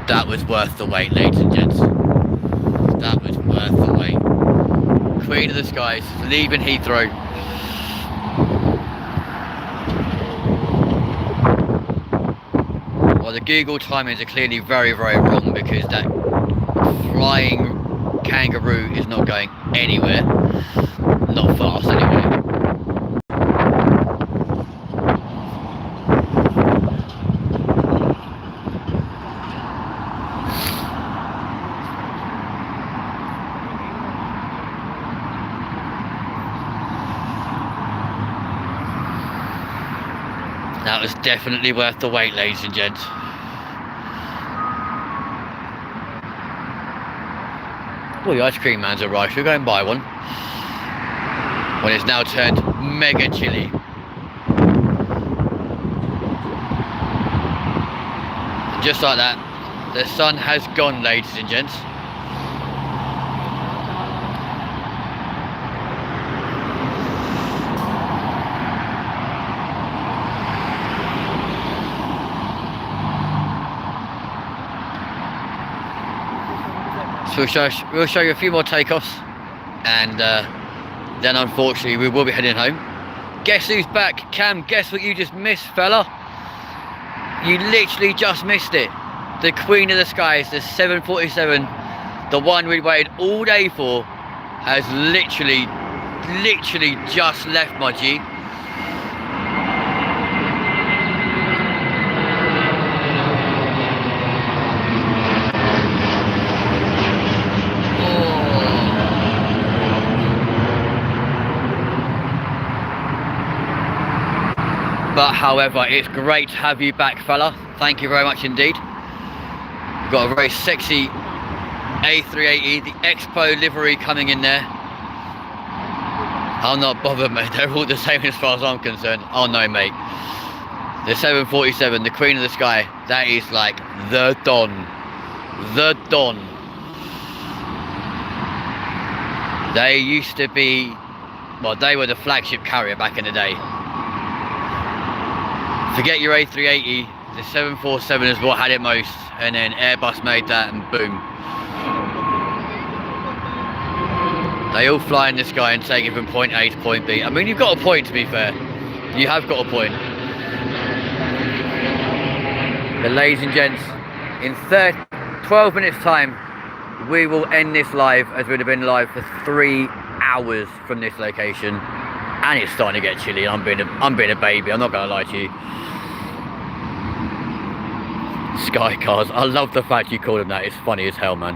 That was worth the wait, ladies and gents. That was worth the wait. Queen of the Skies, leaving Heathrow. Well, the Google timings are clearly very, very wrong because that flying kangaroo is not going anywhere. Not fast, anyway. That was definitely worth the wait, ladies and gents. Well, the ice cream man's arrived. Should we go and buy one? When it's now turned mega chilly. And just like that, the sun has gone, ladies and gents. So we'll show you a few more takeoffs, and then unfortunately we will be heading home. Guess who's back? Cam, guess what you just missed, fella? You literally just missed it. The Queen of the Skies, the 747, the one we waited all day for, has literally just left, my G. But however, it's great to have you back, fella. Thank you very much indeed. We've got a very sexy A380, the Expo livery coming in there. I'm not bothered, mate. They're all the same as far as I'm concerned. Oh no, mate. The 747, the Queen of the Sky, that is like the Don. The Don. They used to be, well, they were the flagship carrier back in the day. Forget your A380, the 747 is what had it most, and then Airbus made that and boom. They all fly in the sky and take it from point A to point B. I mean, you've got a point, to be fair. You have got a point. But ladies and gents, in 12 minutes time, we will end this live, as we'd have been live for 3 hours from this location. And it's starting to get chilly. I'm being a baby, I'm not going to lie to you. Sky cars, I love the fact you call them that. It's funny as hell, man.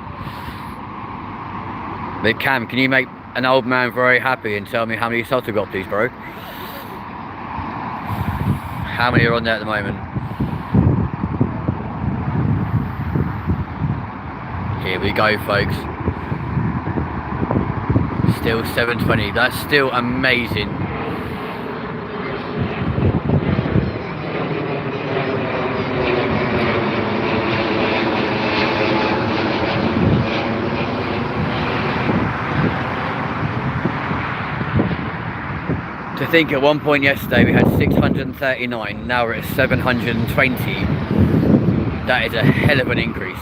But Cam, can you make an old man very happy and tell me how many subs we got, please, bro? How many are on there at the moment? Here we go, folks. Still 720. That's still amazing. To think at one point yesterday we had 639, now we're at 720. That is a hell of an increase.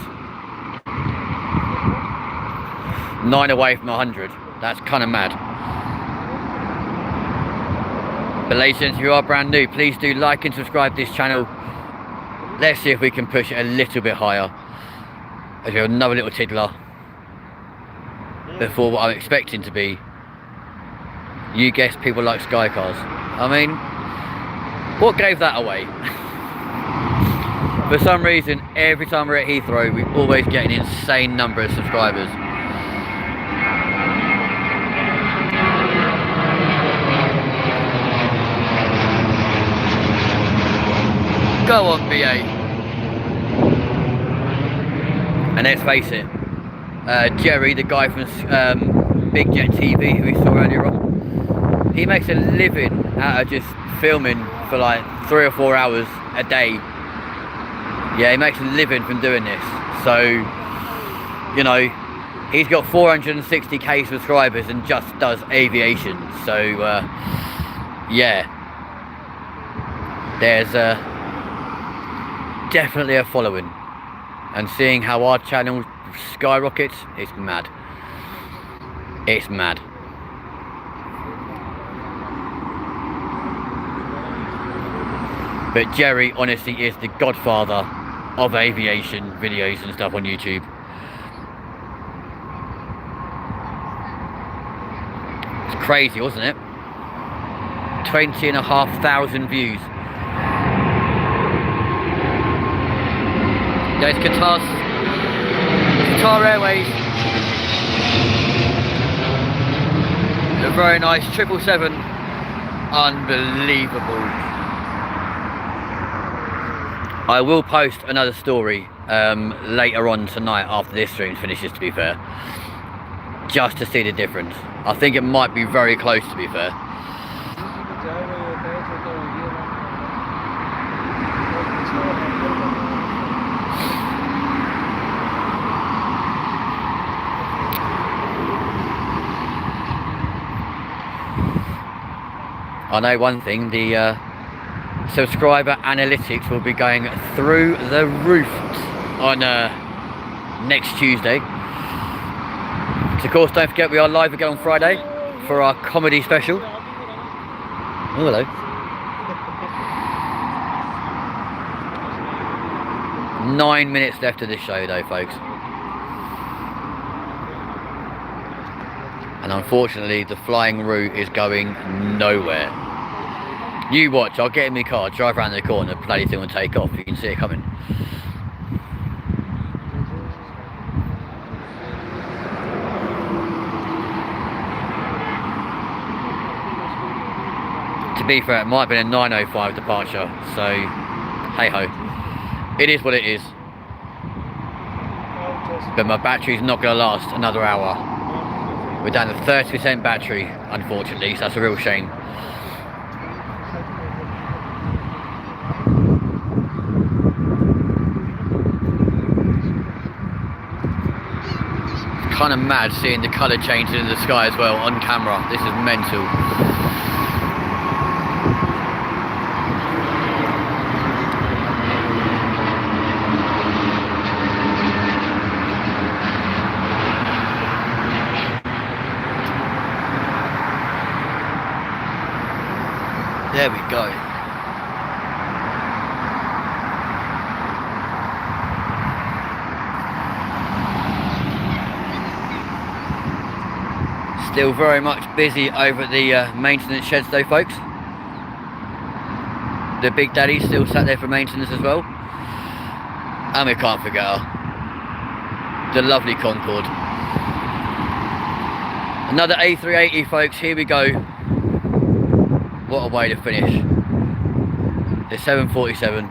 9 away from 100. That's kind of mad. But ladies and gents, if you are brand new, please do like and subscribe to this channel. Let's see if we can push it a little bit higher. As we have another little tiddler before what I'm expecting to be, you guess, people like Sky Cars. I mean, what gave that away? For some reason, every time we're at Heathrow, we always get an insane number of subscribers. Go on, BA. And let's face it, Jerry, the guy from Big Jet TV who we saw earlier on, he makes a living out of just filming for like 3 or 4 hours a day. Yeah, he makes a living from doing this. So, you know, he's got 460k subscribers and just does aviation. So, yeah, there's definitely a following. And seeing how our channel skyrockets, it's mad. It's mad. But Jerry honestly is the godfather of aviation videos and stuff on YouTube. It's crazy, wasn't it? 20,500 views. There's Qatar Airways. A very nice 777. Unbelievable. I will post another story later on tonight after this stream finishes, to be fair, just to see the difference. I think it might be very close, to be fair. I know one thing, the subscriber analytics will be going through the roof on next Tuesday. So of course, don't forget, we are live again on Friday for our comedy special. Oh, hello. 9 minutes left of this show though, folks. And unfortunately, the flying route is going nowhere. You watch, I'll get in my car, drive around the corner, the bloody thing will take off. You can see it coming. To be fair, it might have been a 9:05 departure, so hey ho. It is what it is. But my battery's not going to last another hour. We're down to 30% battery, unfortunately, so that's a real shame. It's kind of mad seeing the colour changing in the sky as well on camera. This is mental. There we go. Still very much busy over at the maintenance sheds though, folks. The Big Daddy still sat there for maintenance as well. And we can't forget her, the lovely Concorde. Another A380, folks, here we go. What a way to finish. the 747,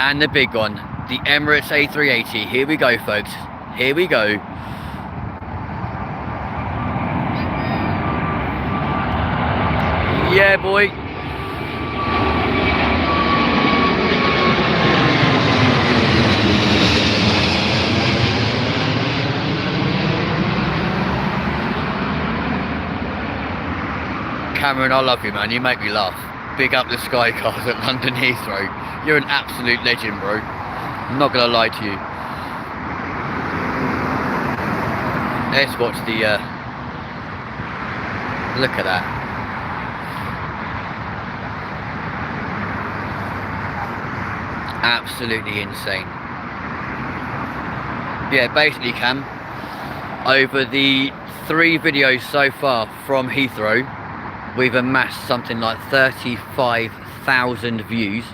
and the big one, the Emirates A380. Here we go, folks. Here we go. Yeah, boy. Cameron, I love you, man. You make me laugh. Big up the Sky Cars at London Heathrow. You're an absolute legend, bro. I'm not gonna lie to you. Let's watch the look at that. Absolutely insane. Yeah, basically, Cam, over the 3 videos so far from Heathrow, we've amassed something like 35,000 views.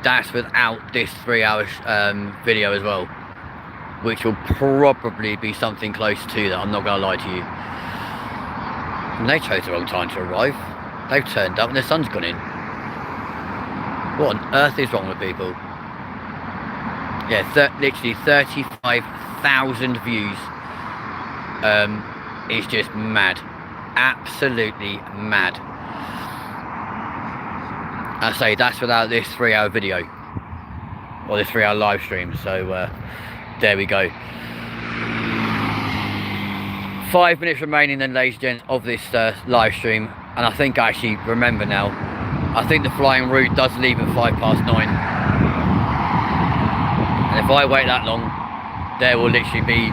That's without this 3-hour video as well, which will probably be something close to that. I'm not gonna lie to you. And they chose the wrong time to arrive. They've turned up and the sun's gone in. What on earth is wrong with people? Yeah, literally 35,000 views. It's just mad. Absolutely mad. I say that's without this 3-hour video, or this 3-hour live stream. So there we go. 5 minutes remaining then, ladies and gents, of this live stream, and I think I actually remember now, I think the flying route does leave at 9:05, and if I wait that long, there will literally be,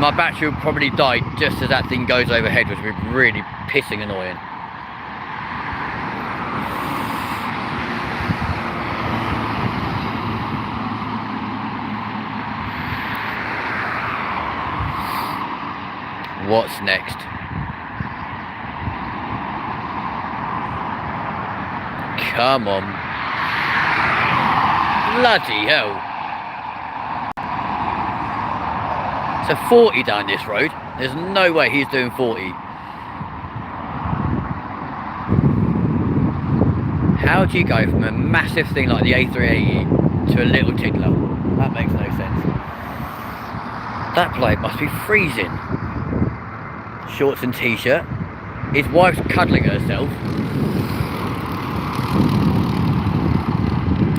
my battery will probably die just as that thing goes overhead, which would be really pissing annoying. What's next? Come on. Bloody hell. It's a 40 down this road. There's no way he's doing 40. How do you go from a massive thing like the A380 to a little tickler? That makes no sense. That bloke must be freezing. Shorts and t-shirt. His wife's cuddling herself.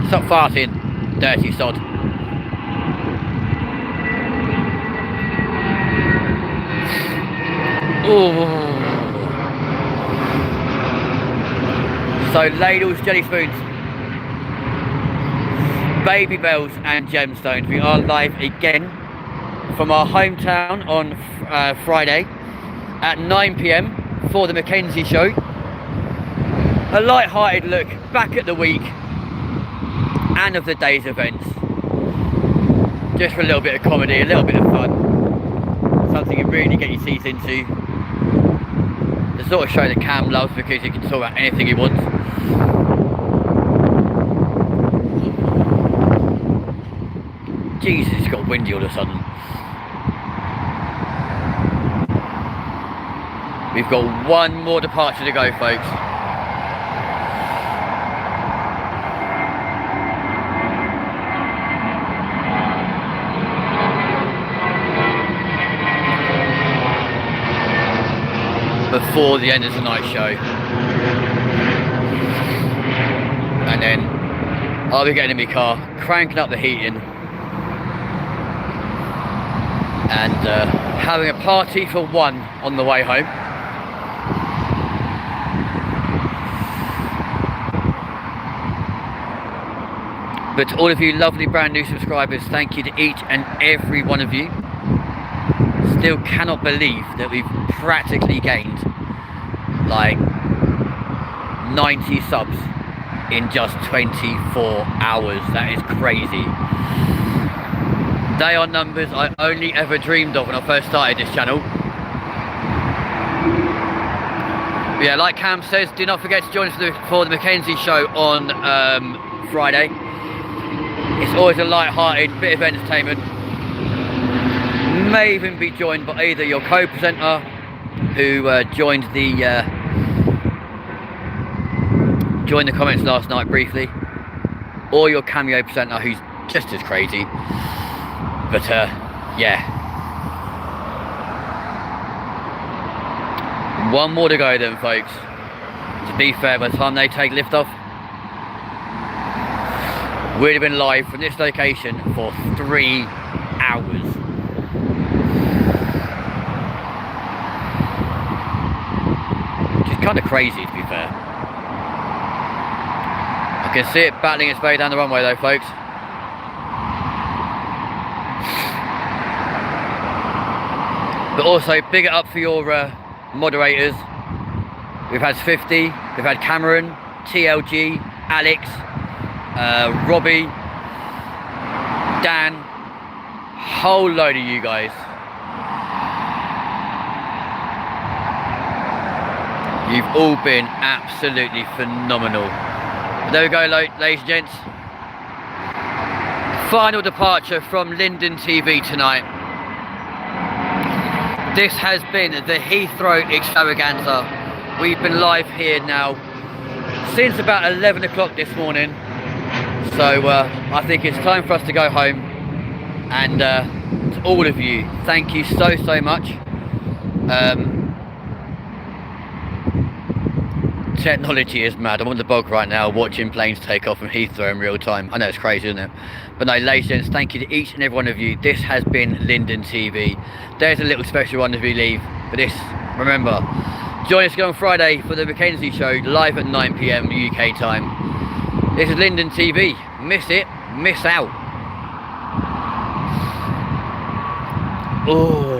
Stop farting, dirty sod. Ooh. So ladles, jelly spoons, baby bells and gemstones. We are live again from our hometown on Friday at 9 PM for the Mackenzie show. A light-hearted look back at the week and of the day's events. Just for a little bit of comedy, a little bit of fun. Something you really get your teeth into. The sort of show that Cam loves because he can talk about anything he wants. Jesus, it's got windy all of a sudden. We've got one more departure to go, folks. Before the end of tonight's show. And then I'll be getting in my car, cranking up the heating, and having a party for one on the way home. But to all of you lovely brand new subscribers, thank you to each and every one of you. Still cannot believe that we've practically gained like 90 subs in just 24 hours. That is crazy. They are numbers I only ever dreamed of when I first started this channel. But yeah, like Cam says, do not forget to join us for the Mackenzie show on Friday. It's always a light-hearted bit of entertainment. May even be joined by either your co-presenter who joined the joined the comments last night briefly, or your cameo presenter who's just as crazy. But yeah, one more to go then, folks. To be fair, by the time they take liftoff, we'd have been live from this location for 3 hours. Which is kind of crazy, to be fair. I can see it battling its way down the runway though, folks. But also, big it up for your moderators. We've had 50, we've had Cameron, TLG, Alex, Robbie, Dan, whole load of you guys. You've all been absolutely phenomenal. But there we go, ladies and gents. Final departure from LindenTV tonight. This has been the Heathrow Extravaganza. We've been live here now since about 11 o'clock this morning. So I think it's time for us to go home. And to all of you, thank you so much. Technology is mad. I'm on the bog right now watching planes take off from Heathrow in real time. I know it's crazy, isn't it? But no, ladies and gents, thank you to each and every one of you. This has been LindenTV. There's a little special one as we leave. But this, remember, join us again on Friday for the Mackenzie Show, live at 9 PM UK time. This is LindenTV. Miss it, miss out. Oh.